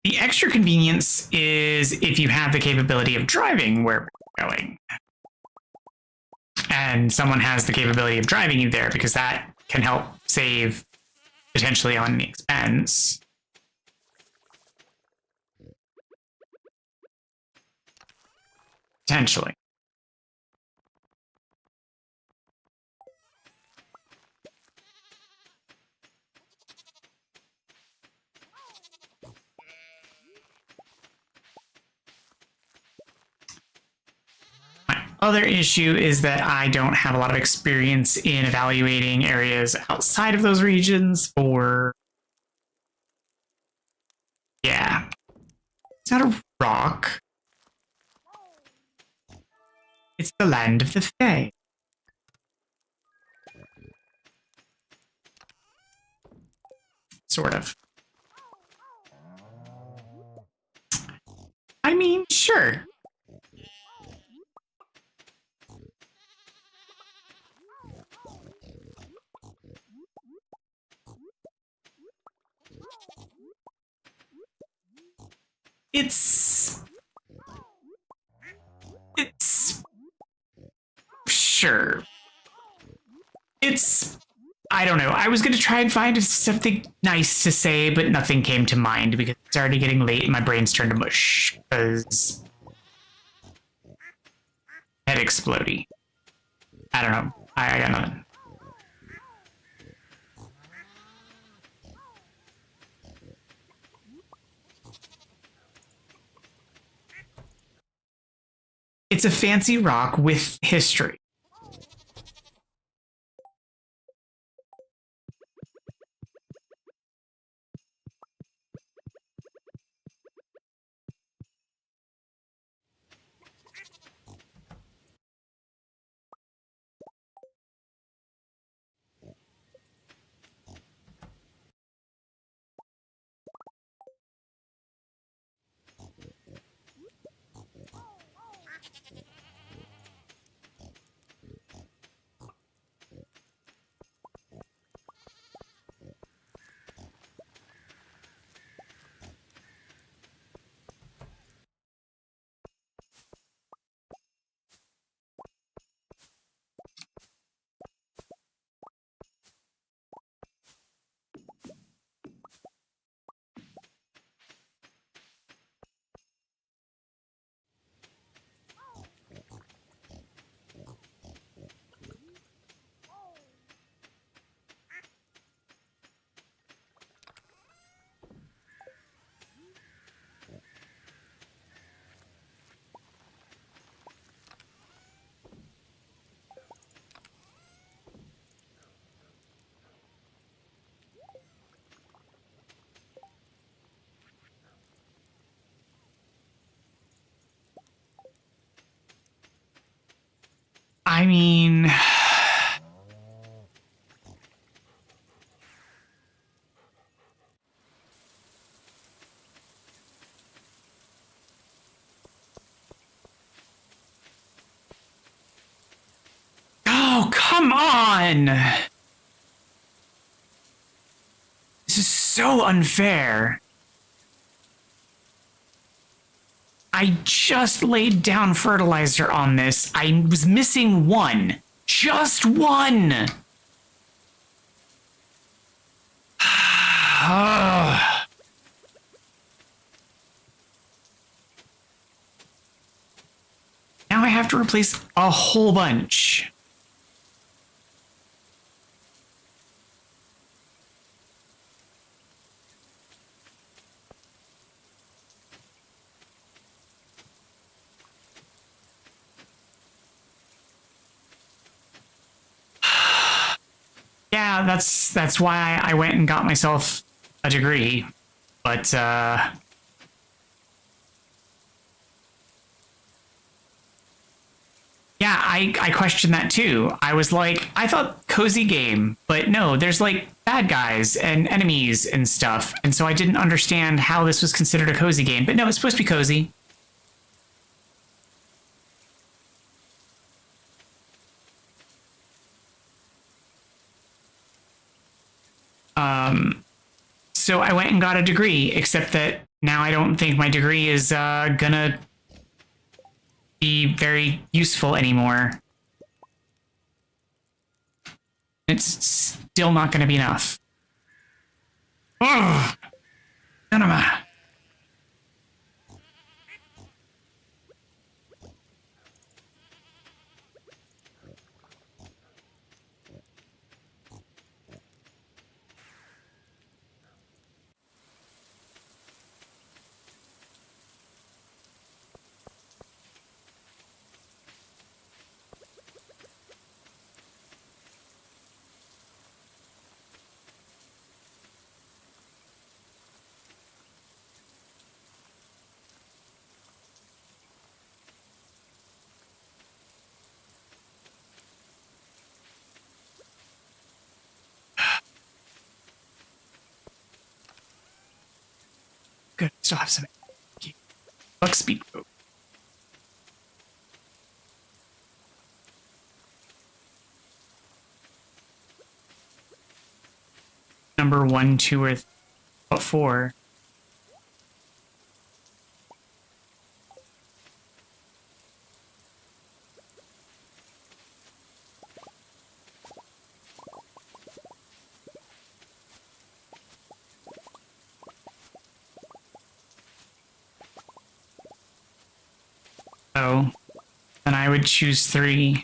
the extra convenience is if you have the capability of driving where we're going. And someone has the capability of driving you there, because that can help save potentially on the expense. Potentially. My other issue is that I don't have a lot of experience in evaluating areas outside of those regions for... Yeah. It's not a rock. It's the land of the Fae. Sort of. I mean, sure. It's sure. I don't know. I was going to try and find something nice to say, but nothing came to mind because it's already getting late and my brain's turned to mush. Because head explodey. I don't know. I got nothing. It's a fancy rock with history. I mean... Oh, come on! This is so unfair. I just laid down fertilizer on this. I was missing one. Just one! Now I have to replace a whole bunch. Yeah, that's why I went and got myself a degree. But yeah, I questioned that too. I was like, I thought cozy game, but no, there's like bad guys and enemies and stuff. And so I didn't understand how this was considered a cozy game. But no, it's supposed to be cozy. So I went and got a degree, except that now I don't think my degree is gonna be very useful anymore. It's still not gonna be enough. Ugh! Cinema. Good. Still have some. Luck speed. Number 1, 2, or 4. So, then I would choose 3.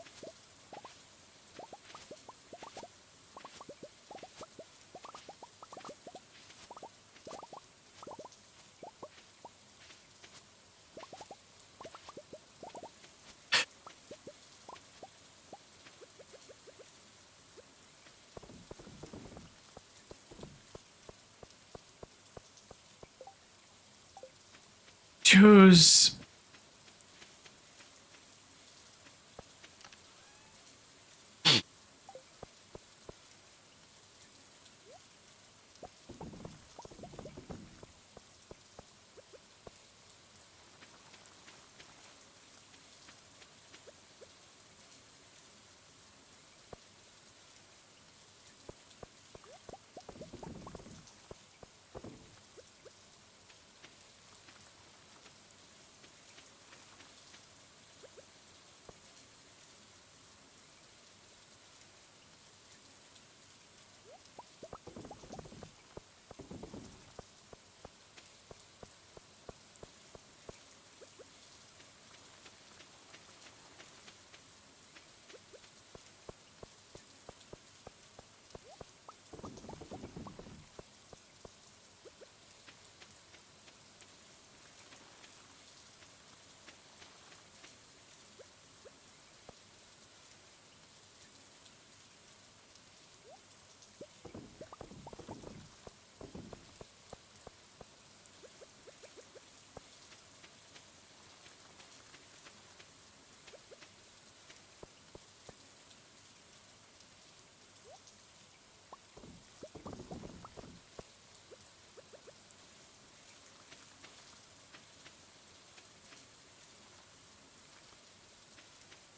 Choose.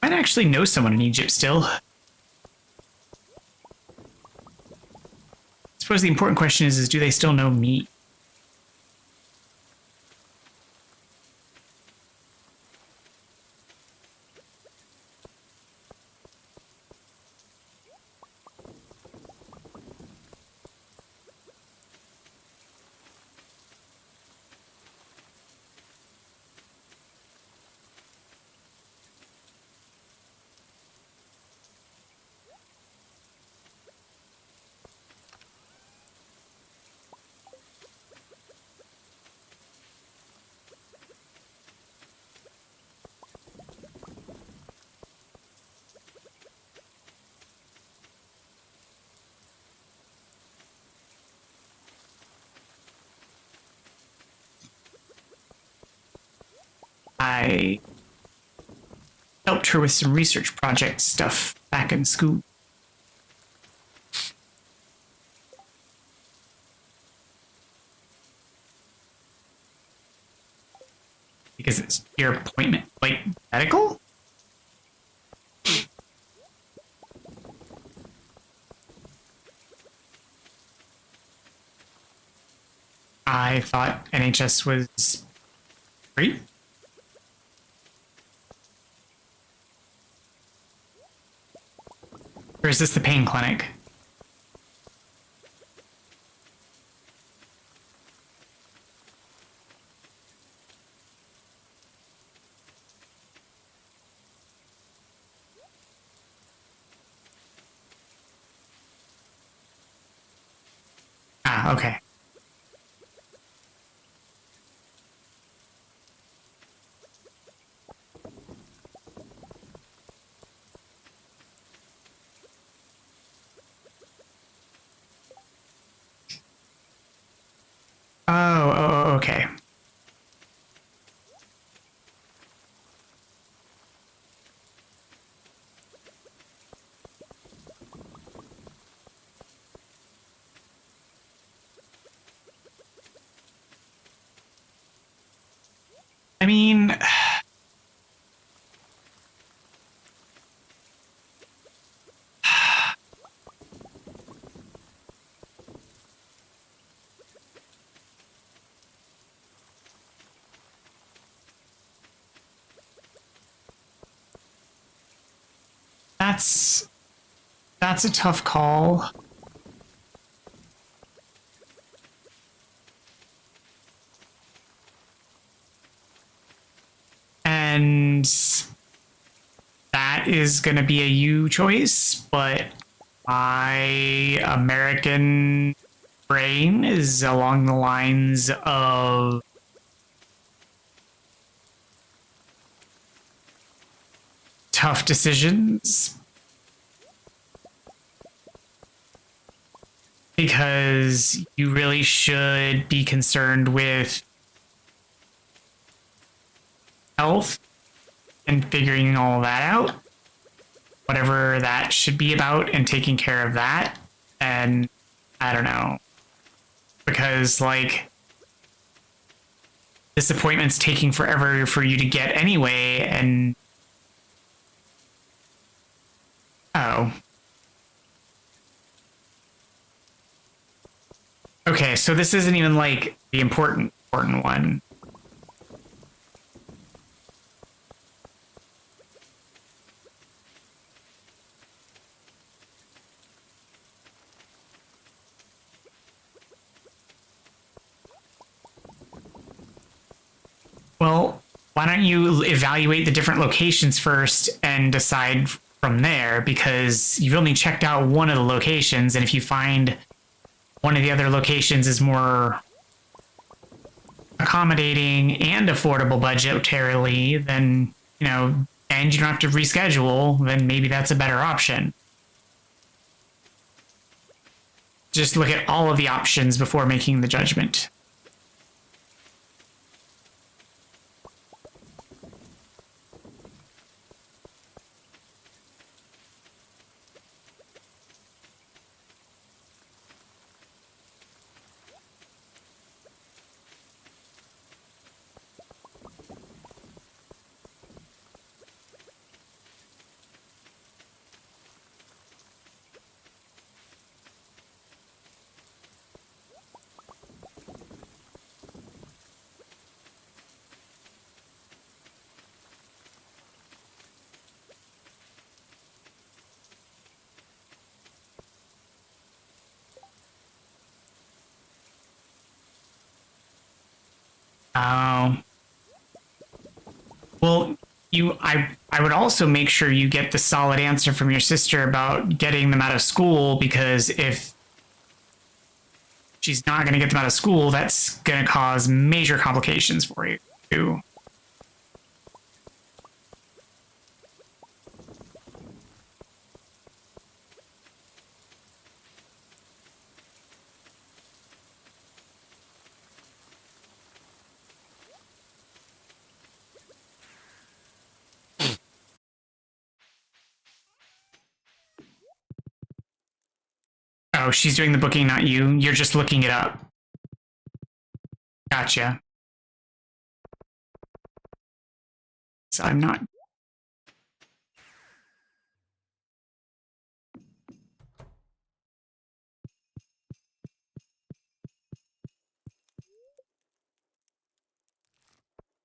Might actually know someone in Egypt still. I suppose the important question is do they still know me? I helped her with some research project stuff back in school. Because it's your appointment. Like, medical? I thought NHS was free. Or is this the pain clinic? Ah, okay. Okay. I mean, that's a tough call. And that is going to be a you choice, but my American brain is along the lines of tough decisions because you really should be concerned with health and figuring all that out, whatever that should be about, and taking care of that. And I don't know, because like this appointment's taking forever for you to get anyway, and oh. Okay, so this isn't even like the important one. Well, why don't you evaluate the different locations first and decide from there? Because you've only checked out one of the locations, and if you find one of the other locations is more accommodating and affordable budgetarily, then, you know, and you don't have to reschedule, then maybe that's a better option. Just look at all of the options before making the judgment. Oh. Well, I would also make sure you get the solid answer from your sister about getting them out of school, because if she's not going to get them out of school, that's going to cause major complications for you. Oh, she's doing the booking, not you. You're just looking it up. Gotcha. So I'm not.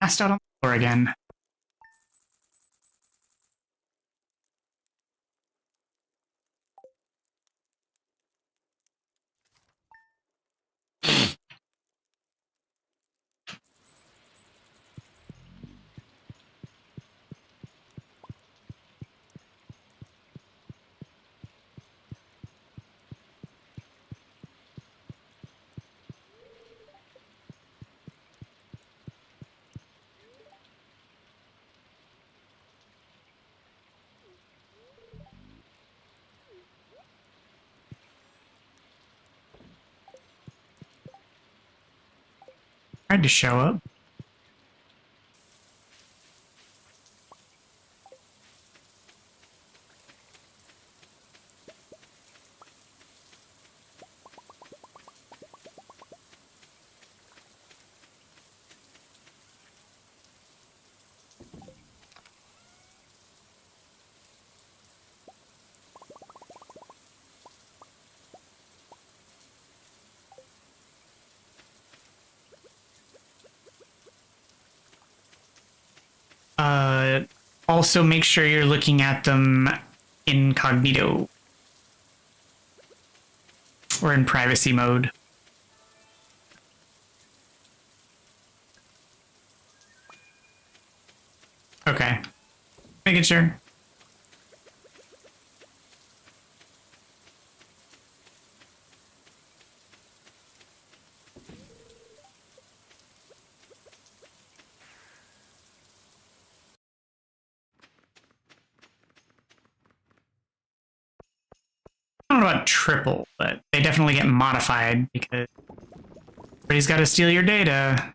Passed out on the floor again. Tried to show up. Also make sure you're looking at them incognito or in privacy mode. Okay. Making sure. I don't know about triple, but they definitely get modified because everybody's got to steal your data.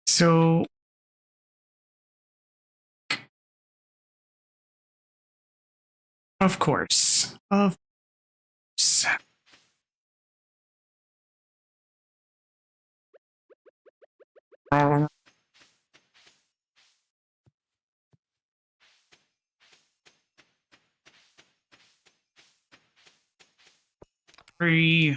So of course. Of course. Three.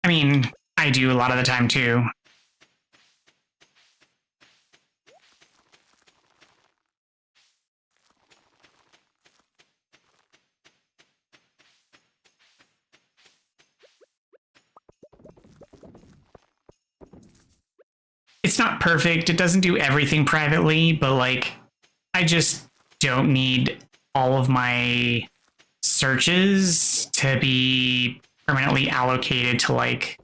I mean, I do a lot of the time too. It's not perfect. It doesn't do everything privately, but like, I just don't need all of my searches to be permanently allocated to like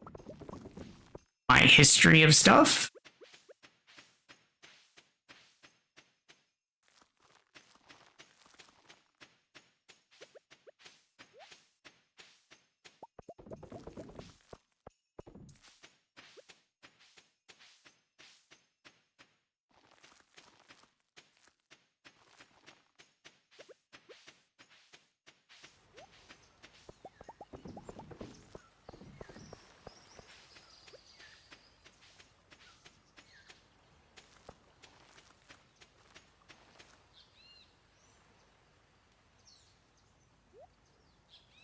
my history of stuff.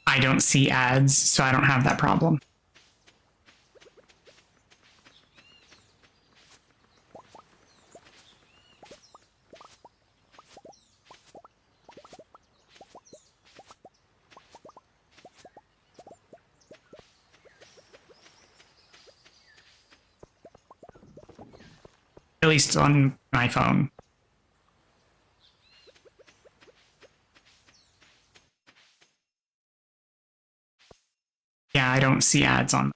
I don't see ads, so I don't have that problem. at least on my phone. Yeah, I don't see ads on.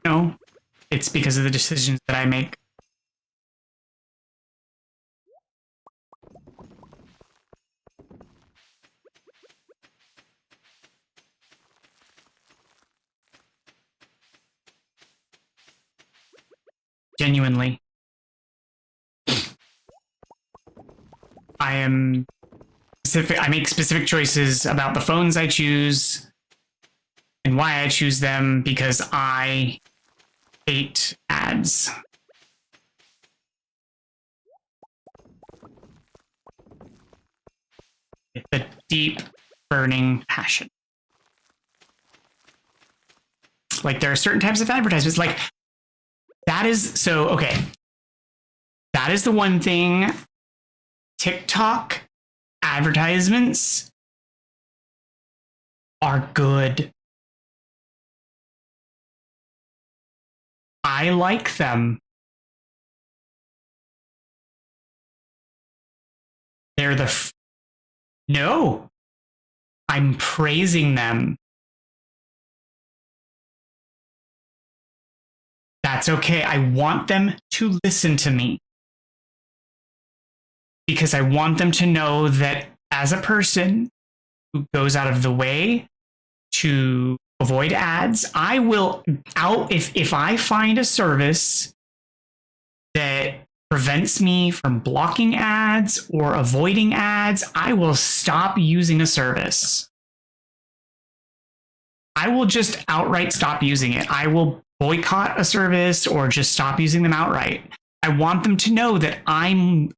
No, it's because of the decisions that I make. Genuinely. I make specific choices about the phones I choose and why I choose them because I hate ads. It's a deep, burning passion. Like, there are certain types of advertisements, like, that is, so, okay. That is the one thing. TikTok advertisements are good. I like them. They're the... No. I'm praising them. That's okay. I want them to listen to me. Because I want them to know that as a person who goes out of the way to avoid ads, I will out if I find a service that prevents me from blocking ads or avoiding ads, I will stop using a service. I will just outright stop using it. I will boycott a service or just stop using them outright. I want them to know that I'm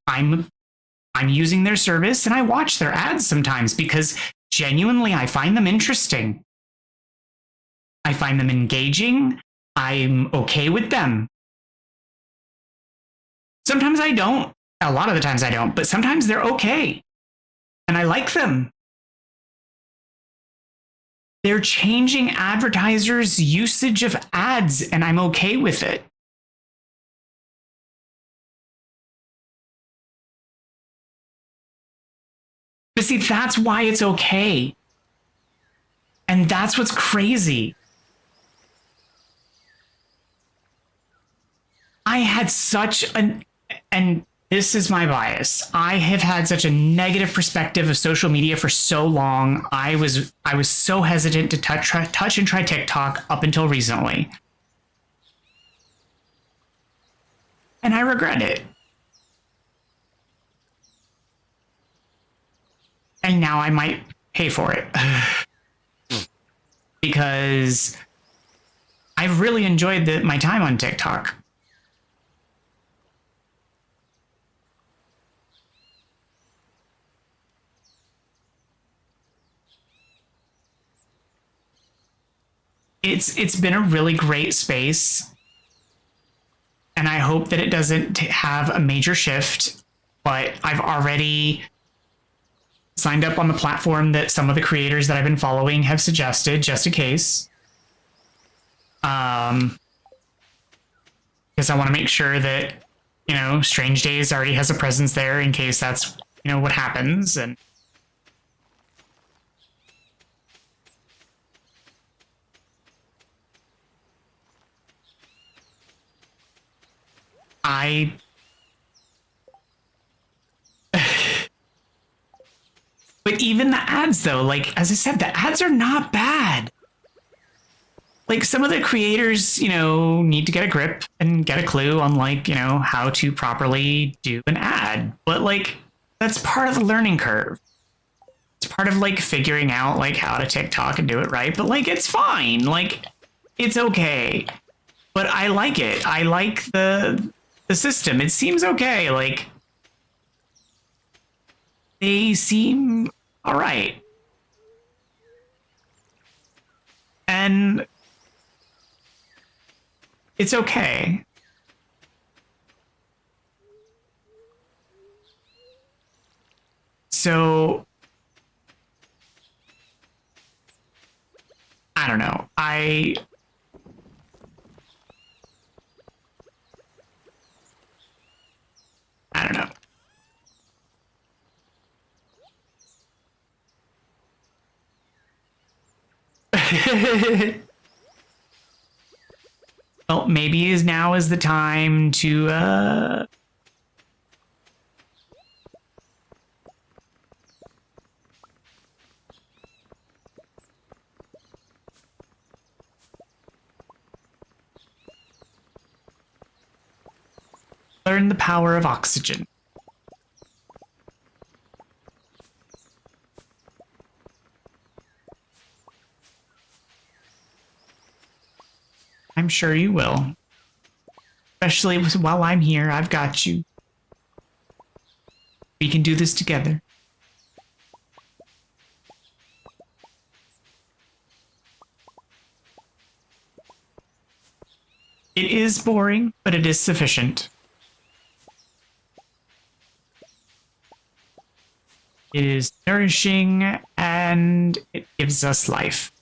using their service and I watch their ads sometimes because genuinely I find them interesting. I find them engaging. I'm okay with them. Sometimes I don't. A lot of the times I don't, but sometimes they're okay. And I like them. They're changing advertisers' usage of ads, and I'm okay with it. But see, that's why it's okay. And that's what's crazy. I had such an, and this is my bias. I have had such a negative perspective of social media for so long. I was so hesitant to touch and try TikTok up until recently. And I regret it. And now I might pay for it. Because I've really enjoyed my time on TikTok. It's been a really great space. And I hope that it doesn't have a major shift, but I've already signed up on the platform that some of the creators that I've been following have suggested, just in case. Because I want to make sure that, you know, Strange Days already has a presence there in case that's, you know, what happens. And but even the ads, though, like, as I said, the ads are not bad. Like, some of the creators, you know, need to get a grip and get a clue on, like, you know, how to properly do an ad. But, like, that's part of the learning curve. It's part of, like, figuring out, like, how to TikTok and do it right. But, like, it's fine. Like, it's okay. But I like it. I like the system. It seems okay. Like, they seem all right. And it's okay. So I don't know. I don't know. Well, maybe now is the time to learn the power of oxygen. I'm sure you will. Especially while I'm here, I've got you. We can do this together. It is boring, but it is sufficient. It is nourishing, and it gives us life.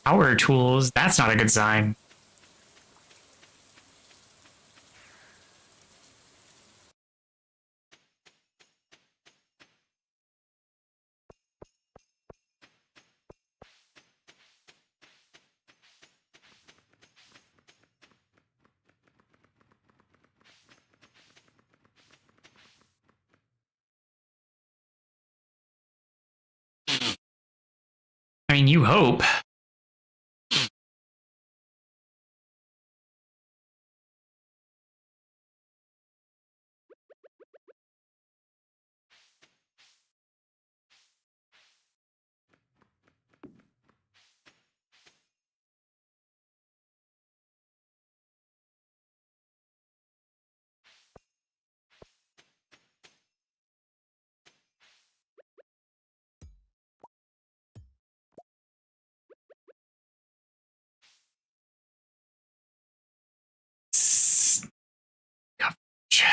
Power tools, that's not a good sign. I mean, you hope. Coverage.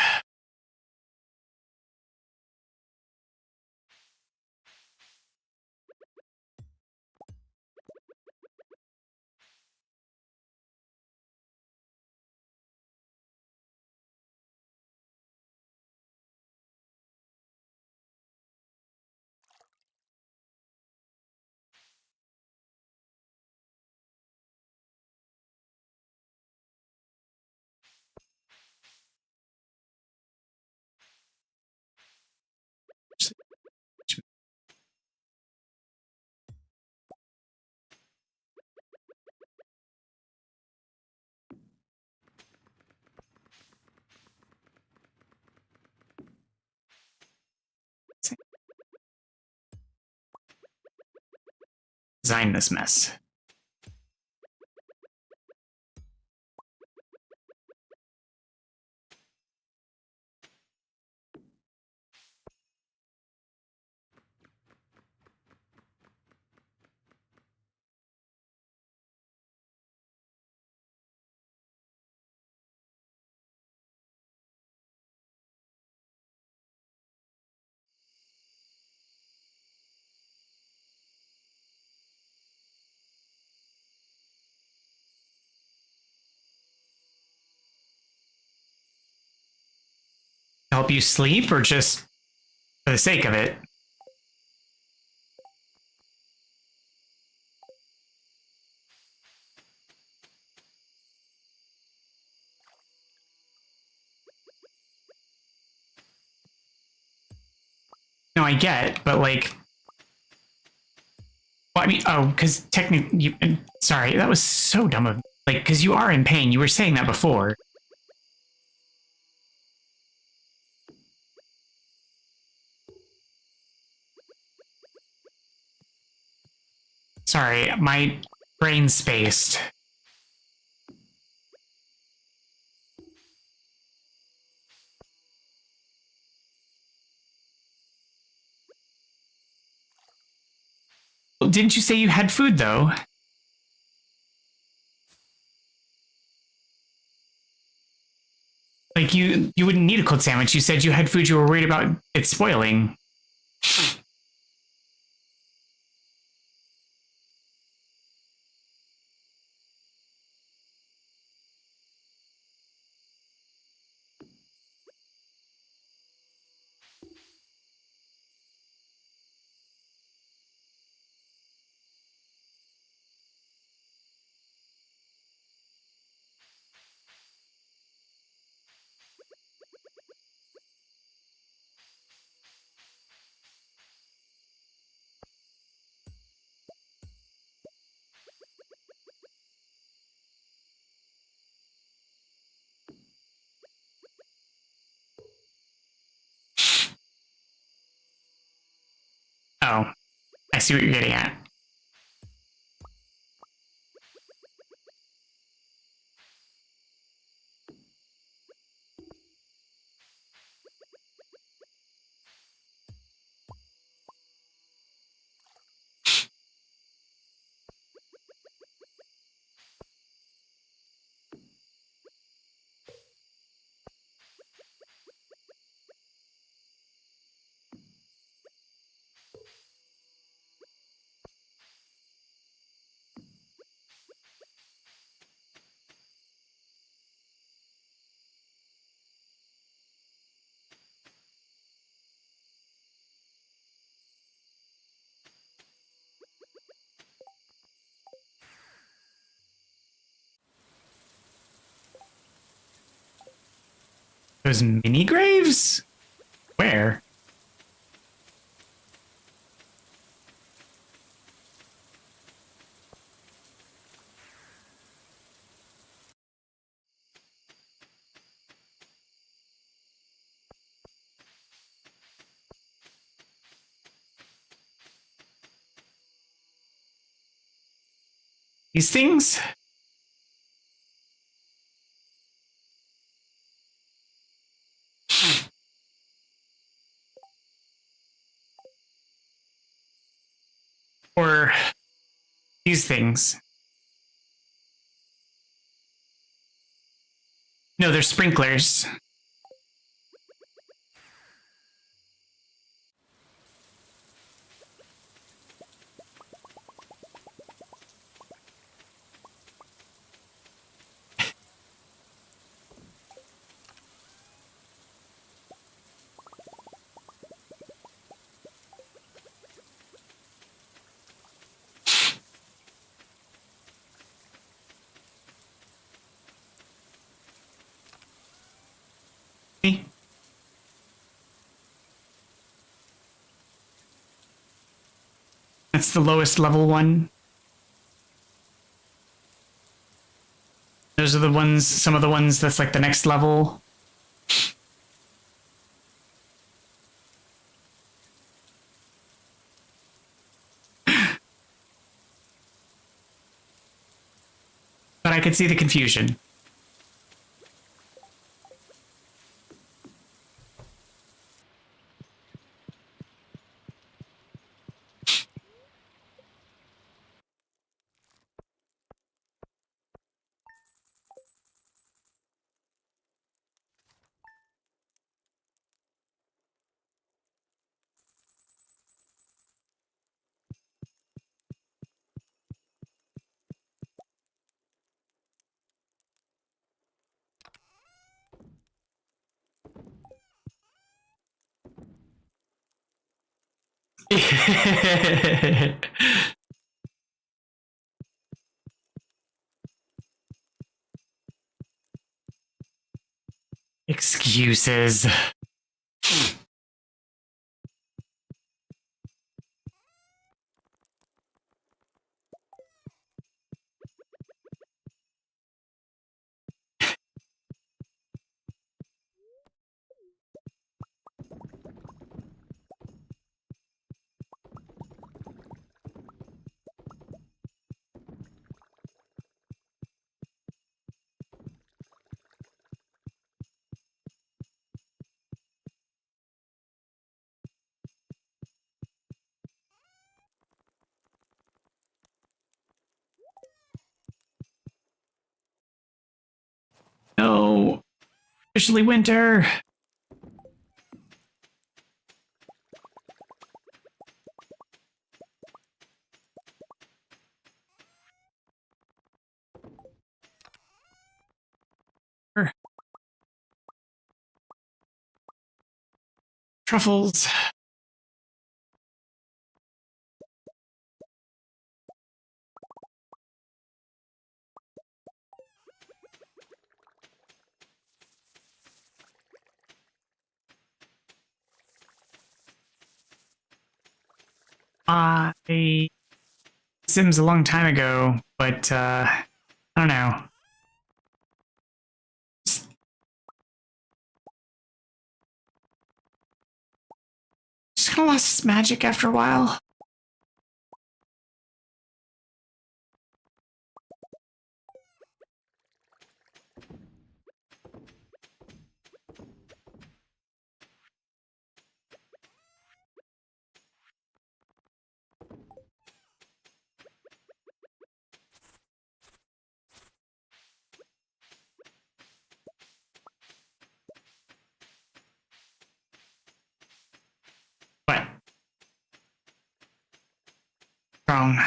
Design this mess. Help you sleep or just for the sake of it? No, I get, but like, Well, I mean, oh, because technically, sorry, that was so dumb of like, because you are in pain. You were saying that before. Sorry, my brain spaced. Didn't you say you had food though? Like you wouldn't need a cold sandwich. You said you had food. You were worried about it spoiling. Oh, I see what you're getting at. Those mini graves? Where? These things? Or these things? No, they're sprinklers. See? That's the lowest level one. Those are the ones, some of the ones that's like the next level. But I could see the confusion. Excuses. Officially winter. Truffles. Sims a long time ago, but I don't know. Just kind of lost its magic after a while. What? Wrong.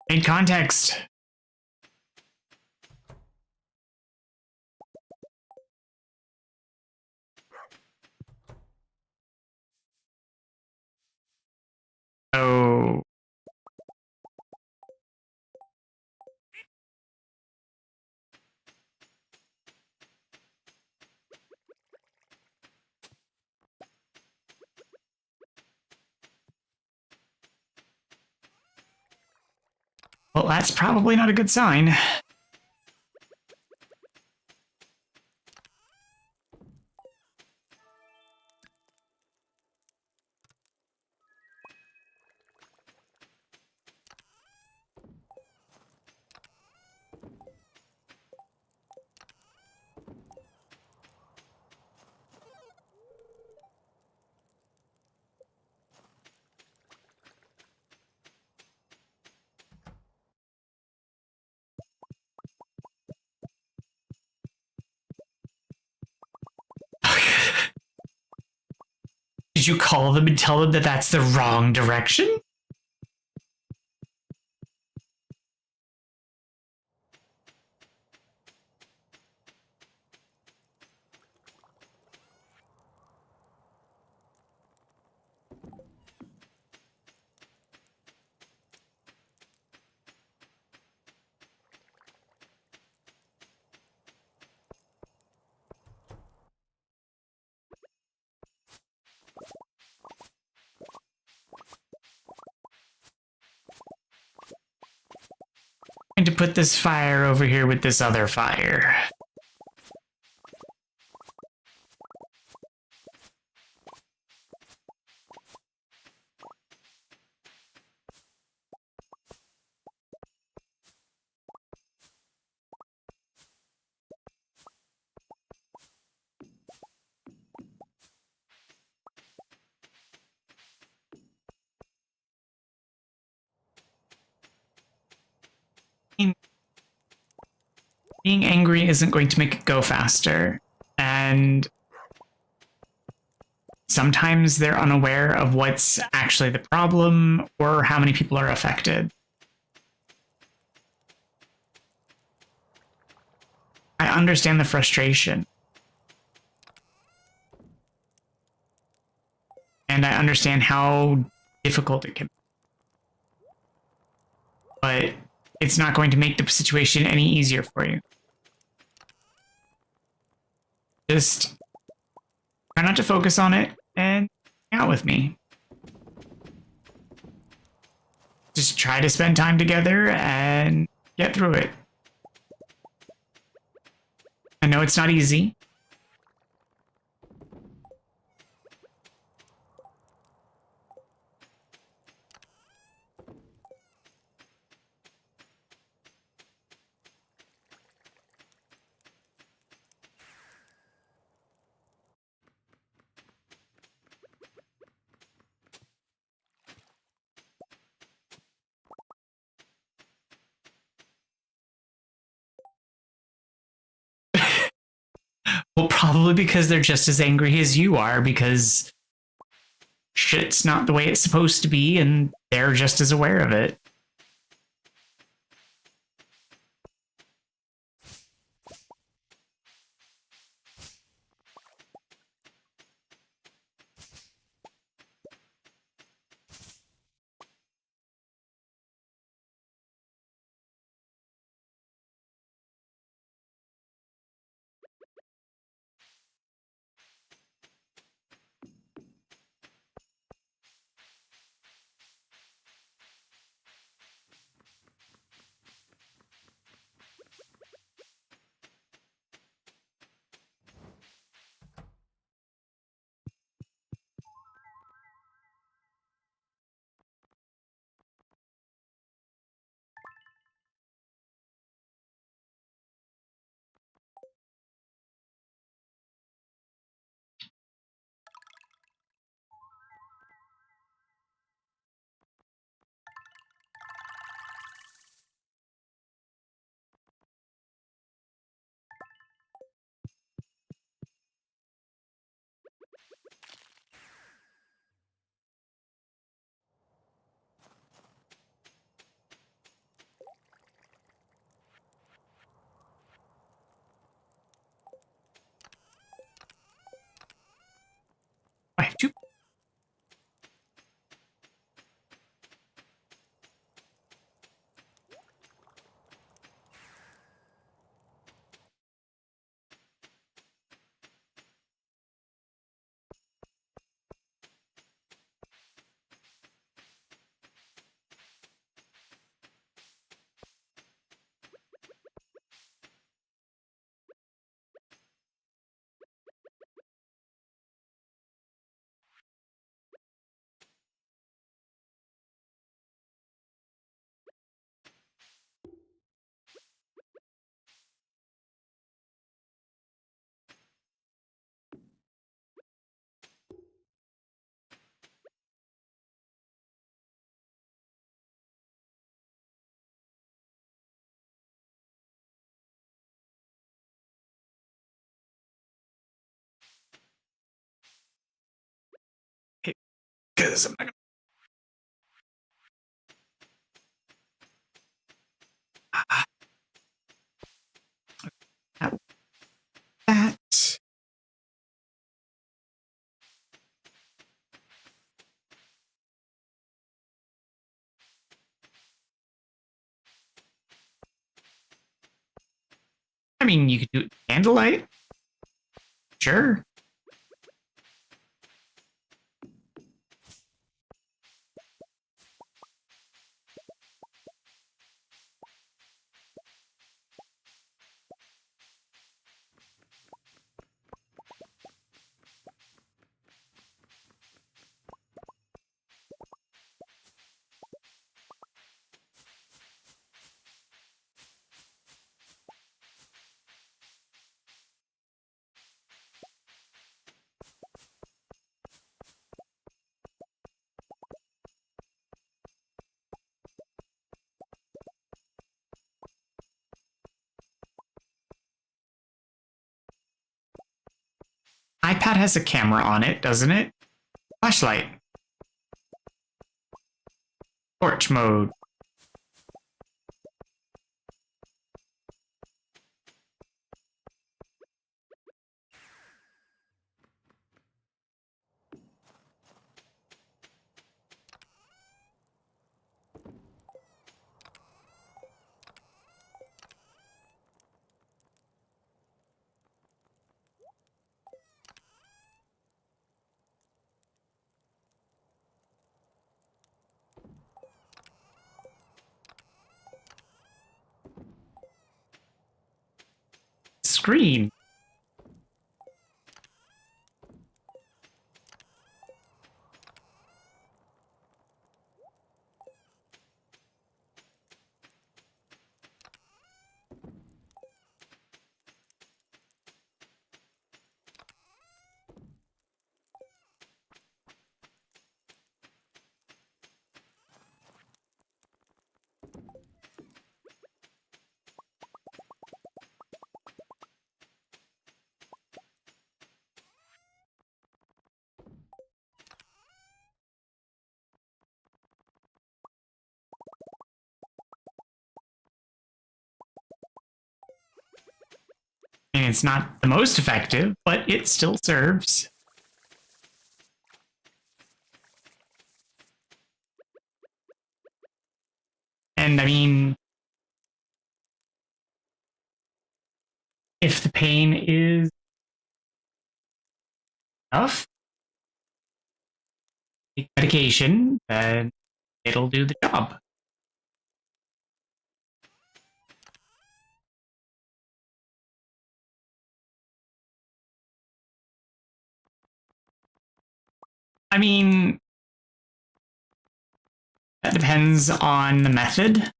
In context. Oh. Well, that's probably not a good sign. Did you call them and tell them that that's the wrong direction? I'm going to put this fire over here with this other fire. Being angry isn't going to make it go faster, and sometimes they're unaware of what's actually the problem or how many people are affected. I understand the frustration. And I understand how difficult it can be. But it's not going to make the situation any easier for you. Just try not to focus on it and hang out with me. Just try to spend time together and get through it. I know it's not easy. Probably because they're just as angry as you are because shit's not the way it's supposed to be and they're just as aware of it. I have two. Because I'm not gonna that. I mean, you could do candlelight. Sure. iPad has a camera on it, doesn't it? Flashlight. Torch mode. Screen. mean, it's not the most effective, but it still serves. And I mean, if the pain is enough, take medication, then it'll do the job. I mean, that depends on the method.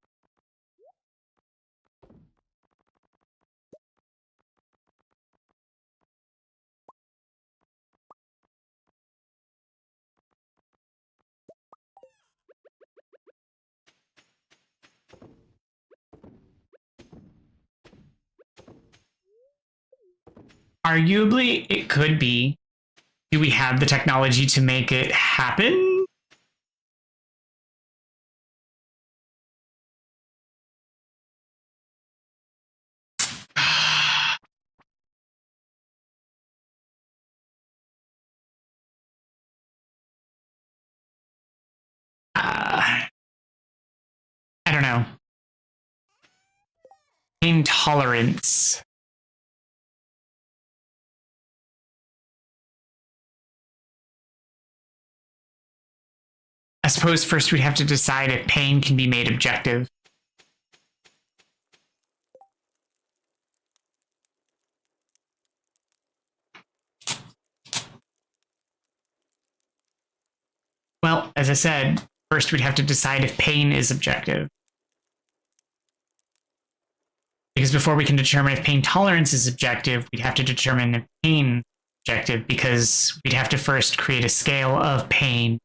Arguably, it could be. Do we have the technology to make it happen? I don't know. Pain tolerance. I suppose first we'd have to decide if pain can be made objective. Well, as I said, first we'd have to decide if pain is objective. Because before we can determine if pain tolerance is objective, we'd have to determine if pain is objective, because we'd have to first create a scale of pain.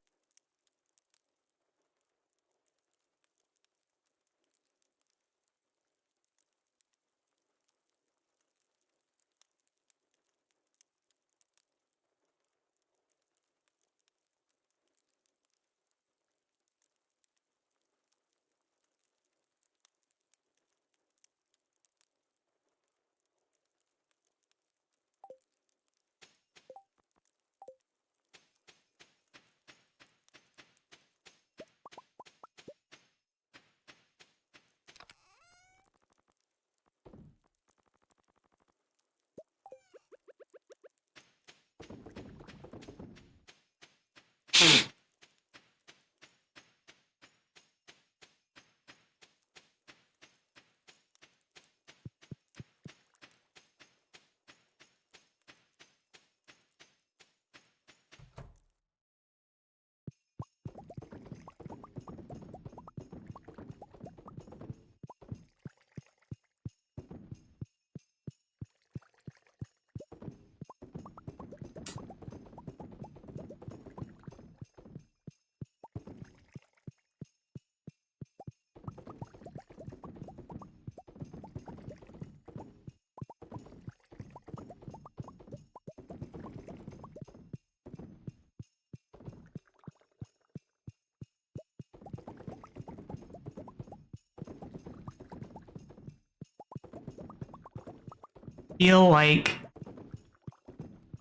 Feel like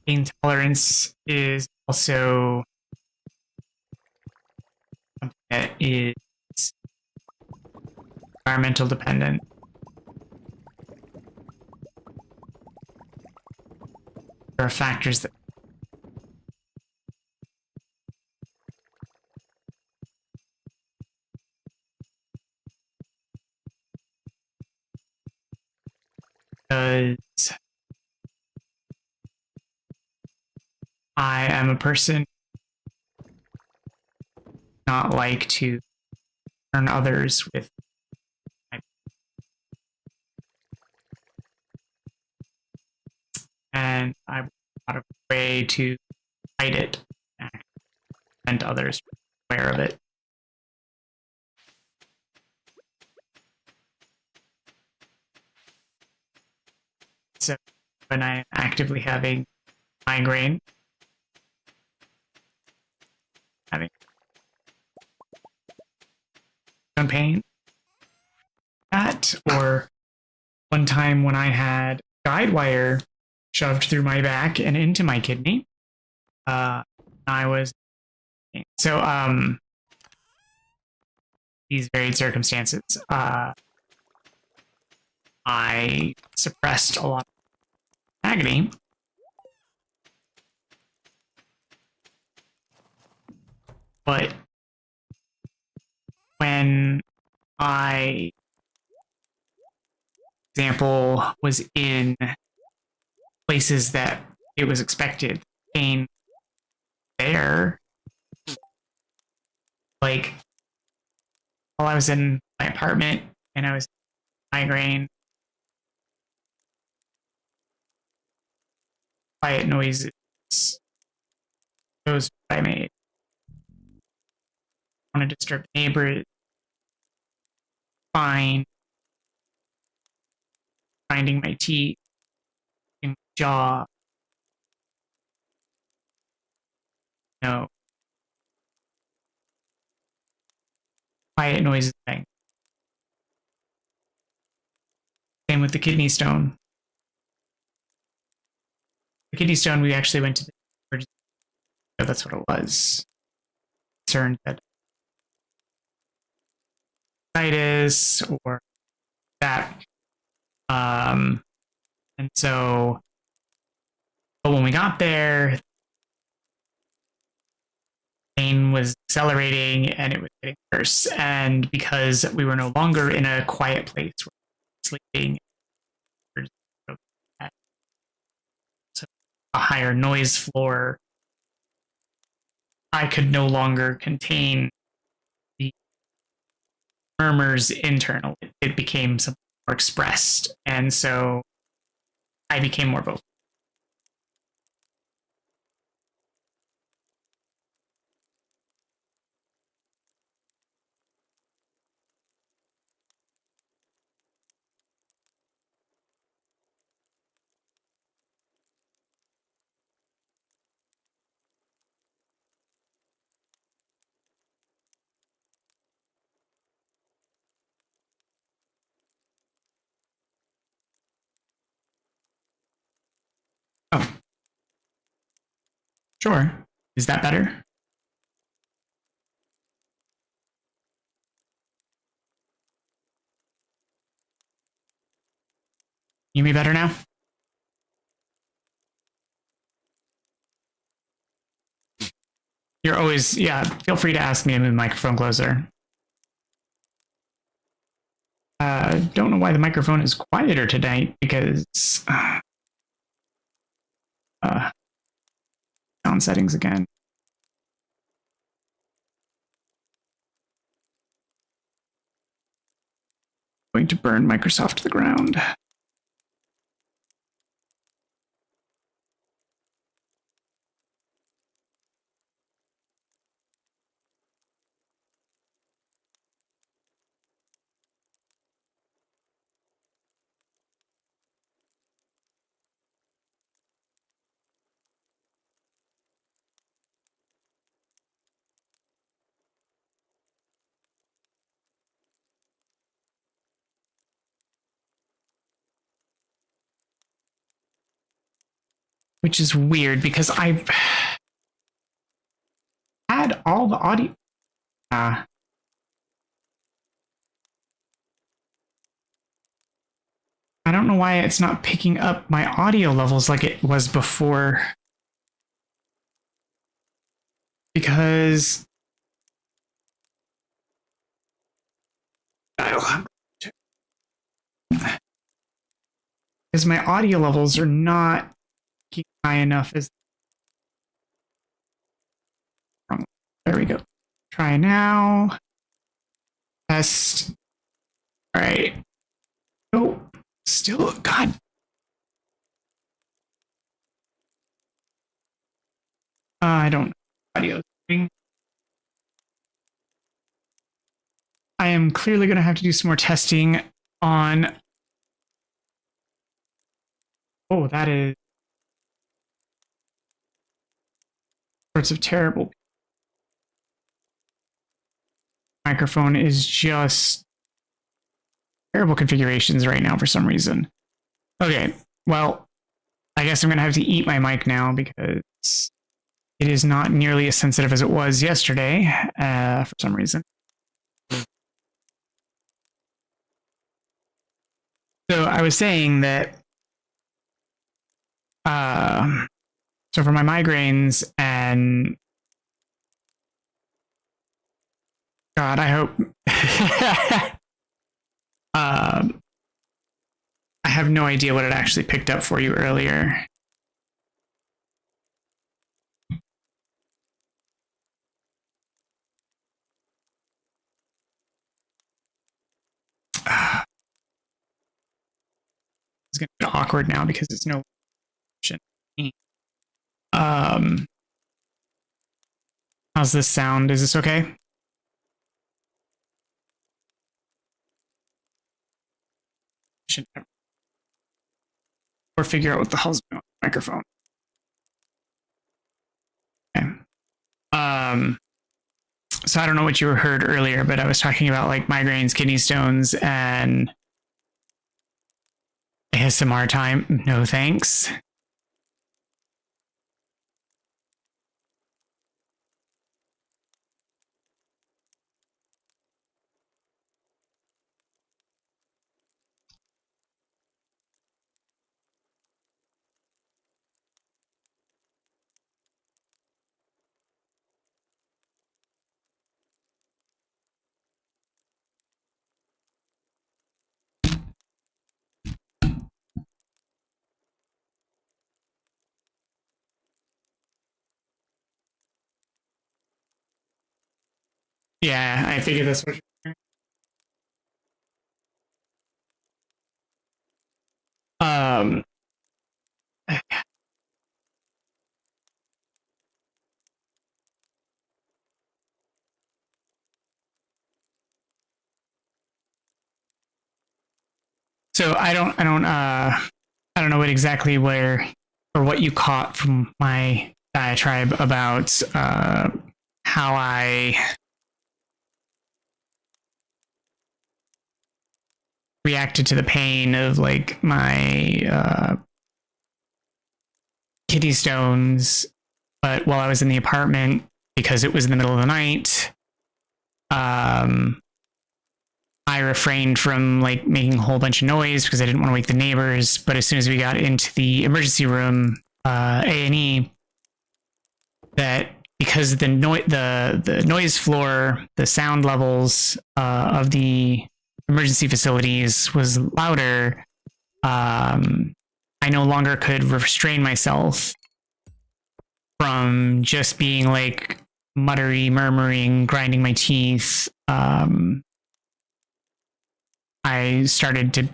pain tolerance is also something that is environmental dependent. There are factors that because I am a person not like to turn others with and I want a way to fight it and others aware of it. So when I'm actively having migraine, having pain, that, or one time when I had guide wire shoved through my back and into my kidney. I was these varied circumstances. I suppressed a lot of agony. But when I, for example, was in places that it was expected pain there, like while I was in my apartment and I was migraine, quiet noises, those I made. I want to disturb neighbors, fine, grinding my teeth, my jaw, no, quiet noises. Thing. Same with the kidney stone. The kidney stone, we actually went to the emergency. So that's what it was. Concerned that or that. And so, but when we got there, pain was accelerating and it was getting worse. And because we were no longer in a quiet place, we're sleeping, so a higher noise floor, I could no longer contain the murmurs internal. It became something more expressed. And so I became more vocal. Oh, sure. Is that better? You hear me better now? You're always, yeah, feel free to ask me to move the microphone closer. Don't know why the microphone is quieter tonight because sound settings again. Going to burn Microsoft to the ground. Which is weird because I've had all the audio. I don't know why it's not picking up my audio levels like it was before. Because my audio levels are not high enough as. There we go. Try now. Test. All right. Oh, still, God. I don't know. Audio thing. I am clearly going to have to do some more testing on. Oh, that is sorts of terrible. Microphone is just terrible configurations right now for some reason. Okay, Well, I guess I'm going to have to eat my mic now because it is not nearly as sensitive as it was yesterday for some reason. So I was saying that so for my migraines and God, I hope I have no idea what it actually picked up for you earlier. It's going to be awkward now because it's no option. How's this sound? Is this okay? Or figure out what the hell's going on with the microphone. Okay. So I don't know what you heard earlier, but I was talking about like migraines, kidney stones, and ASMR time. No thanks. Yeah, I figured that's what you're doing. So I don't know what exactly where or what you caught from my diatribe about how I reacted to the pain of like my kidney stones, but while I was in the apartment because it was in the middle of the night, I refrained from like making a whole bunch of noise because I didn't want to wake the neighbors. But as soon as we got into the emergency room, A&E, that because the noise floor, the sound levels of the emergency facilities was louder, I no longer could restrain myself from just being like muttery, murmuring, grinding my teeth. I started to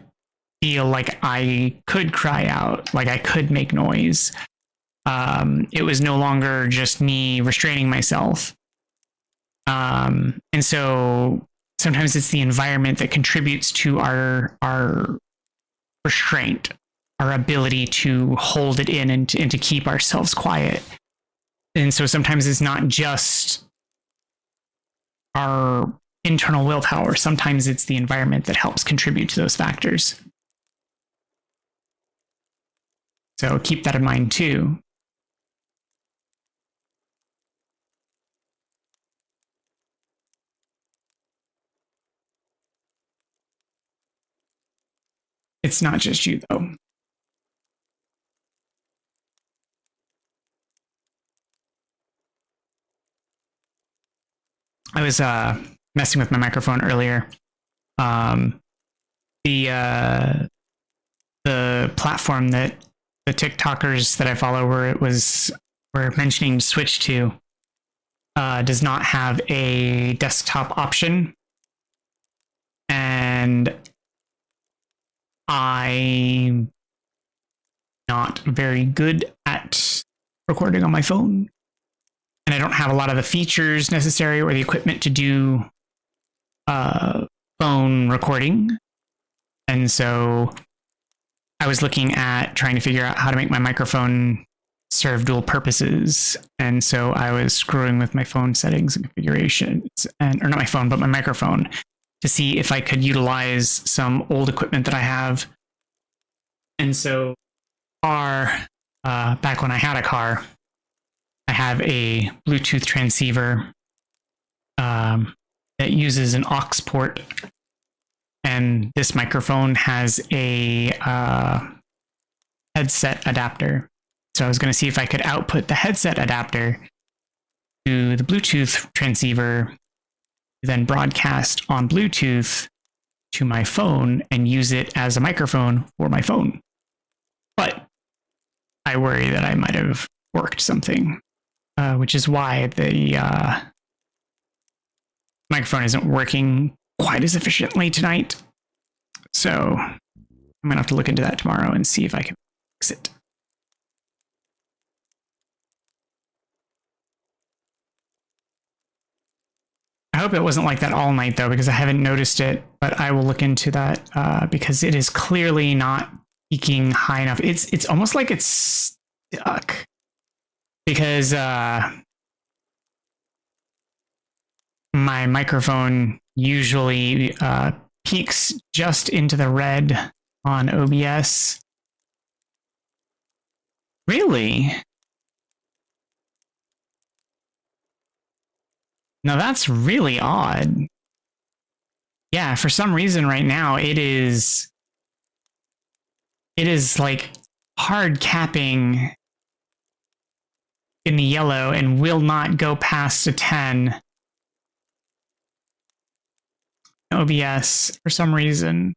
feel like I could cry out, like I could make noise. It was no longer just me restraining myself. And so sometimes it's the environment that contributes to our restraint, our ability to hold it in and to keep ourselves quiet. And so sometimes it's not just our internal willpower. Sometimes it's the environment that helps contribute to those factors. So keep that in mind too. It's not just you though. I was messing with my microphone earlier. The platform that the TikTokers that I follow were mentioning to switch to does not have a desktop option, and I'm not very good at recording on my phone. And I don't have a lot of the features necessary or the equipment to do phone recording. And so I was looking at trying to figure out how to make my microphone serve dual purposes. And so I was screwing with my phone settings and configurations, or not my phone, but my microphone, to see if I could utilize some old equipment that I have. And so car, back when I had a car, I have a Bluetooth transceiver that uses an aux port, and this microphone has a headset adapter. So I was going to see if I could output the headset adapter to the Bluetooth transceiver, then broadcast on Bluetooth to my phone and use it as a microphone for my phone. But I worry that I might have worked something, which is why the microphone isn't working quite as efficiently tonight. So I'm going to have to look into that tomorrow and see if I can fix it. I hope it wasn't like that all night, though, because I haven't noticed it, but I will look into that because it is clearly not peaking high enough. It's almost like it's stuck because my microphone usually peaks just into the red on OBS. Really? Now that's really odd. Yeah, for some reason right now it is like hard capping in the yellow and will not go past a 10 OBS for some reason.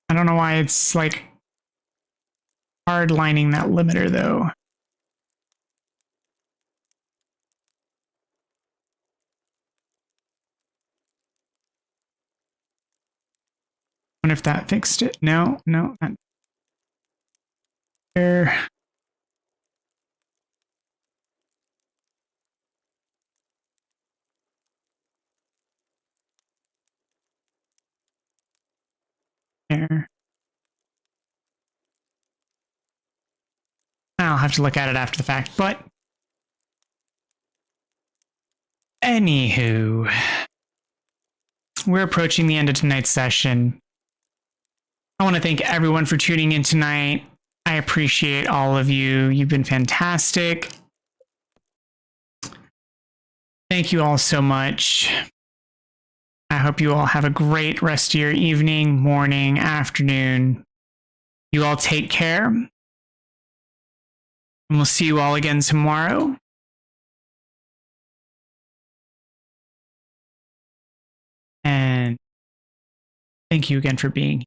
I don't know why it's like hard lining that limiter though. I wonder if that fixed it. No, not there. There. I'll have to look at it after the fact, but anywho, we're approaching the end of tonight's session. I want to thank everyone for tuning in tonight. I appreciate all of you. You've been fantastic. Thank you all so much. I hope you all have a great rest of your evening, morning, afternoon. You all take care. And we'll see you all again tomorrow. And thank you again for being here.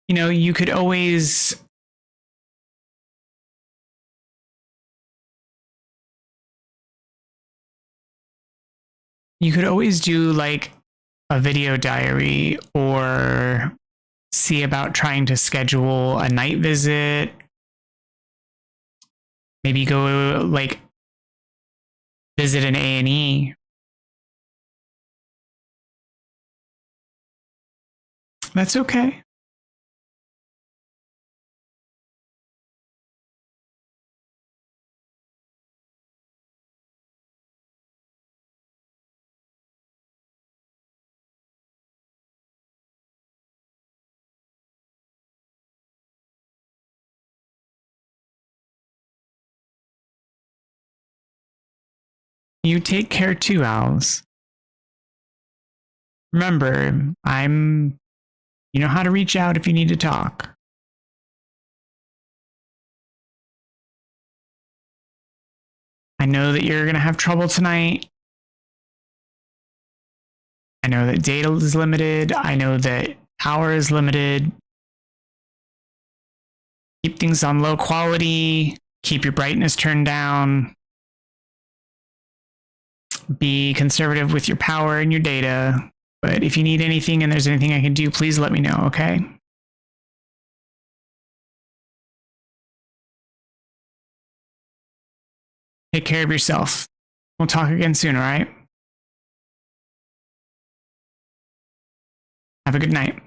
You know, you could always do like a video diary or see about trying to schedule a night visit. Maybe go like visit an A&E. That's okay. You take care too, Owls. Remember, you know how to reach out if you need to talk. I know that you're going to have trouble tonight. I know that data is limited. I know that power is limited. Keep things on low quality. Keep your brightness turned down. Be conservative with your power and your data. But if you need anything and there's anything I can do, please let me know, okay? Take care of yourself. We'll talk again soon, all right? Have a good night.